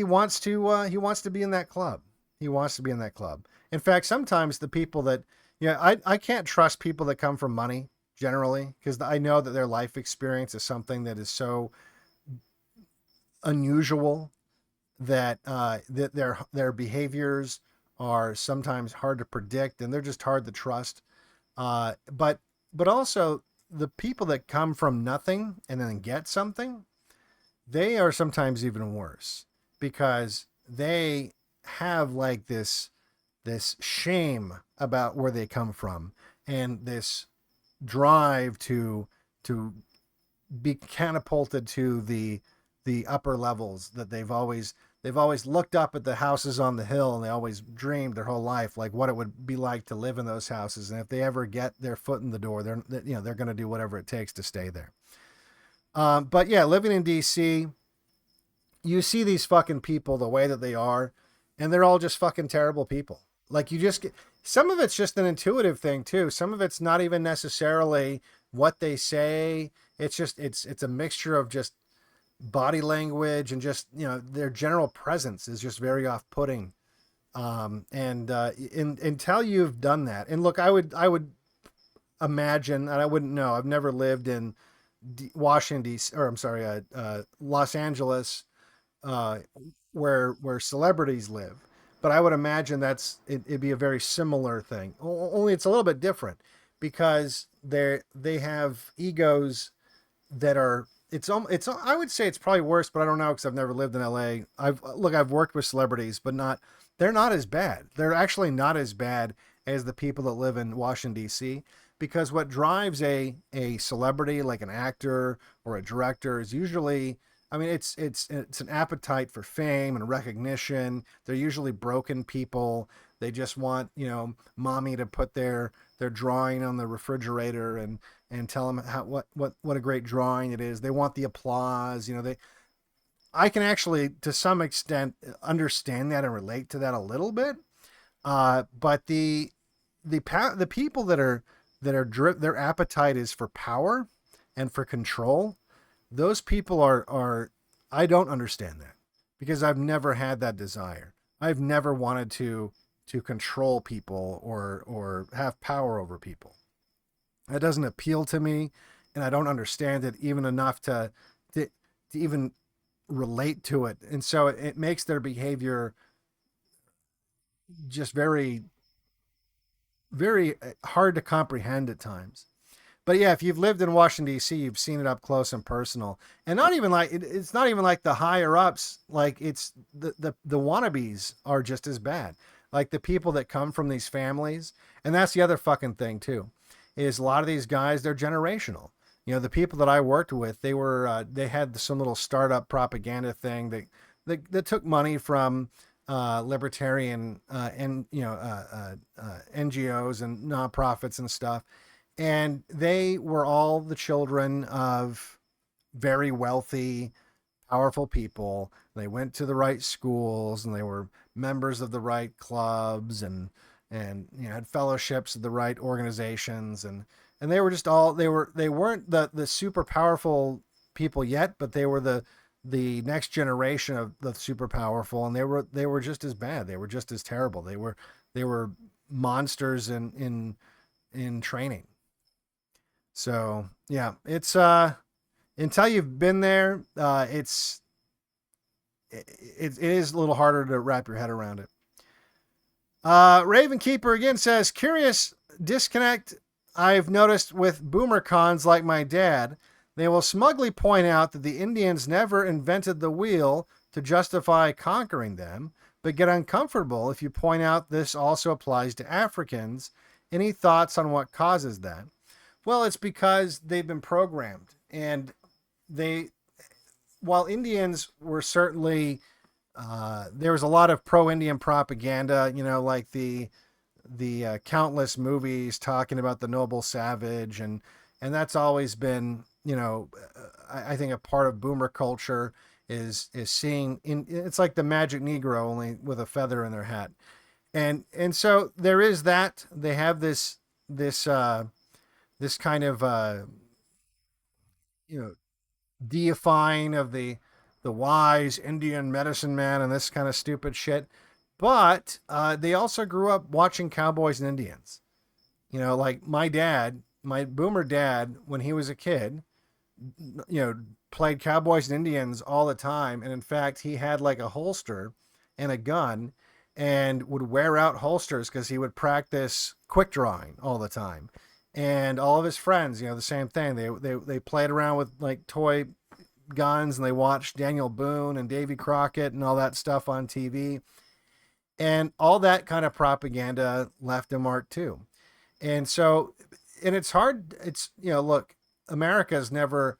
wants to be in that club. He wants to be in that club. In fact, sometimes the people that I can't trust people that come from money generally, because I know that their life experience is something that is so unusual that their behaviors are sometimes hard to predict, and they're just hard to trust. But also the people that come from nothing and then get something, they are sometimes even worse, because they have like this shame about where they come from, and this drive to be catapulted to the upper levels that they've always looked up at the houses on the hill, and they always dreamed their whole life like what it would be like to live in those houses. And if they ever get their foot in the door, they're going to do whatever it takes to stay there. But yeah, living in DC, you see these fucking people the way that they are, and they're all just fucking terrible people. Like, you just get, some of it's just an intuitive thing too. Some of it's not even necessarily what they say. It's just, it's a mixture of just body language and just, their general presence is just very off-putting. Until you've done that, and look, I would imagine, and I wouldn't know, I've never lived in Washington D.C., or I'm sorry, Los Angeles, where celebrities live. but I would imagine it'd be a very similar thing. Only it's a little bit different because they have egos that are I would say it's probably worse, but I don't know because I've never lived in LA. I've worked with celebrities, but they're not as bad. They're actually not as bad as the people that live in Washington D.C. because what drives a celebrity like an actor or a director is usually, I mean, it's an appetite for fame and recognition. They're usually broken people. They just want, mommy to put their drawing on the refrigerator and tell them what a great drawing it is. They want the applause. I can actually to some extent understand that and relate to that a little bit. But the people their appetite is for power and for control. Those people are I don't understand that because I've never had that desire. I've never wanted to control people or have power over people. That doesn't appeal to me, and I don't understand it even enough to even relate to it. And so it makes their behavior just very, very hard to comprehend at times. But yeah, if you've lived in Washington D.C., you've seen it up close and personal, and not even like it's not even like the higher ups. Like it's the wannabes are just as bad. Like the people that come from these families, and that's the other fucking thing too, is a lot of these guys they're generational. The people that I worked with, they had some little startup propaganda thing that took money from libertarian and NGOs and nonprofits and stuff. And they were all the children of very wealthy, powerful people. They went to the right schools and they were members of the right clubs and had fellowships of the right organizations and they were just all they weren't the super powerful people yet, but they were the next generation of the super powerful, and they were just as bad. They were just as terrible. They were monsters in training. So yeah, it's until you've been there, it is a little harder to wrap your head around it. Raven Keeper again says, curious disconnect I've noticed with boomer cons like my dad. They will smugly point out that the Indians never invented the wheel to justify conquering them, but get uncomfortable if you point out this also applies to Africans. Any thoughts on what causes that? Well, it's because they've been programmed, and while Indians were certainly, there was a lot of pro-Indian propaganda, like the countless movies talking about the noble savage, and that's always been, I think a part of boomer culture is seeing it's like the magic Negro only with a feather in their hat, and so there is that they have this kind of deifying of the wise Indian medicine man and this kind of stupid shit. But they also grew up watching cowboys and Indians. Like my boomer dad, when he was a kid, played cowboys and Indians all the time. And in fact, he had like a holster and a gun and would wear out holsters because he would practice quick drawing all the time. And all of his friends, the same thing. They played around with like toy guns and they watched Daniel Boone and Davy Crockett and all that stuff on TV. And all that kind of propaganda left a mark too. And so, and it's hard. It's, look, America's never,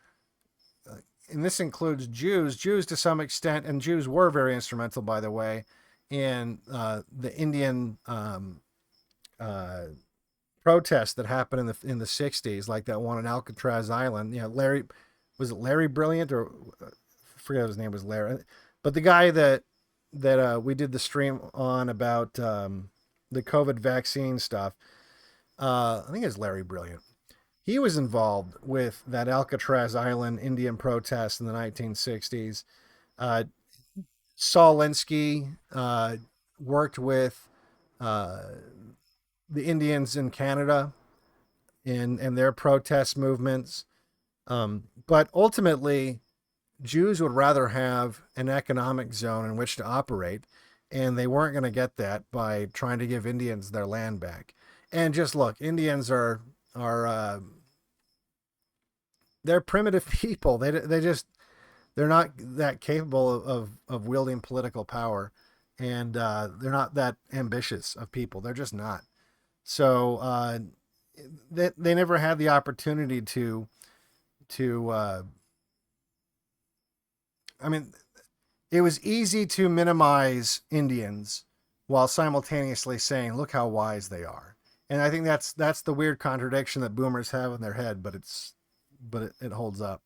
and this includes Jews to some extent, and Jews were very instrumental, by the way, in the Indian protests that happened in the 60s, like that one on Alcatraz Island. Was it Larry Brilliant, or I forget his name was Larry, but the guy that we did the stream on about the COVID vaccine stuff, I think it's Larry Brilliant. He was involved with that Alcatraz Island Indian protest in the 1960s. Saul Alinsky worked with the Indians in Canada and their protest movements. But ultimately, Jews would rather have an economic zone in which to operate. and they weren't going to get that by trying to give Indians their land back. And just look, Indians are they're primitive people. They're not that capable of wielding political power, and they're not that ambitious of people. They're just not. So they never had the opportunity to I mean, it was easy to minimize Indians while simultaneously saying, "Look how wise they are." And I think that's the weird contradiction that boomers have in their head, but it holds up.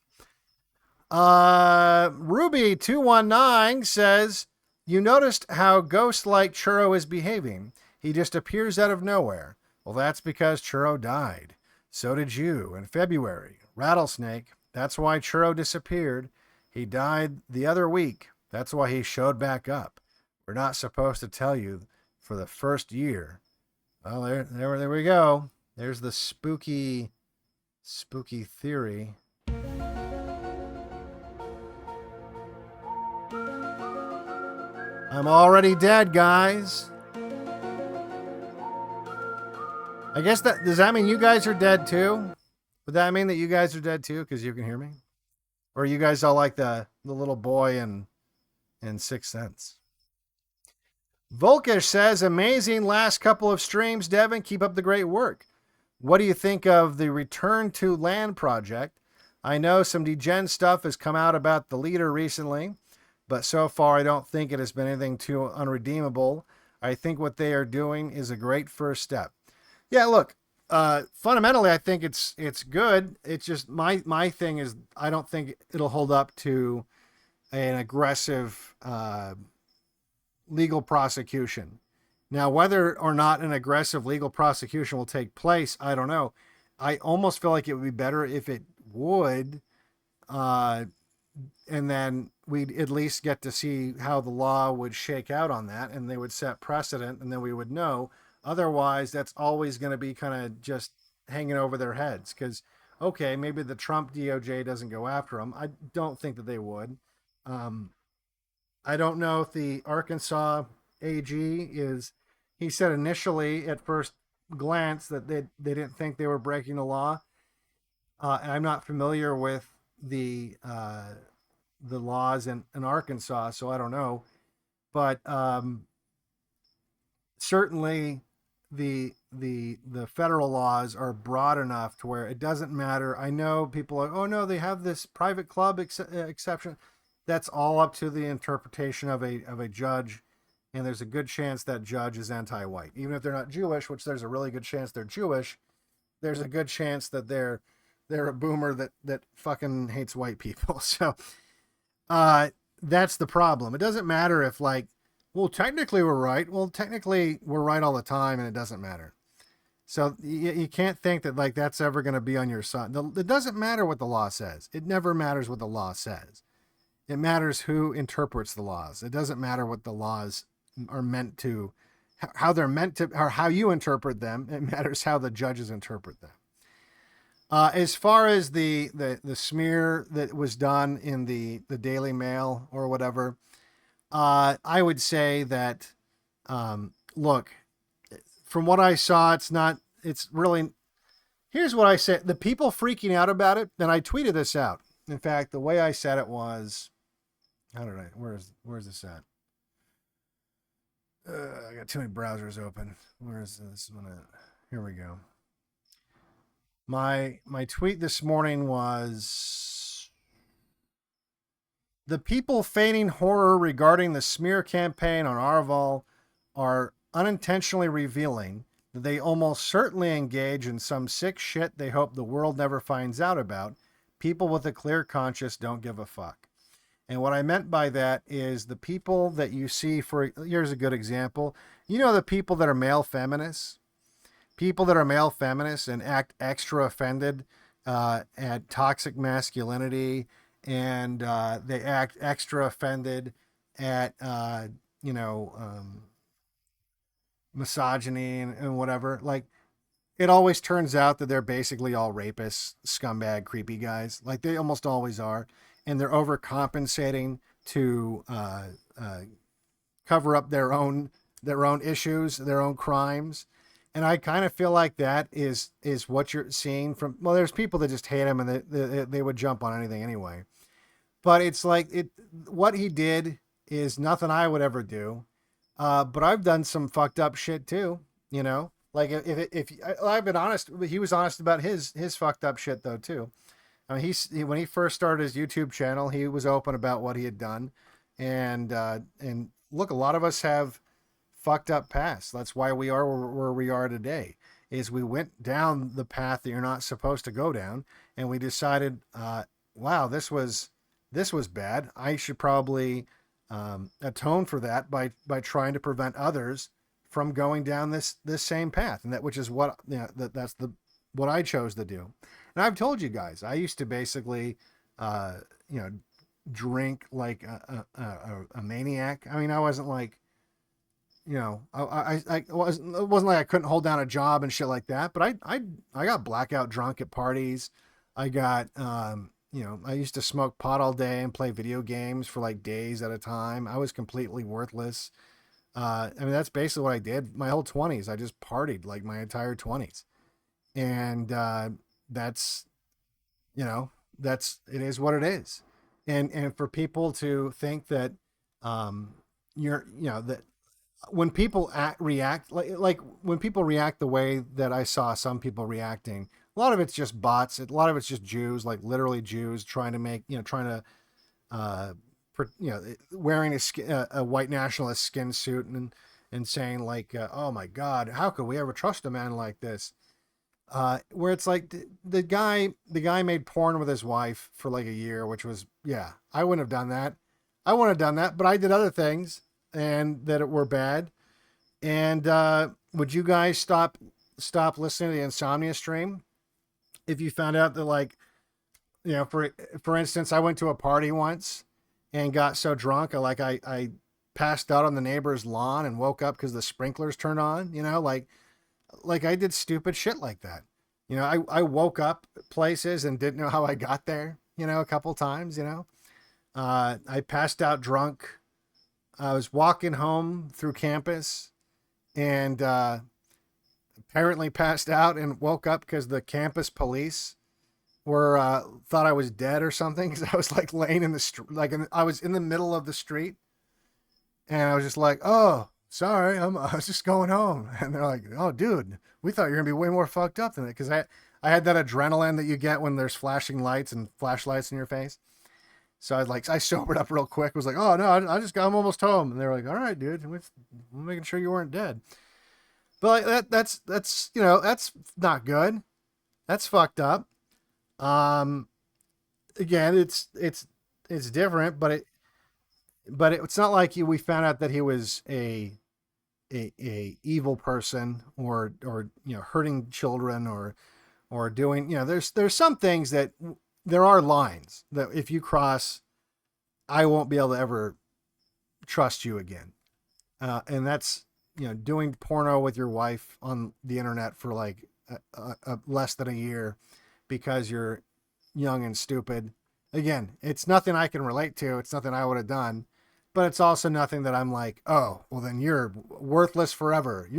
Ruby219 says, "You noticed how ghost-like Churro is behaving. He just appears out of nowhere. Well, that's because Churro died. So did you in February. Rattlesnake. That's why Churro disappeared. He died the other week. That's why he showed back up. We're not supposed to tell you for the first year." Well, there we go. There's the spooky theory. I'm already dead, guys. I guess does that mean you guys are dead too? Would that mean that you guys are dead too because you can hear me? Or are you guys all like the little boy in Sixth Sense? Volkish says, "Amazing last couple of streams, Devin. Keep up the great work. What do you think of the Return to Land project? I know some degen stuff has come out about the leader recently, but so far I don't think it has been anything too unredeemable. I think what they are doing is a great first step." Yeah, look, fundamentally, I think it's good. It's just my thing is I don't think it'll hold up to an aggressive legal prosecution. Now, whether or not an aggressive legal prosecution will take place, I don't know. I almost feel like it would be better if it would, and then we'd at least get to see how the law would shake out on that, and they would set precedent, and then we would know. Otherwise, that's always going to be kind of just hanging over their heads because, okay, maybe the Trump DOJ doesn't go after them. I don't think that they would. I don't know if the Arkansas AG is. He said initially at first glance that they didn't think they were breaking the law. And I'm not familiar with the laws in Arkansas, so I don't know. But certainly the federal laws are broad enough to where it doesn't matter. I know people are, oh no, they have this private club exception. That's all up to the interpretation of a judge, and there's a good chance that judge is anti-white, even if they're not Jewish, which there's a really good chance they're Jewish. There's a good chance that they're a boomer that fucking hates white people. So that's the problem. It doesn't matter if like, well, technically we're right. Well, technically we're right all the time, and it doesn't matter. So you can't think that like that's ever going to be on your side. It doesn't matter what the law says. It never matters what the law says. It matters who interprets the laws. It doesn't matter what the laws are meant to, how they're meant to, or how you interpret them. It matters how the judges interpret them. As far as the smear that was done in the Daily Mail or whatever, I would say that, look, from what I saw, it's really, here's what I said. The people freaking out about it, and I tweeted this out. In fact, the way I said it was, I don't know, where's this at? I got too many browsers open. Where's this one at? Here we go. My tweet this morning was, "The people feigning horror regarding the smear campaign on Arval are unintentionally revealing that they almost certainly engage in some sick shit they hope the world never finds out about. People with a clear conscience don't give a fuck." And what I meant by that is the people that you see here's a good example. You know, the people that are male feminists? People that are male feminists and act extra offended at toxic masculinity, and they act extra offended at, misogyny and whatever. Like, it always turns out that they're basically all rapists, scumbag, creepy guys. Like, they almost always are. And they're overcompensating to cover up their own issues, their own crimes. And I kind of feel like that is what you're seeing from, well, there's people that just hate him and they would jump on anything anyway. But it's like what he did is nothing I would ever do. But I've done some fucked up shit too, you know? Like if I've been honest, he was honest about his fucked up shit though too. I mean, when he first started his YouTube channel, he was open about what he had done, and look, a lot of us have fucked up past. That's why we are where we are today. Is we went down the path that you're not supposed to go down, and we decided, wow, this was bad. I should probably atone for that by trying to prevent others from going down this same path, and that which is what that's what I chose to do. And I've told you guys, I used to basically, drink like a maniac. I mean, I wasn't like, I wasn't, it wasn't like I couldn't hold down a job and shit like that, but I got blackout drunk at parties. I got, I used to smoke pot all day and play video games for like days at a time. I was completely worthless. I mean, that's basically what I did my whole 20s. I just partied like my entire 20s. And that's, it is what it is. And for people to think that that when people react like when people react the way that I saw some people reacting, a lot of it's just bots. A lot of it's just Jews, like literally Jews trying to make, wearing a white nationalist skin suit and saying like, oh my God, how could we ever trust a man like this? Where it's like the guy made porn with his wife for like a year, which was, yeah, I wouldn't have done that. I wouldn't have done that, but I did other things and that were bad. And would you guys stop listening to the Insomnia stream if you found out that, like, for instance, I went to a party once and got so drunk I passed out on the neighbor's lawn and woke up because the sprinklers turned on, like I did stupid shit like that. I woke up places and didn't know how I got there, a couple times, I passed out drunk. I was walking home through campus and apparently passed out and woke up because the campus police were thought I was dead or something, because I was like laying in the street, I was in the middle of the street, and I was just like, oh, sorry, I was just going home. And they're like, oh, dude, we thought you were gonna be way more fucked up than that, because I had that adrenaline that you get when there's flashing lights and flashlights in your face. So I sobered up real quick. Was like, oh no, I'm almost home. And they were like, all right, dude, we're making sure you weren't dead. But like, that's that's not good. That's fucked up. Again, it's different, but it's not like we found out that he was a evil person or hurting children or doing, there's some things that there are lines that if you cross, I won't be able to ever trust you again. And that's, doing porno with your wife on the internet for like less than a year because you're young and stupid. Again, it's nothing I can relate to. It's nothing I would have done, but it's also nothing that I'm like, oh, well then you're worthless forever.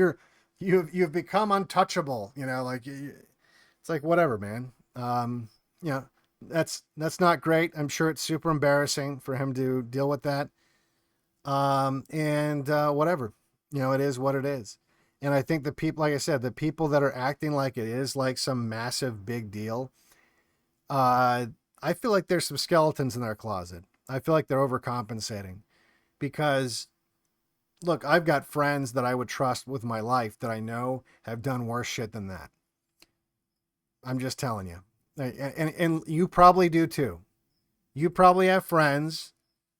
You've become untouchable. It's like, whatever, man. That's not great. I'm sure it's super embarrassing for him to deal with that. Whatever, it is what it is. And I think the people, like I said, the people that are acting like it is like some massive big deal, I feel like there's some skeletons in their closet. I feel like they're overcompensating because, look, I've got friends that I would trust with my life that I know have done worse shit than that. I'm just telling you. And you probably do too. You probably have friends.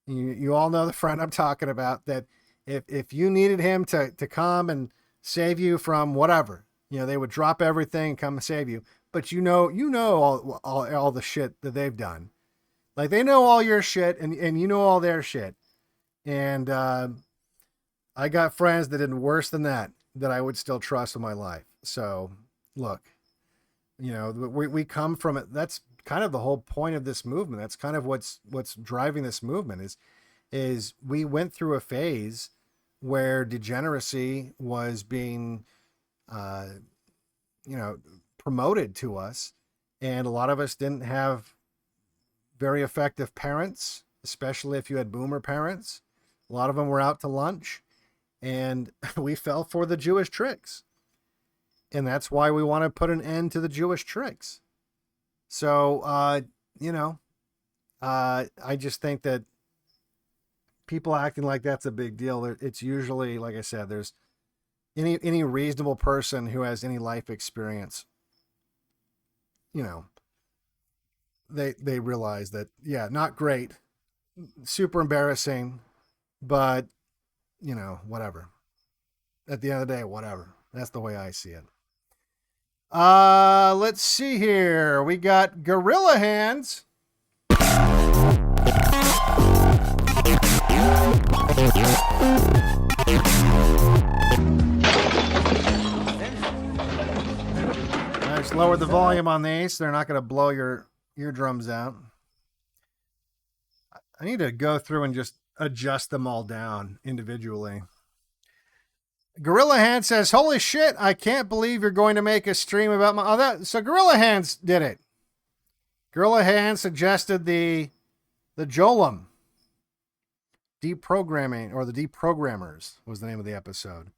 You all know the friend I'm talking about, that if you needed him to come and save you from whatever, they would drop everything and come and save you. But all the shit that they've done. Like, they know all your shit and you know all their shit. And I got friends that did worse than that I would still trust in my life. So look, we come from it. That's kind of the whole point of this movement. That's kind of what's driving this movement is we went through a phase where degeneracy was being, promoted to us. And a lot of us didn't have very effective parents, especially if you had boomer parents. A lot of them were out to lunch, and we fell for the Jewish tricks. And that's why we want to put an end to the Jewish tricks. So, I just think that people acting like that's a big deal. It's usually, like I said, there's any reasonable person who has any life experience, they realize that, yeah, not great, super embarrassing, but whatever. At the end of the day, whatever. That's the way I see it. Let's see here. We got Gorilla Hands. I just lowered the volume on these so they're not going to blow your eardrums out. I need to go through and just adjust them all down individually. Gorilla Hands says, "Holy shit, I can't believe you're going to make a stream about my..." So Gorilla Hands did it. Gorilla Hands suggested the Jollem deprogramming, or the deprogrammers was the name of the episode.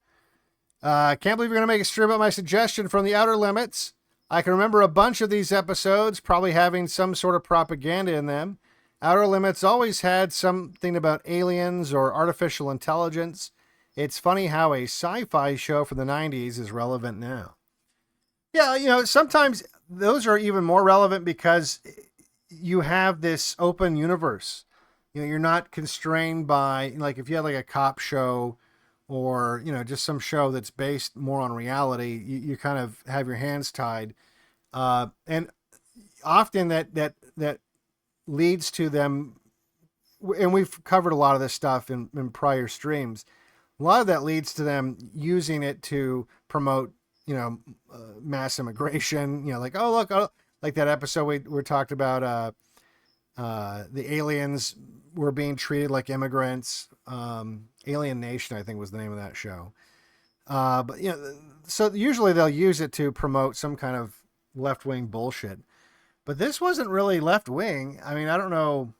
I can't believe you're going to make a stream about my suggestion from the Outer Limits. I can remember a bunch of these episodes probably having some sort of propaganda in them. Outer Limits always had something about aliens or artificial intelligence. It's funny how a sci-fi show from the 90s is relevant now. Yeah, sometimes those are even more relevant because you have this open universe. You're not constrained by, like, if you had like a cop show or, just some show that's based more on reality, you kind of have your hands tied. And often that leads to them, and we've covered a lot of this stuff in prior streams, a lot of that leads to them using it to promote, mass immigration, like, oh, look, like that episode we talked about, the aliens were being treated like immigrants. Alien Nation, I think, was the name of that show. But so usually they'll use it to promote some kind of left-wing bullshit. But this wasn't really left-wing. I mean, I don't know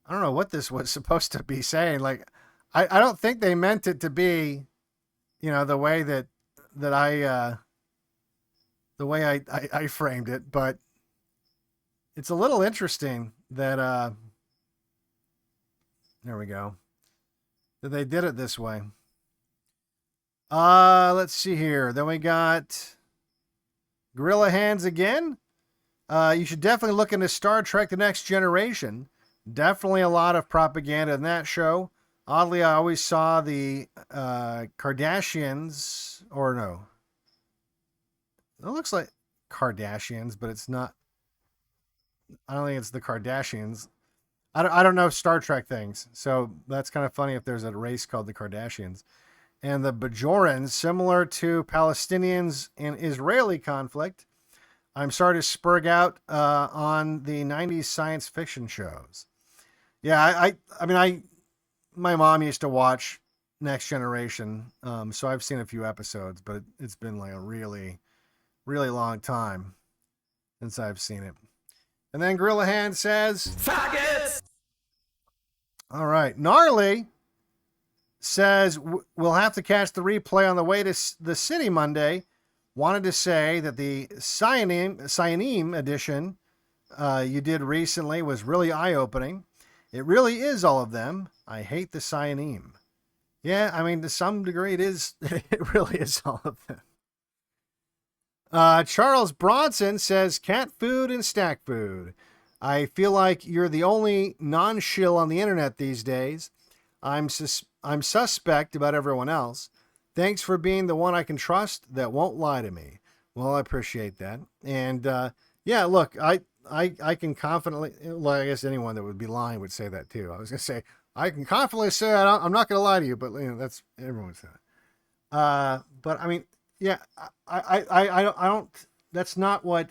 what this was supposed to be saying. Like, I don't think they meant it to be, the way that I framed it, but it's a little interesting that there we go, that they did it this way. Let's see here. Then we got Gorilla Hands again. You should definitely look into Star Trek: The Next Generation. Definitely a lot of propaganda in that show. Oddly, I always saw the Kardashians, or no. It looks like Kardashians, but it's not. I don't think it's the Kardashians. I don't know Star Trek things, so that's kind of funny if there's a race called the Kardashians. And the Bajorans, similar to Palestinians and Israeli conflict. I'm sorry to spurg out on the 90s science fiction shows. Yeah, my mom used to watch Next Generation, so I've seen a few episodes, but it's been like a really, really long time since I've seen it. And then Gorilla Hand says, "Faggots!" All right. Gnarly says, "We'll have to catch the replay on the way to the city Monday. Wanted to say that the Cyaneme edition you did recently was really eye-opening. It really is all of them. I hate the Cyaneme." Yeah, I mean, to some degree it is. It really is all of them. Charles Bronson says, "Cat food and snack food. I feel like you're the only non-shill on the internet these days. I'm suspect about everyone else. Thanks for being the one I can trust that won't lie to me." Well, I appreciate that. And yeah, look, I can confidently, well, I guess anyone that would be lying would say that too. I was going to say, I can confidently say I'm not going to lie to you, but that's, everyone would say that. But I mean, yeah, I don't, that's not what,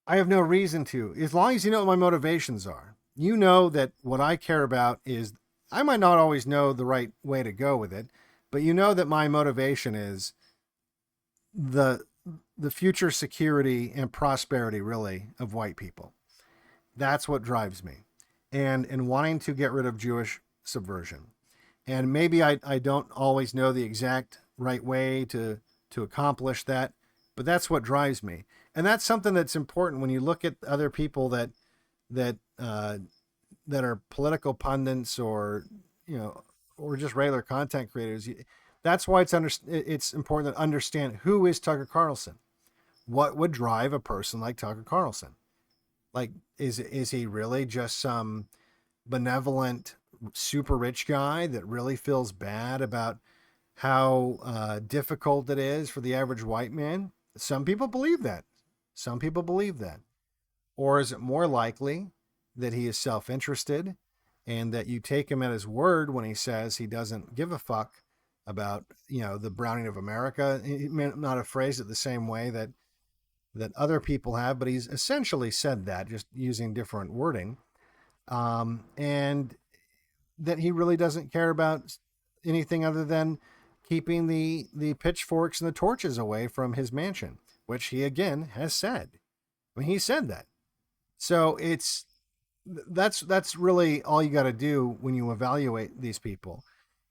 I have no reason to. As long as you know what my motivations are, you know that what I care about is I might not always know the right way to go with it, but you know that my motivation is the the future security and prosperity, really, of white people. That's what drives me, and wanting to get rid of Jewish subversion. And maybe I don't always know the exact right way to accomplish that, but that's what drives me. And that's something that's important when you look at other people that that are political pundits, or or just regular content creators. That's why it's important to understand who is Tucker Carlson. What would drive a person like Tucker Carlson? Like, is he really just some benevolent, super rich guy that really feels bad about how difficult it is for the average white man? Some people believe that. Some people believe that. Or is it more likely that he is self-interested, and that you take him at his word when he says he doesn't give a fuck about, the browning of America? He may not have phrased it the same way that other people have, but he's essentially said that, just using different wording. And that he really doesn't care about anything other than keeping the pitchforks and the torches away from his mansion, which he again has said. I mean, he said that. So that's really all you got to do when you evaluate these people,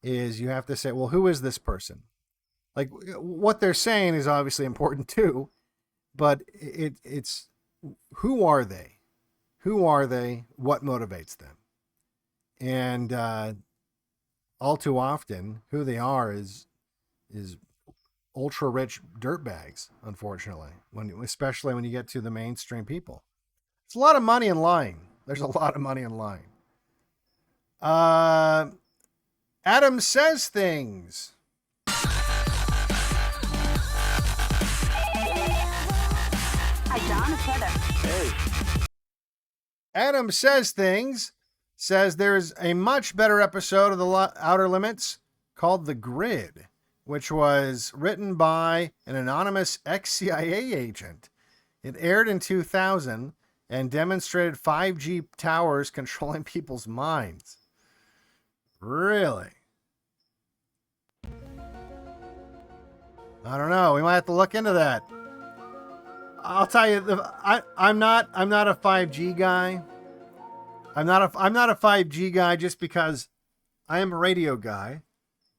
is you have to say, well, who is this person? Like, what they're saying is obviously important too, but it's who are they? Who are they? What motivates them? And all too often, who they are is ultra rich dirtbags. Unfortunately, especially when you get to the mainstream people, it's a lot of money in lying. There's a lot of money in lying. Adam says things. Hi, John. It's Heather. Hey. Adam says things. Says there's a much better episode of The Outer Limits called The Grid, which was written by an anonymous ex-CIA agent. It aired in 2000 and demonstrated 5G towers controlling people's minds. Really? I don't know. We might have to look into that. I'll tell you, I'm not a 5G guy. I'm not a 5G guy just because I am a radio guy,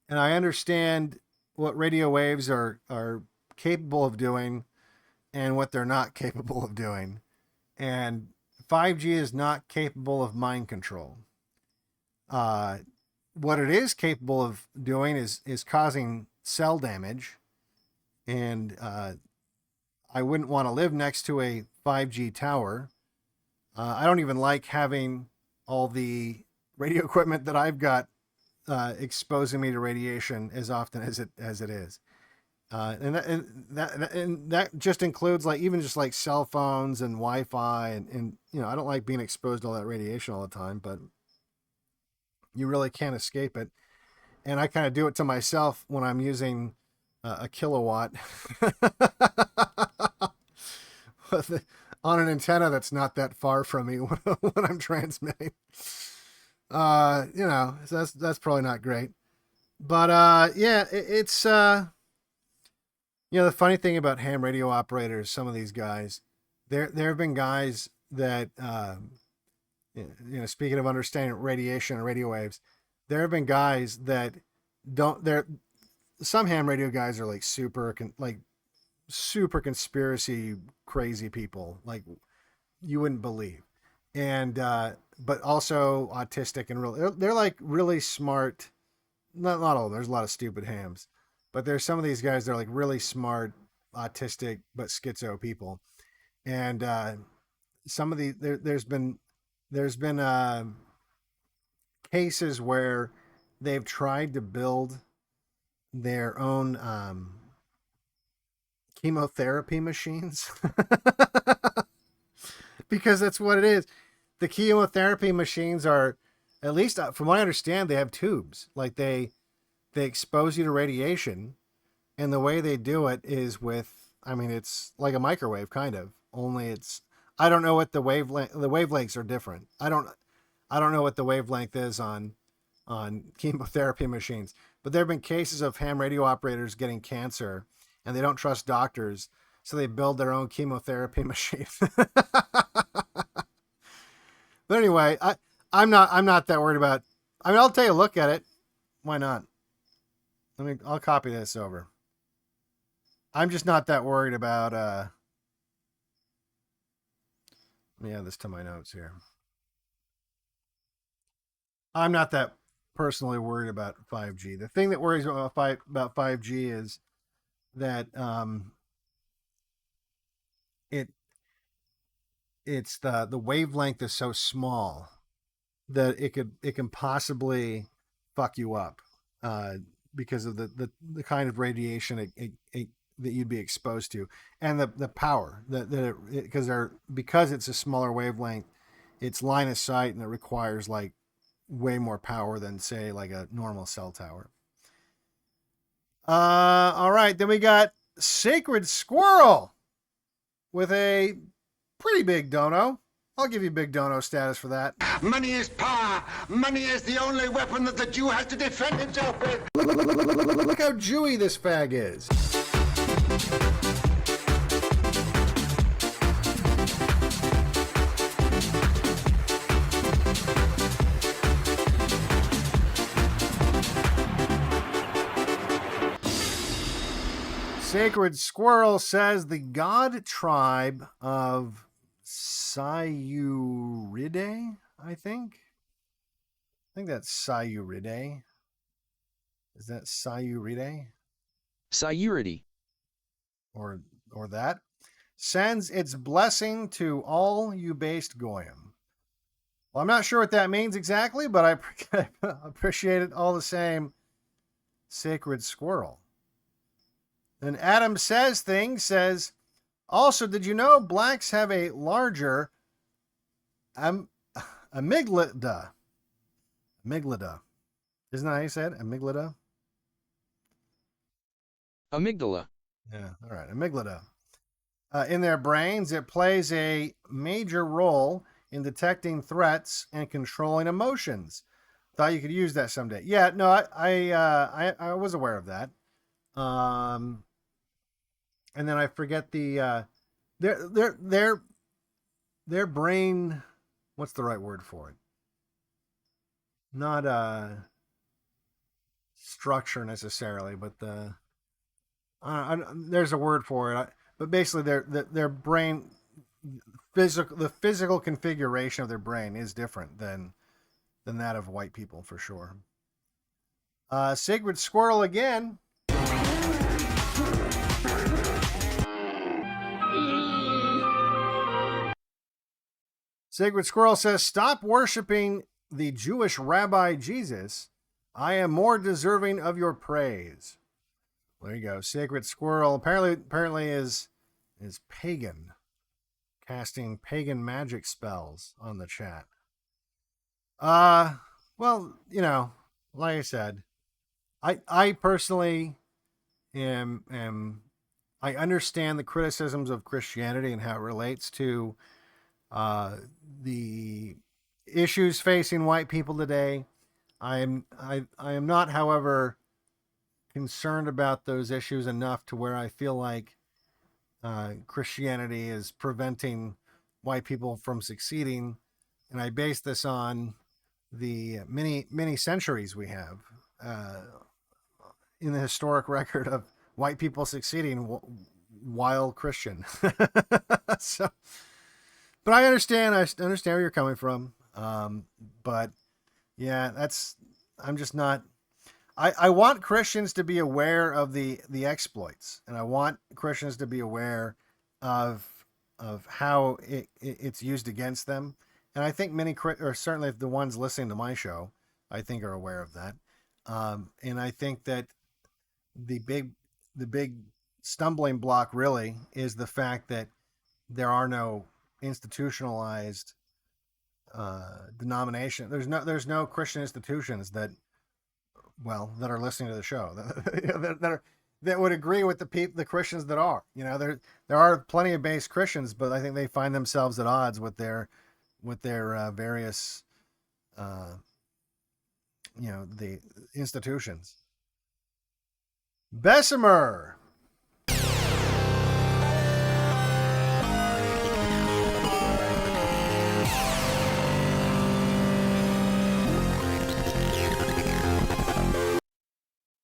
and I understand what radio waves are capable of doing and what they're not capable of doing. And 5G is not capable of mind control. What it is capable of doing is causing cell damage. And I wouldn't want to live next to a 5G tower. I don't even like having all the radio equipment that I've got exposing me to radiation as often as it is. And that just includes even just cell phones and Wi-Fi and I don't like being exposed to all that radiation all the time, but you really can't escape it. And I kind of do it to myself when I'm using a kilowatt on an antenna that's not that far from me when I'm transmitting. So that's probably not great. But yeah, it's the funny thing about ham radio operators, some of these guys, there have been guys that speaking of understanding radiation and radio waves, there have been guys that some ham radio guys are super conspiracy crazy people, like you wouldn't believe. And but also autistic and they're really smart. Not all of them. There's a lot of stupid hams, but there's some of these guys that are really smart, autistic but schizo people. And some of there's been cases where they've tried to build their own chemotherapy machines because that's what it is. The chemotherapy machines are, at least from what I understand, they have tubes. They expose you to radiation, and the way they do it is with, it's like a microwave kind of, only I don't know what the wavelengths are different. I don't know what the wavelength is on on chemotherapy machines. But there have been cases of ham radio operators getting cancer, and they don't trust doctors, so they build their own chemotherapy machine. But anyway, I'm not that worried about. I mean, I'll take a look at it. Why not? I'll copy this over. I'm just not that worried about. Let me add this to my notes here. I'm not that personally worried about 5G. The thing that worries me about 5G is that it's the wavelength is so small that it can possibly fuck you up because of the kind of radiation that you'd be exposed to, and the power because it's a smaller wavelength, it's line of sight, and it requires like way more power than say like a normal cell tower. All right, then we got Sacred Squirrel with a pretty big dono. I'll give you big dono status for that. Money is power. Money is the only weapon that the Jew has to defend himself with. Look how Jewy this fag is. Sacred Squirrel says the god tribe of Sayuridae, I think that's Sayuridae. Is that Sayuridae? Sayurity. Or that? Sends its blessing to all you based Goyim. Well, I'm not sure what that means exactly, but I appreciate it all the same. Sacred Squirrel. And Adam Says Things says, also, did you know blacks have a larger amygdala? Amygdala. Isn't that how you said? Amygdala? Amygdala. Yeah, all right. Amygdala. In their brains, it plays a major role in detecting threats and controlling emotions. Thought you could use that someday. Yeah, no, I was aware of that. And then I forget the their brain. What's the right word for it? Not structure necessarily, but there's a word for it. But basically, their brain the physical configuration of their brain is different than that of white people for sure. Sacred Squirrel again. Sacred Squirrel says, stop worshiping the Jewish Rabbi Jesus. I am more deserving of your praise. There you go. Sacred Squirrel apparently is pagan, casting pagan magic spells on the chat. Well, like I said, I personally am I understand the criticisms of Christianity and how it relates to the issues facing white people today. I am not, however, concerned about those issues enough to where I feel like Christianity is preventing white people from succeeding, and I base this on the many centuries we have in the historic record of white people succeeding while Christian. So. But I understand where you're coming from. But yeah, I'm just not, I want Christians to be aware of the exploits, and I want Christians to be aware of how it's used against them. And I think or certainly the ones listening to my show, I think are aware of that. And I think that the big stumbling block really is the fact that there are no institutionalized denomination. There's no Christian institutions that are listening to the show that would agree with the Christians that are. There are plenty of base Christians, but I think they find themselves at odds with their various the institutions. Bessemer.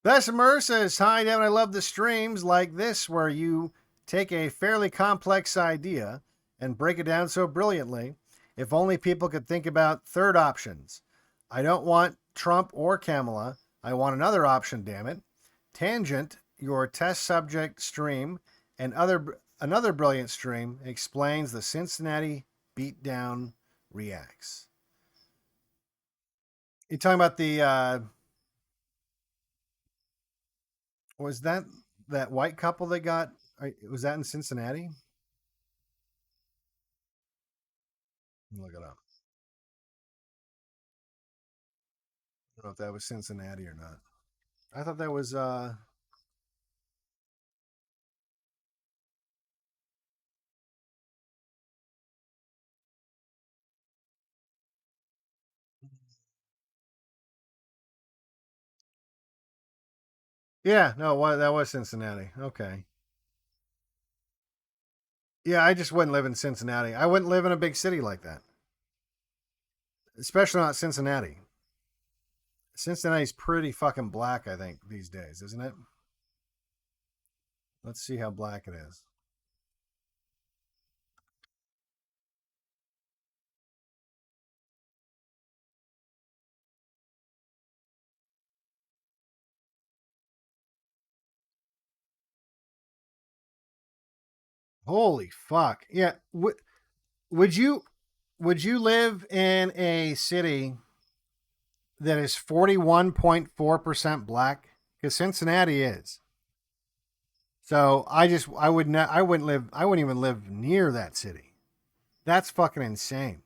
Bessemer says, "Hi, Devin. I love the streams like this where you take a fairly complex idea and break it down so brilliantly. If only people could think about third options. I don't want Trump or Kamala. I want another option, damn it. Tangent, your test subject stream, and another brilliant stream explains the Cincinnati beatdown reacts." You talking about the was that white couple that got? Was that in Cincinnati? Look it up. I don't know if that was Cincinnati or not. I thought that was yeah, no, that was Cincinnati. Okay. Yeah, I just wouldn't live in Cincinnati. I wouldn't live in a big city like that. Especially not Cincinnati. Cincinnati's pretty fucking black, I think, these days, isn't it? Let's see how black it is. Holy fuck. Yeah. Would you live in a city that is 41.4% black? Because Cincinnati is. So I wouldn't even live near that city. That's fucking insane.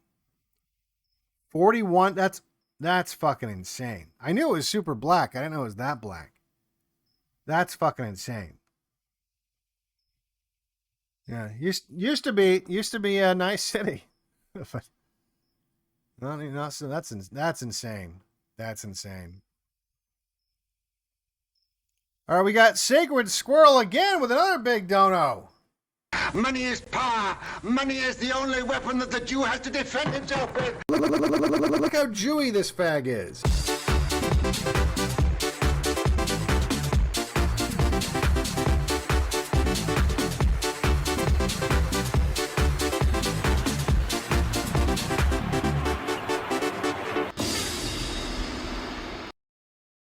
41, that's fucking insane. I knew it was super black. I didn't know it was that black. That's fucking insane. Yeah, used to be a nice city. But not so that's insane. That's insane. All right, we got Sacred Squirrel again with another big dono. Money is power. Money is the only weapon that the Jew has to defend himself with. Look how Jewy this fag is.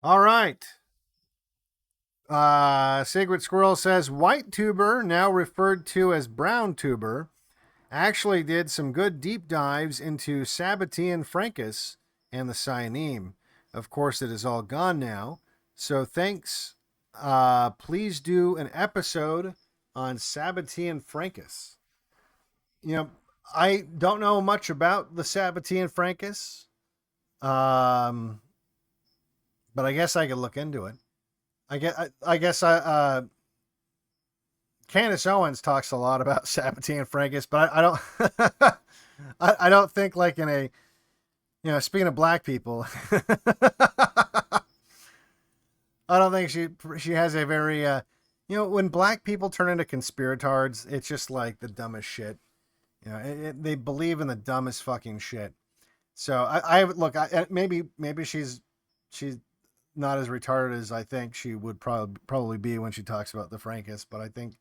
All right. Sacred Squirrel says white tuber, now referred to as brown tuber, actually did some good deep dives into Sabbatean Francus and the Cyaneme. Of course, it is all gone now. So thanks. Please do an episode on Sabbatean Francus. I don't know much about the Sabbatean Francus. But I guess I could look into it. I guess Candace Owens talks a lot about Sabbatean Francus, but I don't I don't think like in a speaking of black people, I don't think she has a very when black people turn into conspiratards, it's just like the dumbest shit. They believe in the dumbest fucking shit. So maybe she's not as retarded as I think she would probably be when she talks about the Francus, but I think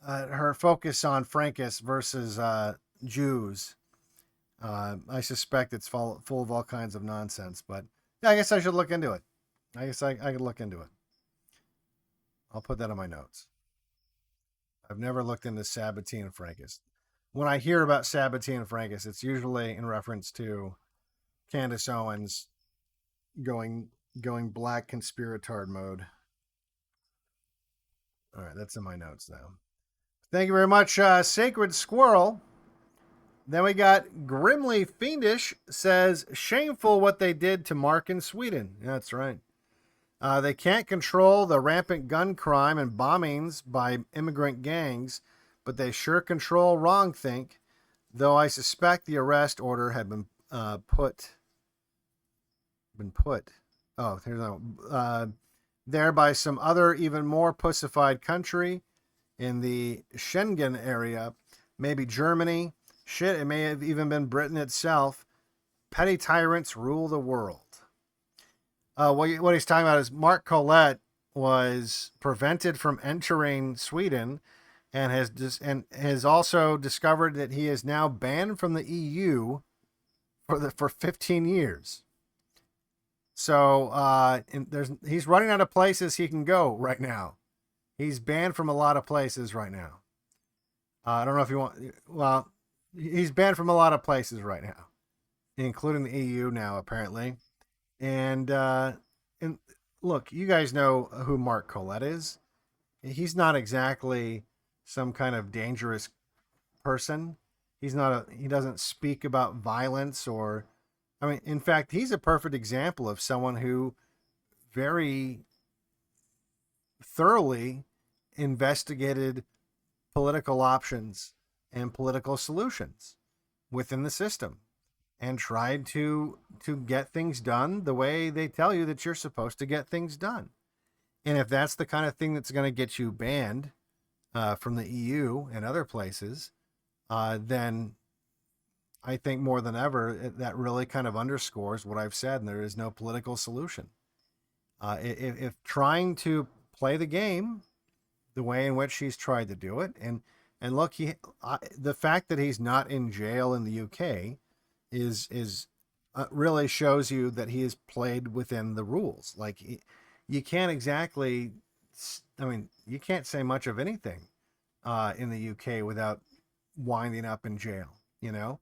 her focus on Francus versus Jews, I suspect it's full of all kinds of nonsense. But yeah, I guess I should look into it. I guess I could look into it. I'll put that on my notes. I've never looked into Sabbatean Francus. When I hear about Sabbatean Francus, it's usually in reference to Candace Owens going black conspiratard mode. All right, that's in my notes now. Thank you very much, Sacred Squirrel. Then we got Grimly Fiendish says, shameful what they did to Mark in Sweden. Yeah, that's right. They can't control the rampant gun crime and bombings by immigrant gangs, but they sure control wrongthink, though I suspect the arrest order had been put been put. Oh, there's no. There by some other even more pussified country in the Schengen area, maybe Germany. Shit, it may have even been Britain itself. Petty tyrants rule the world. What he's talking about is Mark Collette was prevented from entering Sweden, and has also discovered that he is now banned from the EU for 15 years. So he's running out of places he can go right now. He's banned from a lot of places right now. I don't know if you want. Well, he's banned from a lot of places right now, including the EU now apparently. And look, you guys know who Mark Collette is. He's not exactly some kind of dangerous person. He doesn't speak about violence or, I mean, in fact, he's a perfect example of someone who very thoroughly investigated political options and political solutions within the system and tried to get things done the way they tell you that you're supposed to get things done. And if that's the kind of thing that's going to get you banned from the EU and other places, then I think more than ever, that really kind of underscores what I've said, and there is no political solution. If trying to play the game the way in which he's tried to do it, and look, the fact that he's not in jail in the UK is really shows you that he has played within the rules. Like, you can't exactly, I mean, you can't say much of anything in the UK without winding up in jail, you know?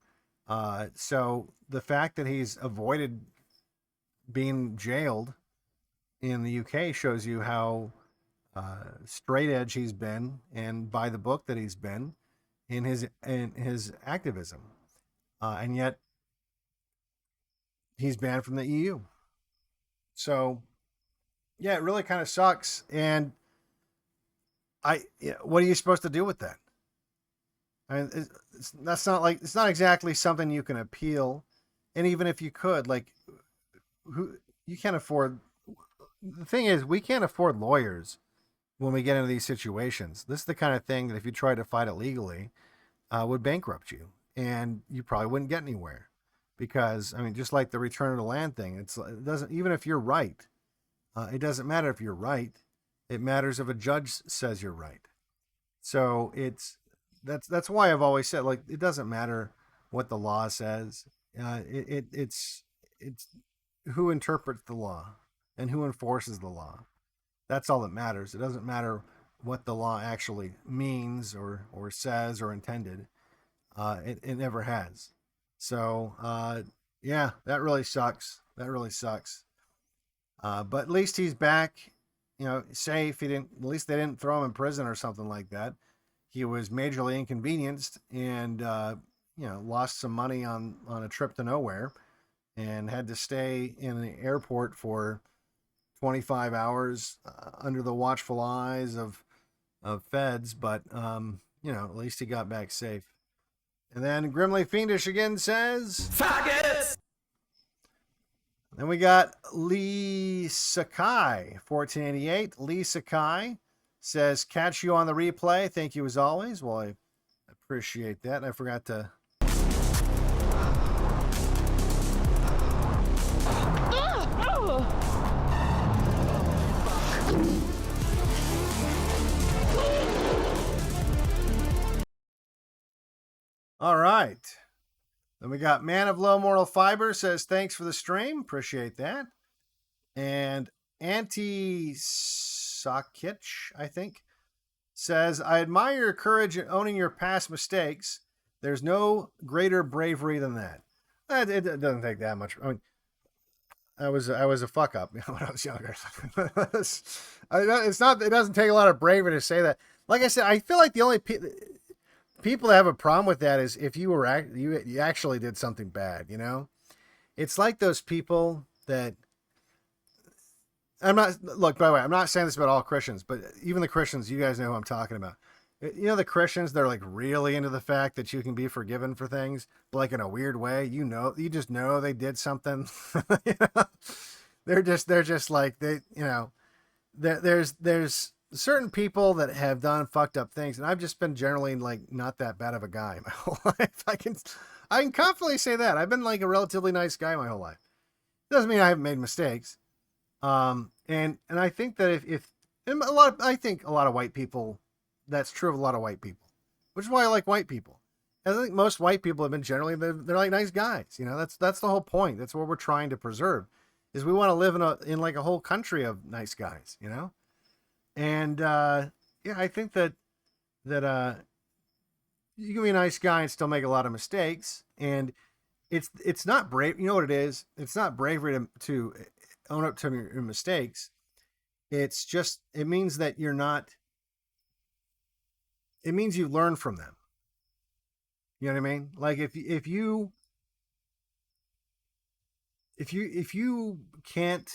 So the fact that he's avoided being jailed in the UK shows you how straight edge he's been and by the book that he's been in his activism. And yet he's banned from the EU. So yeah, it really kind of sucks. And what are you supposed to do with that? I mean, it's not exactly something you can appeal. And even if you could, like, you can't afford. The thing is, we can't afford lawyers when we get into these situations. This is the kind of thing that if you tried to fight it legally, would bankrupt you, and you probably wouldn't get anywhere. Because, I mean, just like the return of the land thing, it doesn't, even if you're right, it doesn't matter if you're right. It matters if a judge says you're right. So that's why I've always said, like, it doesn't matter what the law says. It's who interprets the law and who enforces the law. That's all that matters. It doesn't matter what the law actually means or says or intended. It never has. So yeah, that really sucks. That really sucks. But at least he's back, safe. At least they didn't throw him in prison or something like that. He was majorly inconvenienced and lost some money on a trip to nowhere and had to stay in the airport for 25 hours under the watchful eyes of feds. But at least he got back safe. And then Grimly Fiendish again says, faggots! Then we got Lee Sakai, 1488. Lee Sakai says, catch you on the replay. Thank you as always. Well, I appreciate that. And I forgot to... All right. Then we got Man of Low Moral Fiber says, thanks for the stream. Appreciate that. And Anti-Sakich, I think, says, I admire your courage in owning your past mistakes. There's no greater bravery than that. It doesn't take that much. I mean, I was a fuck up when I was younger. It doesn't take a lot of bravery to say that. Like I said, I feel like the only people that have a problem with that is if you actually did something bad, It's like those people that by the way, I'm not saying this about all Christians, but even the Christians, you guys know who I'm talking about. You know, the Christians, they're like really into the fact that you can be forgiven for things, but like in a weird way. You just know they did something. You know? They're just like there's certain people that have done fucked up things, and I've just been generally like not that bad of a guy my whole life. I can confidently say that I've been like a relatively nice guy my whole life. Doesn't mean I haven't made mistakes. And I think that if and I think a lot of white people, that's true of a lot of white people, which is why I like white people. I think most white people have been generally they're like nice guys. You know, that's the whole point. That's what we're trying to preserve, is we want to live in like a whole country of nice guys. You know, and yeah, I think that you can be a nice guy and still make a lot of mistakes, and it's not brave. You know what it is? It's not bravery to own up to your mistakes. It's just it means that you're not. It means you learn from them. You know what I mean? Like if you can't.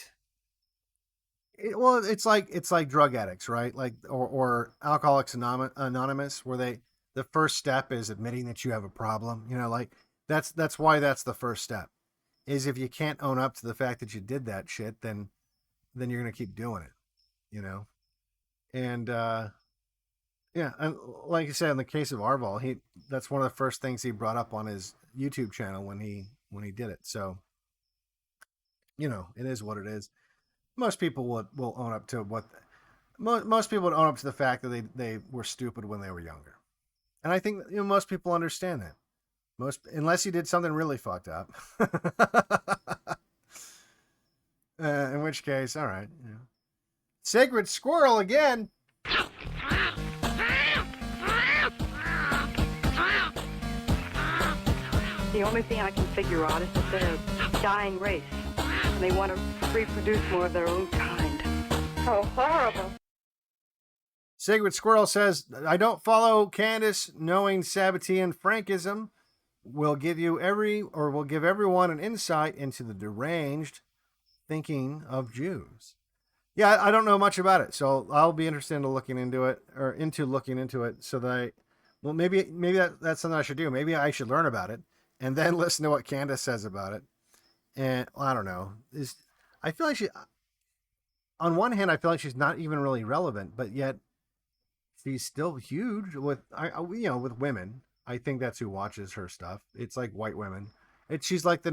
Well, it's like drug addicts, right? Like or Alcoholics Anonymous, where the first step is admitting that you have a problem. You know, like that's why that's the first step. Is if you can't own up to the fact that you did that shit, then you're gonna keep doing it. You know, and yeah, and like you said, in the case of Arval, that's one of the first things he brought up on his YouTube channel when he did it. So, you know, it is what it is. Most people will own up to most people would own up to the fact that they were stupid when they were younger, and I think most people understand that. Most unless you did something really fucked up, in which case, all right, you know. Sacred squirrel again. The only thing I can figure out is that they're a dying race, and they want to reproduce more of their own kind. How horrible. Sacred Squirrel says, I don't follow Candace, knowing Sabbatean Frankism will give everyone an insight into the deranged thinking of Jews. Yeah, I don't know much about it, so I'll be interested in looking into it so that maybe that's something I should do. Maybe I should learn about it and then listen to what Candace says about it. And well, I don't know. I feel like on one hand, I feel like she's not even really relevant, but yet she's still huge with women. I think that's who watches her stuff. It's like white women. She's like the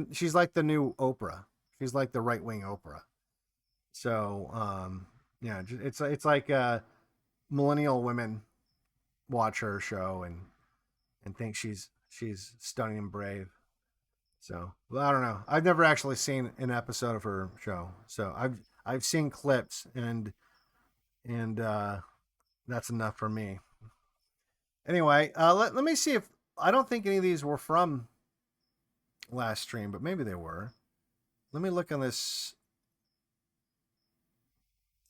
new Oprah. She's like the right wing Oprah. So yeah, it's like millennial women watch her show and think she's stunning and brave. So well, I don't know. I've never actually seen an episode of her show. So I've seen clips and that's enough for me. Anyway, let me see if I don't think any of these were from last stream, but maybe they were. Let me look on this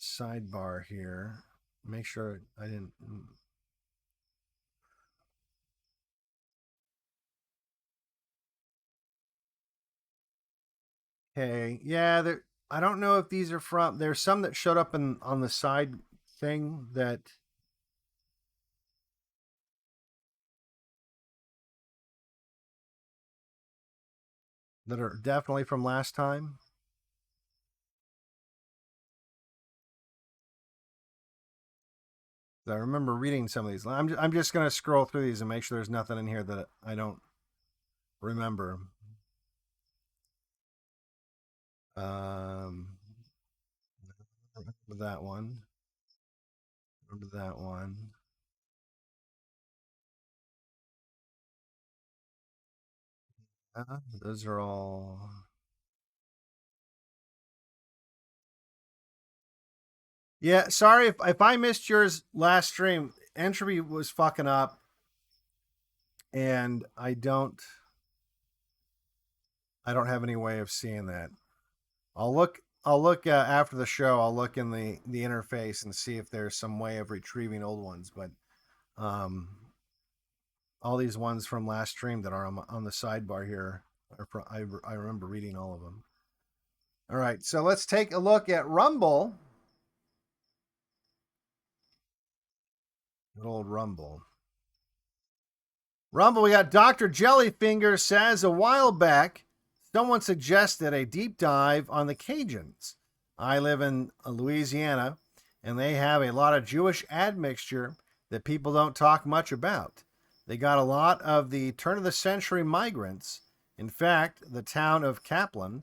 sidebar here. Make sure I didn't. Okay, yeah, I don't know if these are from. There's some that showed up on the side thing that are definitely from last time. I remember reading some of these. I'm just gonna scroll through these and make sure there's nothing in here that I don't remember. Remember that one. Remember that one. Those are all. Yeah, sorry if I missed yours last stream. Entropy was fucking up, and I don't have any way of seeing that. I'll look after the show. I'll look in the interface and see if there's some way of retrieving old ones. But all these ones from last stream that are on the sidebar here I remember reading all of them. All right, so let's take a look at Rumble. Good old Rumble. Rumble, we got Dr. Jellyfinger says a while back, someone suggested a deep dive on the Cajuns. I live in Louisiana, and they have a lot of Jewish admixture that people don't talk much about. They got a lot of the turn of the century migrants. In fact, the town of Kaplan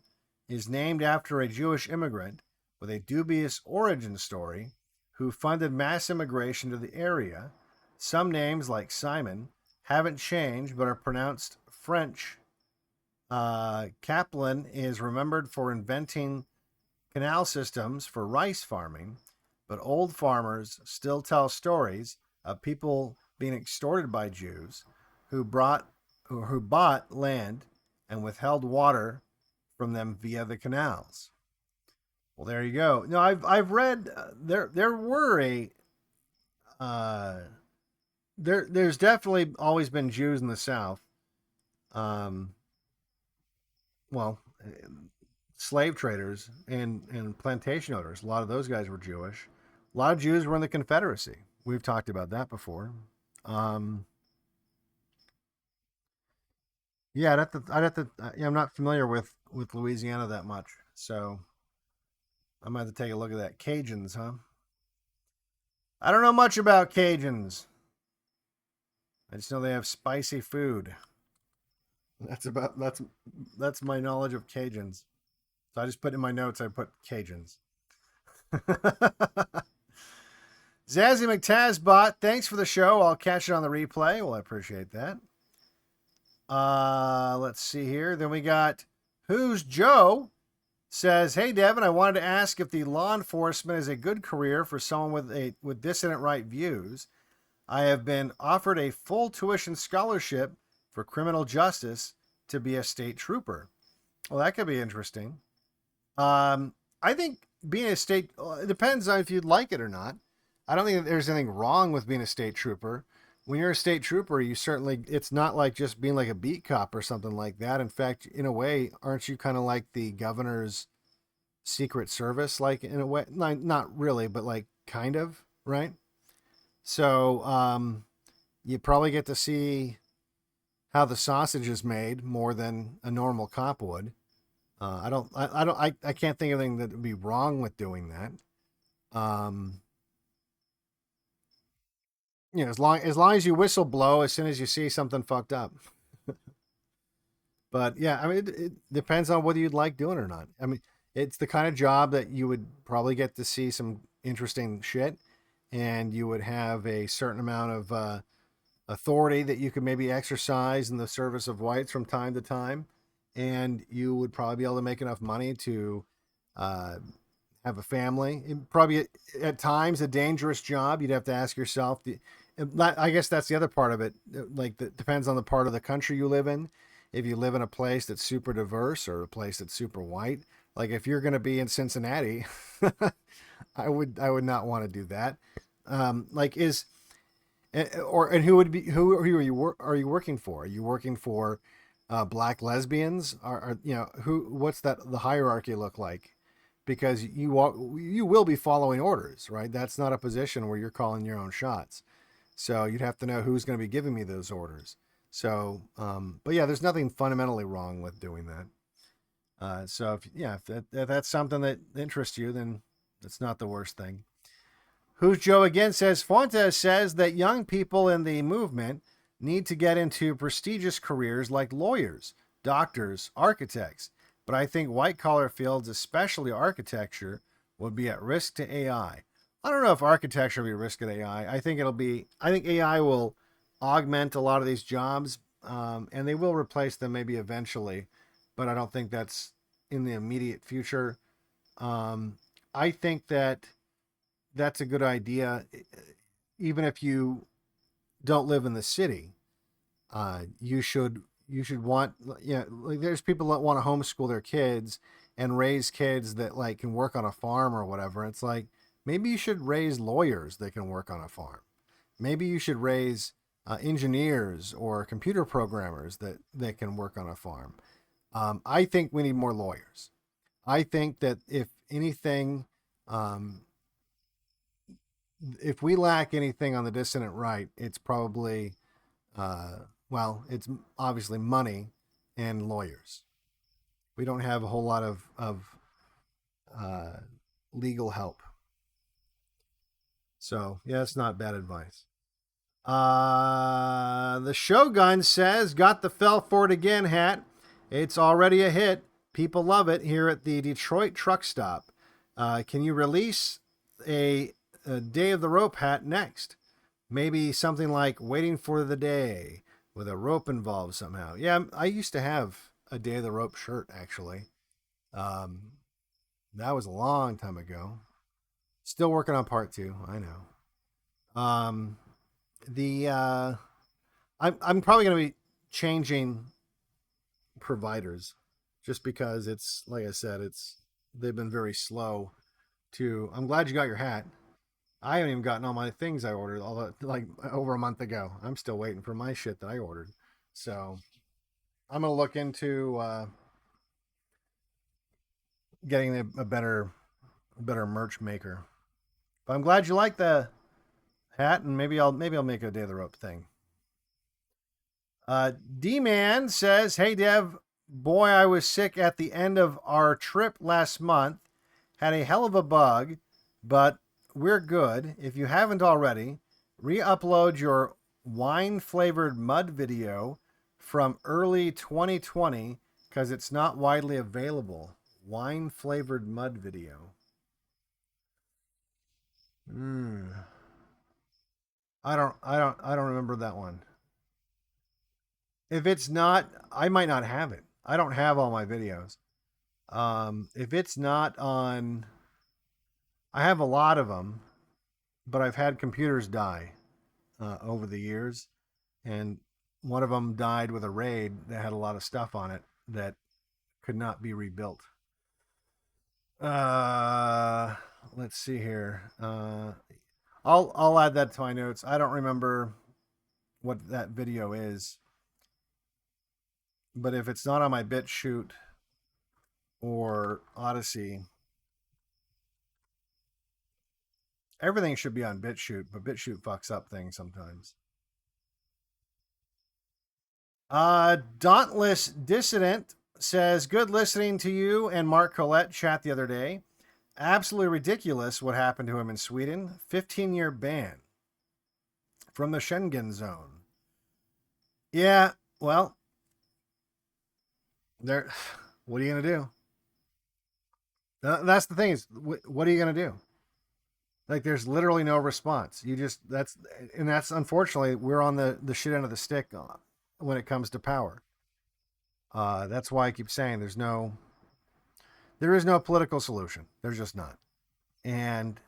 is named after a Jewish immigrant with a dubious origin story who funded mass immigration to the area. Some names, like Simon, haven't changed but are pronounced French. Kaplan is remembered for inventing canal systems for rice farming, but old farmers still tell stories of people being extorted by Jews who bought land and withheld water from them via the canals. Well, there you go. No, I've read there were a there's definitely always been Jews in the South. Um, well, slave traders and plantation owners. A lot of those guys were Jewish. A lot of Jews were in the Confederacy. We've talked about that before. Yeah, I'd have to. I'm not familiar with Louisiana that much, so I might have to take a look at that. Cajuns, huh? I don't know much about Cajuns. I just know they have spicy food. That's my knowledge of Cajuns. So I just put in my notes. I put Cajuns. Zazzy McTazbot, thanks for the show. I'll catch it on the replay. Well, I appreciate that. Let's see here. Then we got Who's Joe says, "Hey Devin, I wanted to ask if the law enforcement is a good career for someone with dissident right views. I have been offered a full tuition scholarship for criminal justice to be a state trooper." Well, that could be interesting. I think being a state, it depends on if you'd like it or not. I don't think that there's anything wrong with being a state trooper. When you're a state trooper, it's not like just being like a beat cop or something like that. In fact, in a way, aren't you kind of like the governor's secret service? Like in a way, not really, but like kind of, right? So, you probably get to see how the sausage is made more than a normal cop would. I can't think of anything that would be wrong with doing that. As long as you whistle blow as soon as you see something fucked up. But yeah, I mean, it depends on whether you'd like doing it or not. I mean, it's the kind of job that you would probably get to see some interesting shit, and you would have a certain amount of authority that you could maybe exercise in the service of whites from time to time, and you would probably be able to make enough money to have a family. Probably at times a dangerous job. You'd have to ask yourself. I guess that's the other part of it. Like, that depends on the part of the country you live in. If you live in a place that's super diverse or a place that's super white, like if you're going to be in Cincinnati, I would not want to do that. And who are you working for? Are you working for black lesbians? What's the hierarchy look like? Because you will be following orders, right? That's not a position where you're calling your own shots. So you'd have to know who's going to be giving me those orders. So, but yeah, there's nothing fundamentally wrong with doing that. So if that's something that interests you, then it's not the worst thing. Who's Joe again says, Fuentes says that young people in the movement need to get into prestigious careers like lawyers, doctors, architects. But I think white-collar fields, especially architecture, would be at risk to AI. I don't know if architecture will be at risk to AI. I think AI will augment a lot of these jobs, and they will replace them maybe eventually, but I don't think that's in the immediate future. I think that's a good idea, even if you don't live in the city. You should want, like there's people that want to homeschool their kids and raise kids that like can work on a farm or whatever. It's like, maybe you should raise lawyers that can work on a farm. Maybe you should raise engineers or computer programmers that can work on a farm. I think we need more lawyers. I think that if anything, if we lack anything on the dissident right, it's probably, it's obviously money and lawyers. We don't have a whole lot of legal help. So, yeah, it's not bad advice. The Shogun says, got the fell for it again hat. It's already a hit. People love it here at the Detroit truck stop. Can you release a Day of the Rope hat next? Maybe something like Waiting for the Day with a rope involved somehow. Yeah, I used to have a Day of the Rope shirt, actually. That was a long time ago. Still working on part 2, I know. I'm probably going to be changing providers just because it's, like I said, they've been very slow to. I'm glad you got your hat. I haven't even gotten all my things I ordered like over a month ago. I'm still waiting for my shit that I ordered. So I'm going to look into getting a better merch maker. But I'm glad you like the hat, and maybe I'll make a Day of the Rope thing. D-Man says, hey, Dev, boy, I was sick at the end of our trip last month. Had a hell of a bug, but we're good. If you haven't already, re-upload your wine-flavored mud video from early 2020 because it's not widely available. Wine-flavored mud video. I don't remember that one. If it's not, I might not have it. I don't have all my videos. If it's not on, I have a lot of them, but I've had computers die over the years, and one of them died with a raid that had a lot of stuff on it that could not be rebuilt. Let's see here. I'll add that to my notes. I don't remember what that video is. But if it's not on my BitChute or Odyssey, everything should be on BitChute, but BitChute fucks up things sometimes. Dauntless Dissident says, good listening to you and Mark Collette chat the other day. Absolutely ridiculous what happened to him in Sweden. 15-year ban from the Schengen zone. Yeah, well, what are you going to do? That's the thing is, what are you going to do? Like, there's literally no response. That's unfortunately, we're on the shit end of the stick when it comes to power. That's why I keep saying there is no political solution. There's just not. And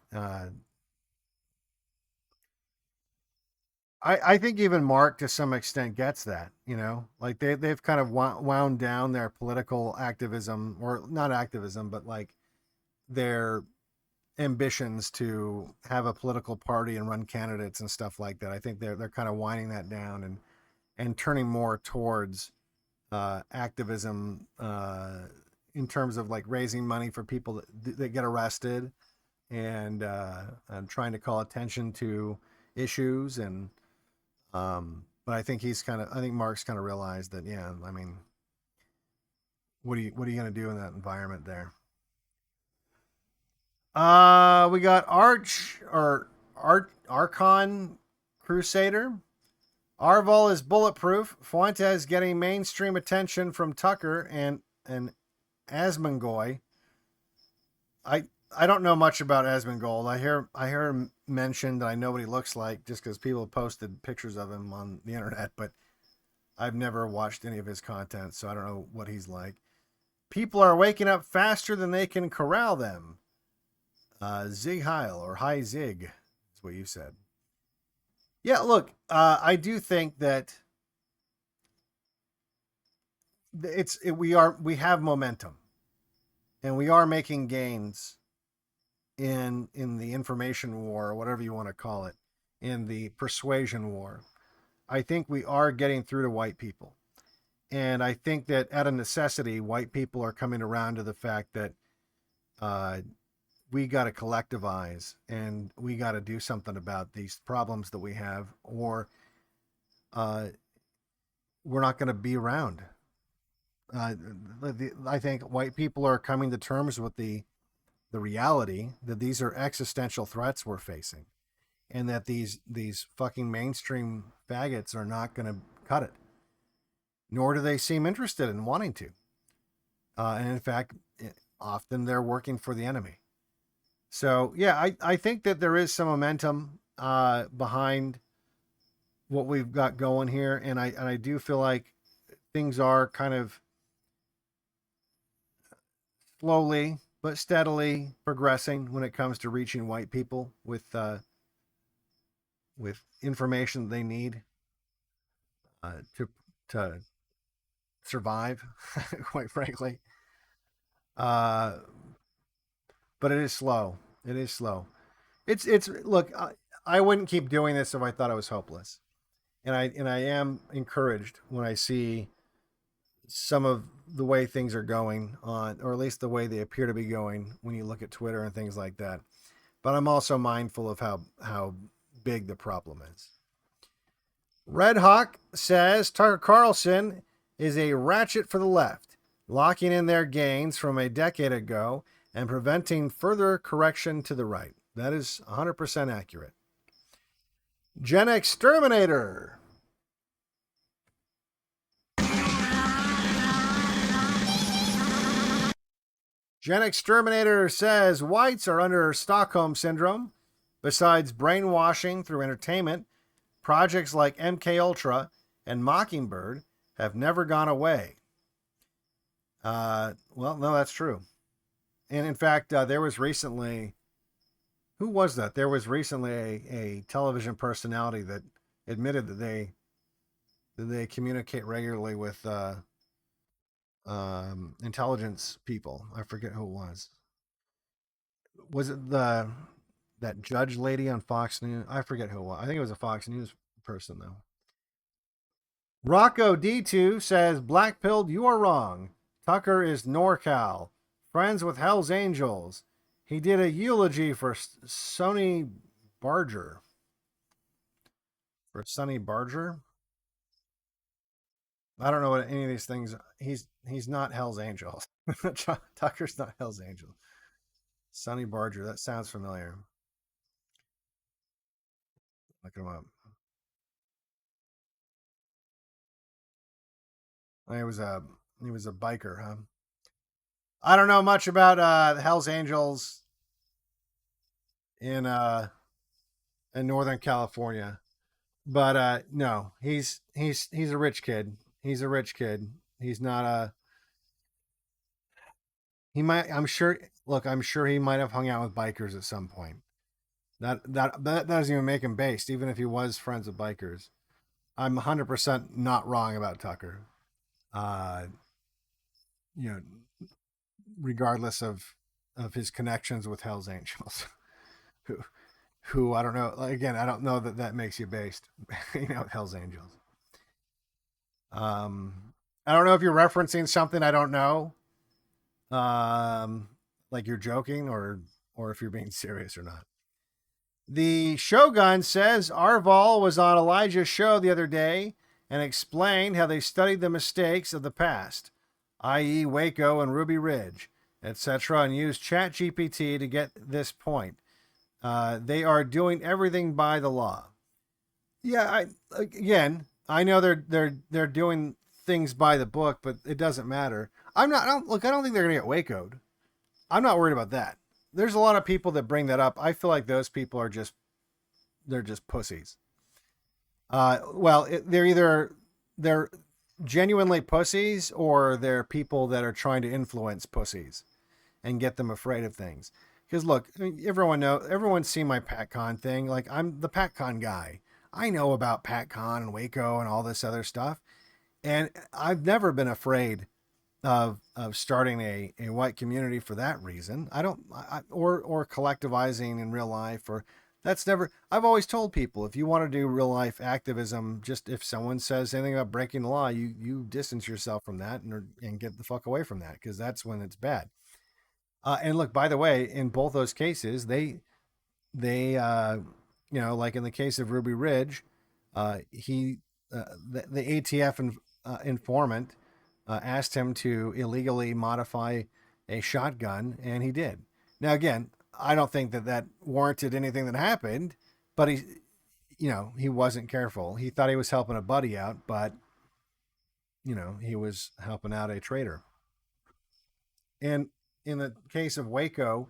I think even Mark, to some extent, gets that, like they've kind of wound down their political activism, or not activism, but like their ambitions to have a political party and run candidates and stuff like that. I think they're kind of winding that down and turning more towards activism in terms of like raising money for people that get arrested and trying to call attention to issues but I think Mark's kind of realized that, yeah, I mean, what are you going to do in that environment there? We got Archon Crusader. Arvol is bulletproof. Fuentes getting mainstream attention from Tucker and Asmongoy. I don't know much about Asmongold. I hear him mentioned. I know what he looks like just because people posted pictures of him on the internet, but I've never watched any of his content, so I don't know what he's like. People are waking up faster than they can corral them. Zig Heil, or Hi Zig, is what you said. Yeah, look, I do think that we have momentum, and we are making gains in the information war, or whatever you want to call it, in the persuasion war. I think we are getting through to white people. And I think that out of necessity, white people are coming around to the fact that we got to collectivize and we got to do something about these problems that we have, or we're not going to be around. I think white people are coming to terms with the reality that these are existential threats we're facing, and that these fucking mainstream faggots are not going to cut it, nor do they seem interested in wanting to. And in fact, often they're working for the enemy. So yeah, I think that there is some momentum behind what we've got going here, and I do feel like things are kind of slowly but steadily progressing when it comes to reaching white people with information they need to survive, quite frankly. Uh, but it is slow. It is slow. It's look. I wouldn't keep doing this if I thought it was hopeless, and I am encouraged when I see some of the way things are going on, or at least the way they appear to be going when you look at Twitter and things like that. But I'm also mindful of how big the problem is. Red Hawk says Tucker Carlson is a ratchet for the left, locking in their gains from a decade ago and preventing further correction to the right. That is 100% accurate. Gen Exterminator. Gen Exterminator says whites are under Stockholm Syndrome. Besides brainwashing through entertainment, projects like MK Ultra and Mockingbird have never gone away. Well, no, that's true. And in fact, there was recently, who was that? There was recently a television personality that admitted that they communicate regularly with intelligence people. I forget who it was. Was it that judge lady on Fox News? I forget who it was. I think it was a Fox News person though. Rocco D2 says, Black Pilled, you are wrong. Tucker is NorCal, friends with Hell's Angels. He did a eulogy for Sonny Barger. For Sonny Barger? I don't know what any of these things. He's not Hell's Angels. Tucker's not Hell's Angels. Sonny Barger. That sounds familiar. Look him up. He was a biker, huh? I don't know much about the Hell's Angels in Northern California, but no, he's a rich kid. He's a rich kid. He's not a. He might. I'm sure. Look, I'm sure he might have hung out with bikers at some point. That doesn't even make him based, even if he was friends with bikers. I'm 100% not wrong about Tucker. Uh, you know, regardless of his connections with Hell's Angels, who I don't know. Again, I don't know that makes you based. Hell's Angels. I don't know if you're referencing something I don't know. Like you're joking or if you're being serious or not. The Shogun says Arval was on Elijah's show the other day and explained how they studied the mistakes of the past, i.e. Waco and Ruby Ridge, etc., and used ChatGPT to get this point. They are doing everything by the law. Yeah, I know they're doing things by the book, but it doesn't matter. I don't think they're gonna get Waco'd. I'm not worried about that. There's a lot of people that bring that up. I feel like those people are just pussies. They're genuinely pussies, or they're people that are trying to influence pussies and get them afraid of things. Because look, everyone's seen my PatCon thing. Like, I'm the PatCon guy. I know about PatCon and Waco and all this other stuff, and I've never been afraid of starting a white community for that reason. Or collectivizing in real life, or that's never. I've always told people, if you want to do real life activism, just if someone says anything about breaking the law, you distance yourself from that and get the fuck away from that, because that's when it's bad. And look, by the way, in both those cases, like in the case of Ruby Ridge, the ATF informant asked him to illegally modify a shotgun, and he did. Now, again, I don't think that warranted anything that happened, but he wasn't careful. He thought he was helping a buddy out, but he was helping out a traitor. And in the case of Waco,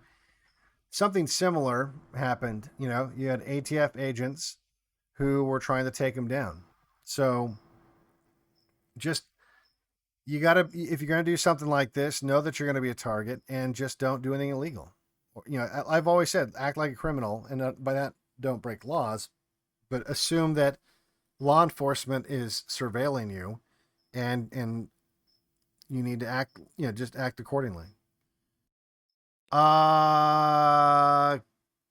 something similar happened. You had ATF agents who were trying to take him down. So just, if you're going to do something like this, know that you're going to be a target and just don't do anything illegal. I've always said, act like a criminal, and by that, don't break laws, but assume that law enforcement is surveilling you, and you need to act, just act accordingly.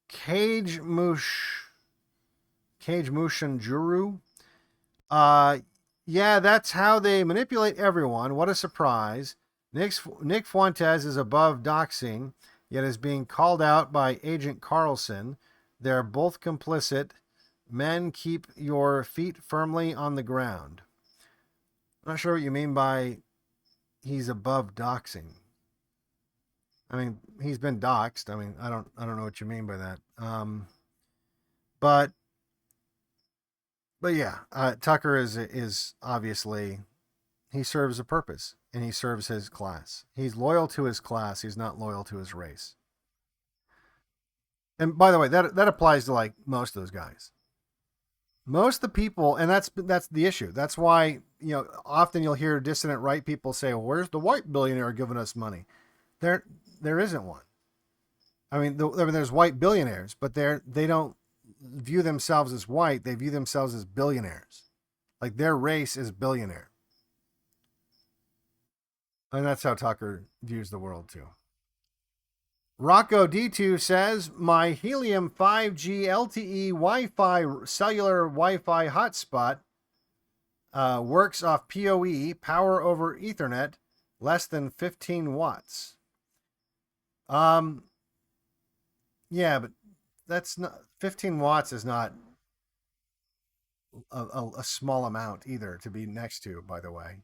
Cage Mushin Juru. Yeah, that's how they manipulate everyone. What a surprise. Nick Fuentes is above doxing, yet is being called out by Agent Carlson. They're both complicit. Men, keep your feet firmly on the ground. I'm not sure what you mean by he's above doxing. I mean, he's been doxed. I mean, I don't know what you mean by that. But yeah, Tucker is obviously, he serves a purpose, and he serves his class. He's loyal to his class. He's not loyal to his race. And by the way, that applies to like most of those guys. Most of the people, and that's the issue. That's why, often you'll hear dissident right people say, well, where's the white billionaire giving us money? There isn't one. I mean, there's white billionaires, but they don't view themselves as white. They view themselves as billionaires. Like their race is billionaire. And that's how Tucker views the world too. Rocco D2 says, my Helium 5G LTE Wi-Fi cellular Wi-Fi hotspot works off PoE, power over Ethernet, less than 15 watts. Yeah, but that's not 15 watts is not a small amount either to be next to, by the way.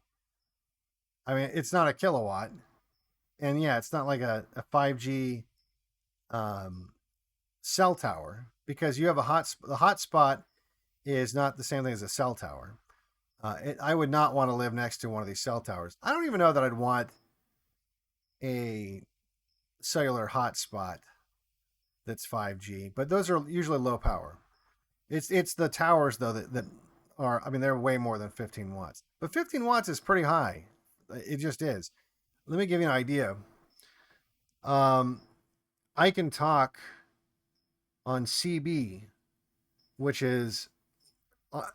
I mean, it's not a kilowatt. And yeah, it's not like a 5G cell tower, because you have the hotspot is not the same thing as a cell tower. I would not want to live next to one of these cell towers. I don't even know that I'd want a cellular hotspot that's 5G, but those are usually low power. It's the towers though that are, I mean, they're way more than 15 watts. But 15 watts is pretty high. It just is. Let me give you an idea. I can talk on CB, which is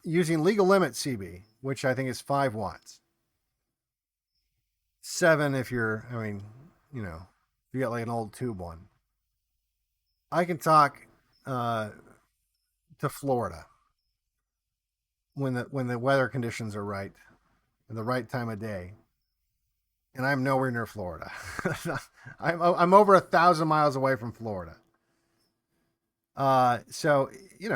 using legal limit CB, which I think is 5 watts. 7 if you're, I mean, if you got like an old tube one. I can talk to Florida when the weather conditions are right, and the right time of day. And I'm nowhere near Florida. I'm over 1,000 miles away from Florida. So it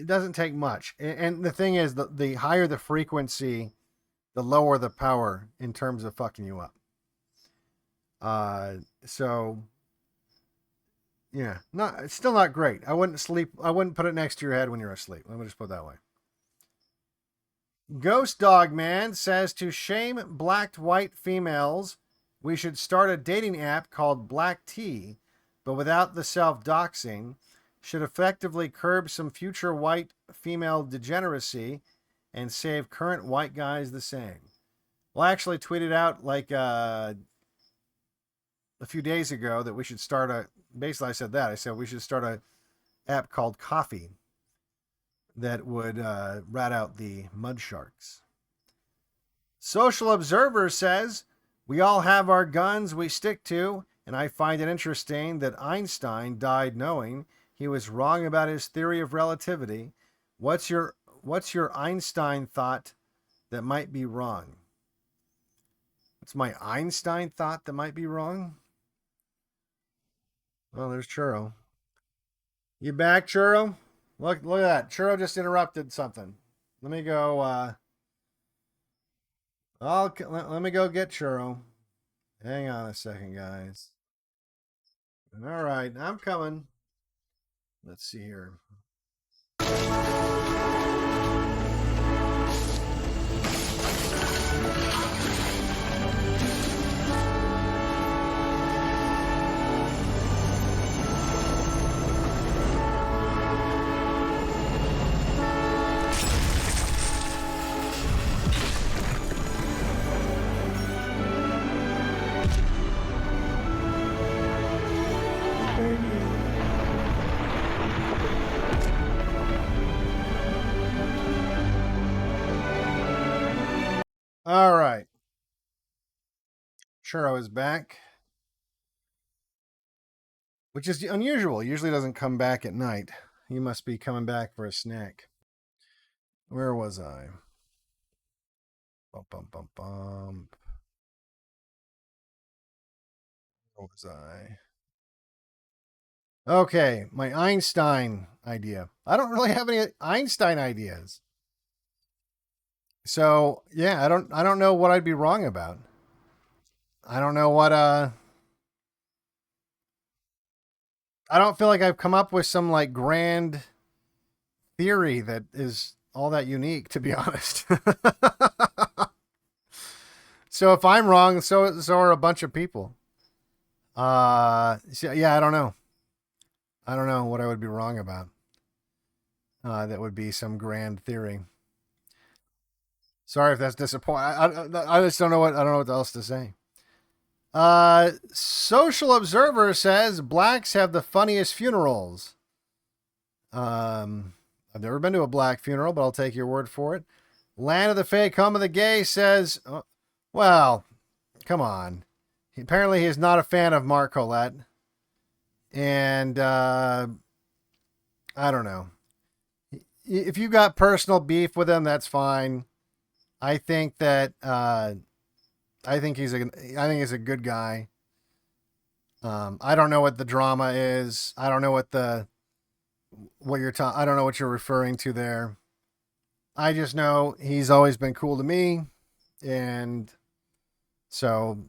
doesn't take much. And the thing is, the higher the frequency, the lower the power in terms of fucking you up. So yeah, it's still not great. I wouldn't put it next to your head when you're asleep. Let me just put it that way. Ghost Dog Man says, to shame blacked white females, we should start a dating app called Black Tea, but without the self-doxing. Should effectively curb some future white female degeneracy and save current white guys the same. Well, I actually tweeted out like a few days ago that we should start basically I said we should start a app called Coffee that would rat out the mud sharks. Social Observer says, we all have our guns we stick to, and I find it interesting that Einstein died knowing he was wrong about his theory of relativity. What's your Einstein thought that might be wrong? What's my Einstein thought that might be wrong? Oh, there's Churro. You back, Churro? Look at that. Churro just interrupted something. Let me go. Let me go get Churro. Hang on a second, guys. All right, I'm coming. Let's see here. All right. Churro is back, which is unusual. He usually doesn't come back at night. He must be coming back for a snack. Where was I? Bum, bum, bum, bum. Where was I? Okay, my Einstein idea. I don't really have any Einstein ideas. So, yeah, I don't know what I'd be wrong about. I don't know what I don't feel like I've come up with some like grand theory that is all that unique, to be honest. So if I'm wrong, so are a bunch of people. So, yeah, I don't know. I don't know what I would be wrong about. That would be some grand theory. Sorry if that's disappointing. I just don't know what else to say. Social Observer says blacks have the funniest funerals. I've never been to a black funeral, but I'll take your word for it. Land of the Fake, Home of the Gay says, well, come on. Apparently, he is not a fan of Mark Collette. And I don't know. If you got personal beef with him, that's fine. I think that I think he's a good guy. I don't know what the drama is. I don't know what I don't know what you're referring to there. I just know he's always been cool to me, and so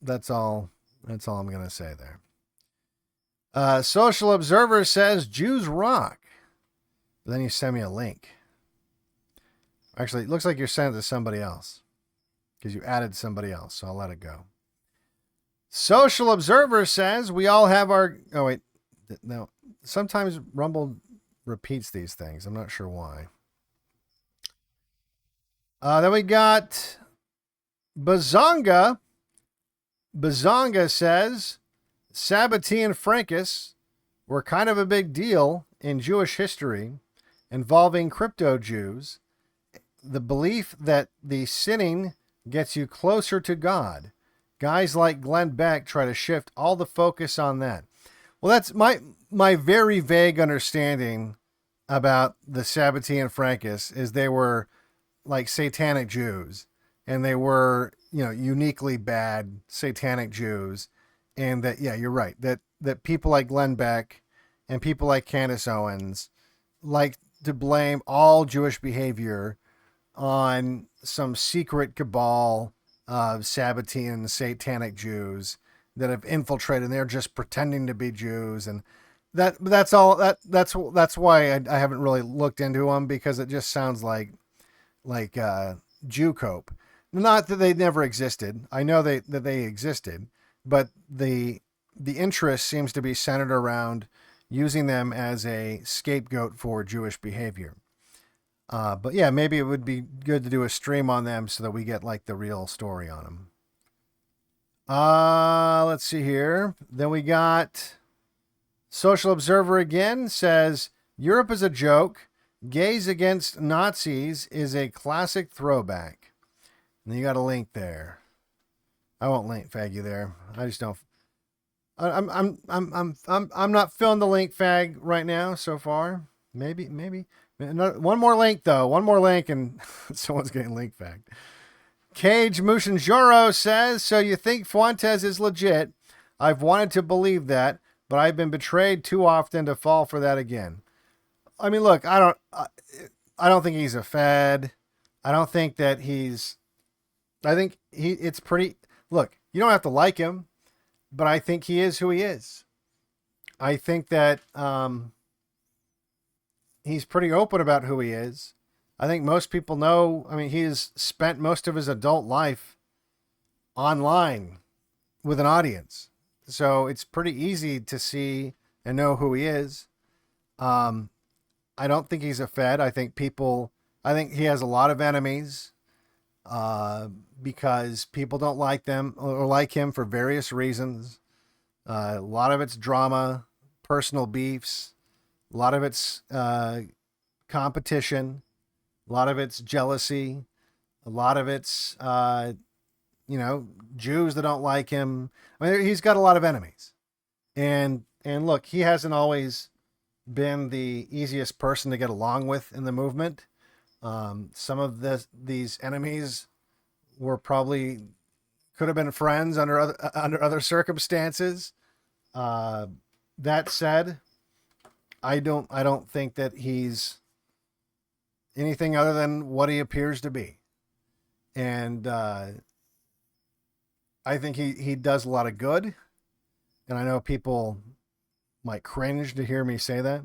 that's all I'm gonna say there. Social Observer says Jews rock. But then you send me a link. Actually, it looks like you're sending it to somebody else because you added somebody else, so I'll let it go. Social Observer says we all have our... Oh, wait. No. Sometimes Rumble repeats these things. I'm not sure why. Then we got Bazonga. Bazonga says Sabbatai and Frankus were kind of a big deal in Jewish history involving crypto Jews. The belief that the sinning gets you closer to God. Guys like Glenn Beck try to shift all the focus on that. Well, that's my very vague understanding about the Sabbatai and Frankus is they were like satanic Jews, and they were, uniquely bad satanic Jews. And that, yeah, you're right, that people like Glenn Beck and people like Candace Owens like to blame all Jewish behavior on some secret cabal of Sabbatean and satanic Jews that have infiltrated, and they're just pretending to be Jews. And that's why I haven't really looked into them, because it just sounds like Jew cope. Not that they never existed. I know that they existed, but the interest seems to be centered around using them as a scapegoat for Jewish behavior. But yeah, maybe it would be good to do a stream on them so that we get like the real story on them. Let's see here. Then we got Social Observer again says Europe is a joke. Gays against Nazis is a classic throwback. And you got a link there. I won't link fag you there. I just don't. I'm not filling the link fag right now so far. Maybe. One more link, though. One more link, and someone's getting link fagged. Cage Mushinjoro says, so you think Fuentes is legit? I've wanted to believe that, but I've been betrayed too often to fall for that again. I mean, look, I don't think he's a fad. I don't think that he's. I think it's pretty. Look, you don't have to like him, but I think he is who he is. I think that he's pretty open about who he is. I think most people know. I mean, he has spent most of his adult life online with an audience, so it's pretty easy to see and know who he is. I don't think he's a fed. I think he has a lot of enemies because people don't like them or like him for various reasons. A lot of it's drama, personal beefs, a lot of it's competition, a lot of it's jealousy, a lot of it's Jews that don't like him. I mean, he's got a lot of enemies, and look, he hasn't always been the easiest person to get along with in the movement. Some of these enemies were probably could have been friends under other circumstances. That said, I don't think that he's anything other than what he appears to be, and I think he does a lot of good. And I know people might cringe to hear me say that.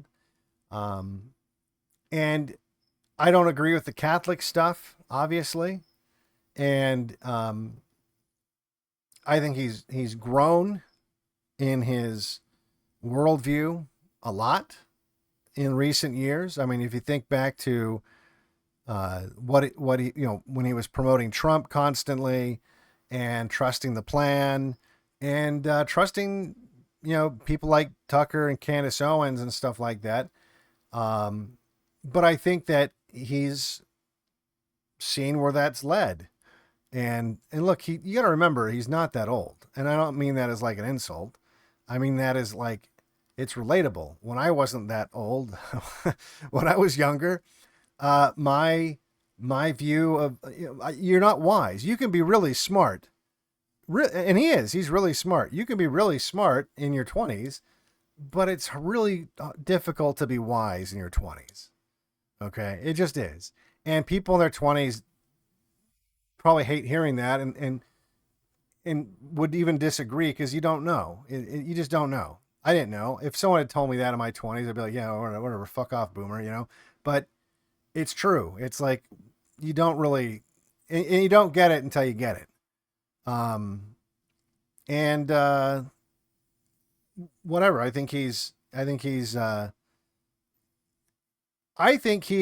And I don't agree with the Catholic stuff, obviously. And I think he's grown in his worldview a lot in recent years. I mean, if you think back to what he when he was promoting Trump constantly and trusting the plan and trusting people like Tucker and Candace Owens and stuff like that. But I think that he's seen where that's led. And look, you got to remember, he's not that old. And I don't mean that as like an insult. I mean that as like, it's relatable. When I wasn't that old, when I was younger, my view of, you're not wise. You can be really smart. And he's really smart. You can be really smart in your 20s, but it's really difficult to be wise in your 20s. Okay. It just is. And people in their 20s probably hate hearing that and would even disagree because you don't know. You just don't know. I didn't know. If someone had told me that in my 20s, I'd be like, yeah, whatever, fuck off, boomer, But it's true. It's like you don't really, and you don't get it until you get it. Whatever. I think he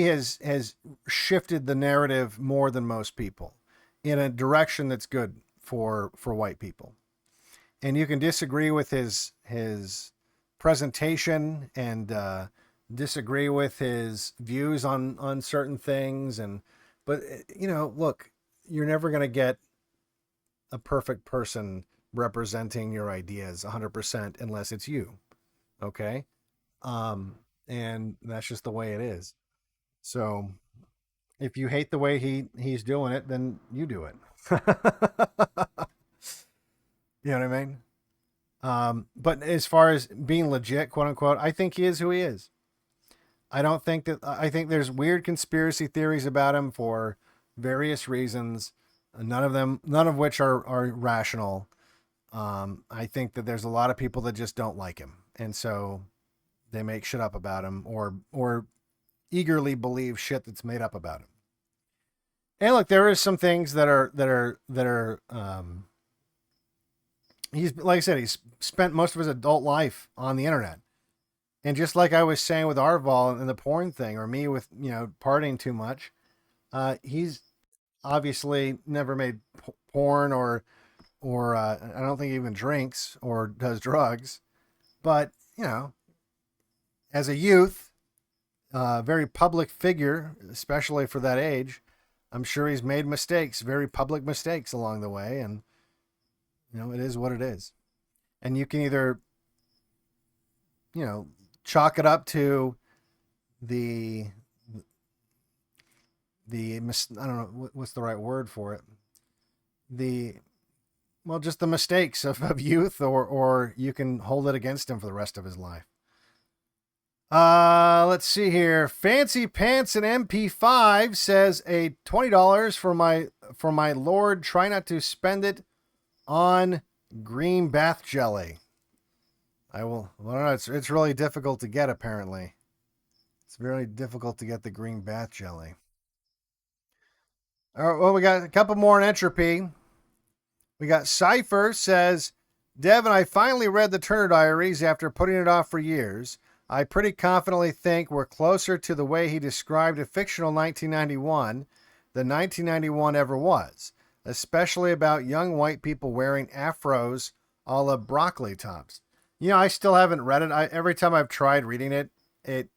has shifted the narrative more than most people in a direction that's good for white people. And you can disagree with his presentation and disagree with his views on certain things, but look, you're never going to get a perfect person representing your ideas 100% unless it's you. Okay. And that's just the way it is. So if you hate the way he's doing it, then you do it. You know what I mean? But as far as being legit, quote unquote, I think he is who he is. I think there's weird conspiracy theories about him for various reasons, none of which are rational. I think that there's a lot of people that just don't like him. And so they make shit up about him or eagerly believe shit that's made up about him. And look, there is some things that are he's, like I said, he's spent most of his adult life on the internet. And just like I was saying with Arval and the porn thing, or me with, partying too much, he's obviously never made porn or I don't think he even drinks or does drugs. But, as a youth, very public figure, especially for that age, I'm sure he's made mistakes, very public mistakes along the way. And, it is what it is. And you can either, chalk it up to I don't know, what's the right word for it? well, just the mistakes of youth, or you can hold it against him for the rest of his life. Let's see here. Fancy Pants and MP5 says a $20 for my lord. Try not to spend it on green bath jelly. I will. Well, I don't know. It's really difficult to get. Apparently, it's very difficult to get the green bath jelly. All right. Well, we got a couple more in Entropy. We got Cypher says, Devin, I finally read the Turner Diaries after putting it off for years. I pretty confidently think we're closer to the way he described a fictional 1991 than 1991 ever was, especially about young white people wearing afros a la broccoli tops. You know, I still haven't read it. Every time I've tried reading it, it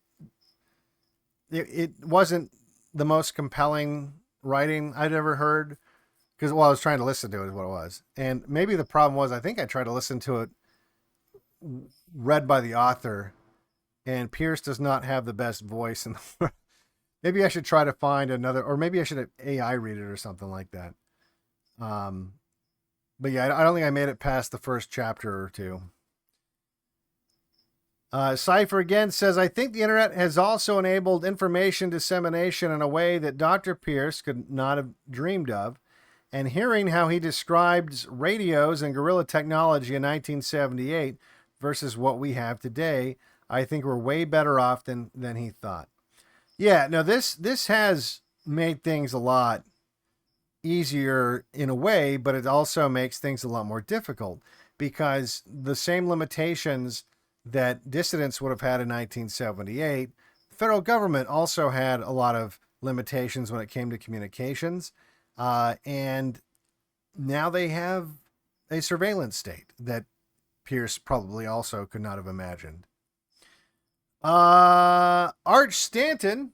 wasn't the most compelling writing I'd ever heard. Because, well, I was trying to listen to it is what it was. And maybe the problem was I think I tried to listen to it read by the author, and Pierce does not have the best voice. Maybe I should try to find another, or maybe I should have AI read it or something like that. But yeah, I don't think I made it past the first chapter or two. Cypher again says, I think the internet has also enabled information dissemination in a way that Dr. Pierce could not have dreamed of. And hearing how he describes radios and guerrilla technology in 1978 versus what we have today, I think we're way better off than he thought. Yeah, no, this has made things a lot easier in a way, but it also makes things a lot more difficult because the same limitations that dissidents would have had in 1978, the federal government also had a lot of limitations when it came to communications. And now they have a surveillance state that Pierce probably also could not have imagined. Arch Stanton.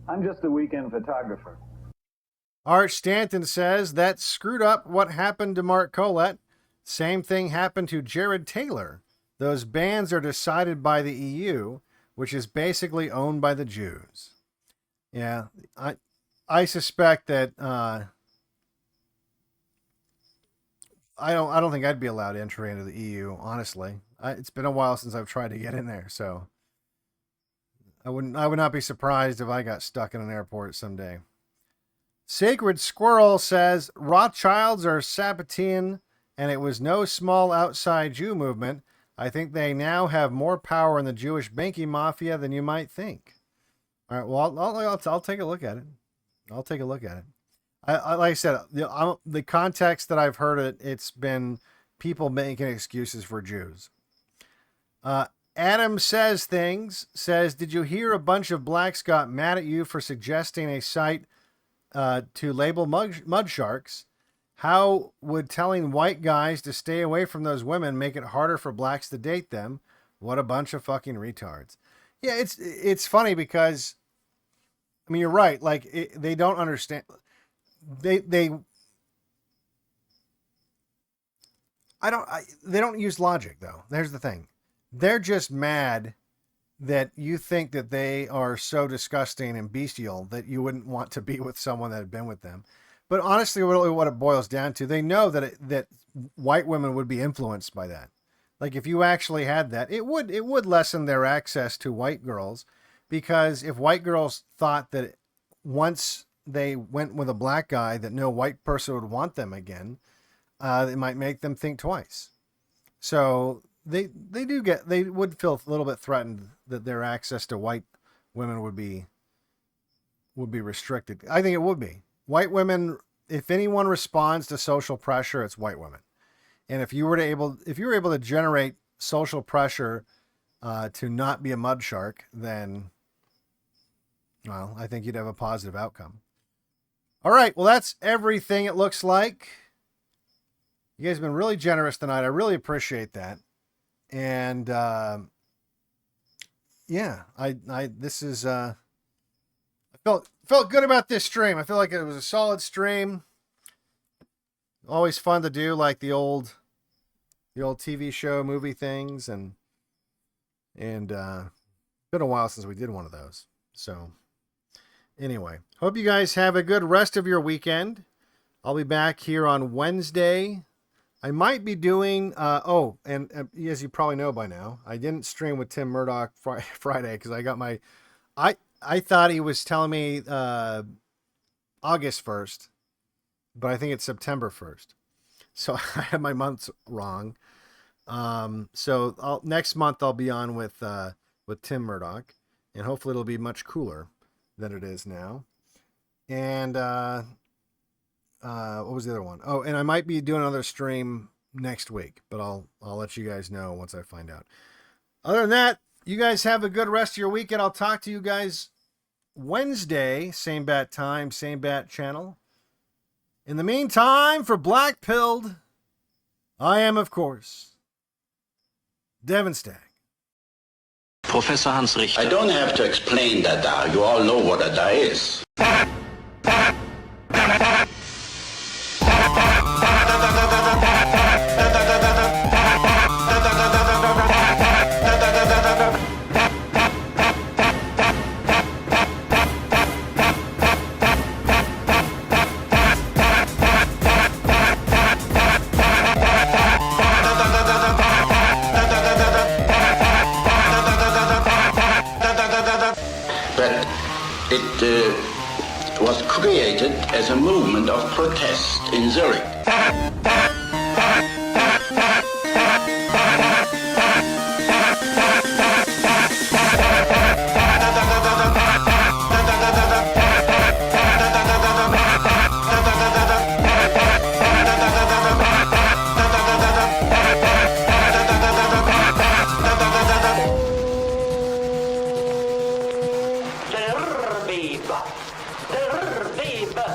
I'm just a weekend photographer. Arch Stanton says that screwed up what happened to Mark Collett. Same thing happened to Jared Taylor. Those bans are decided by the EU, which is basically owned by the Jews. Yeah, I suspect that I don't think I'd be allowed entry into the EU. Honestly, it's been a while since I've tried to get in there, so I would not be surprised if I got stuck in an airport someday. Sacred Squirrel says Rothschilds are Sabbatean, and it was no small outside Jew movement. I think they now have more power in the Jewish banking mafia than you might think. All right, well, I'll take a look at it. I'll take a look at it. I like I said, the context that I've heard it, it's been people making excuses for Jews. Adam says, did you hear a bunch of blacks got mad at you for suggesting a site to label mud sharks? How would telling white guys to stay away from those women make it harder for blacks to date them? What a bunch of fucking retards. Yeah, it's funny because, I mean, you're right. Like, they don't understand. They don't use logic, though. There's the thing. They're just mad that you think that they are so disgusting and bestial that you wouldn't want to be with someone that had been with them. But honestly, really what it boils down to, they know that white women would be influenced by that. Like, if you actually had that, it would lessen their access to white girls, because if white girls thought that once they went with a black guy that no white person would want them again, it might make them think twice. So they would feel a little bit threatened that their access to white women would be restricted. I think it would be. White women, if anyone responds to social pressure, it's white women. And if you were able to generate social pressure to not be a mud shark, then, well, I think you'd have a positive outcome. All right, well, that's everything it looks like. You guys have been really generous tonight. I really appreciate that. And yeah, this is I felt good about this stream. I feel like it was a solid stream. Always fun to do, like the old the old TV show, movie things, and been a while since we did one of those. So anyway, hope you guys have a good rest of your weekend. I'll be back here on Wednesday. I might be doing, and as you probably know by now, I didn't stream with Tim Murdoch Friday because I got my, I thought he was telling me August 1st, but I think it's September 1st. So I had my months wrong. So next month I'll be on with Tim Murdoch, and hopefully it'll be much cooler than it is now. And what was the other one? Oh, and I might be doing another stream next week, but I'll let you guys know once I find out. Other than that, you guys have a good rest of your weekend. I'll talk to you guys Wednesday, same bat time, same bat channel. In the meantime, for Black Pilled, I am, of course, Devin Stagg. Professor Hans Richter. I don't have to explain Dada. You all know what Dada is. It was created as a movement of protest in Zurich. Der Weber,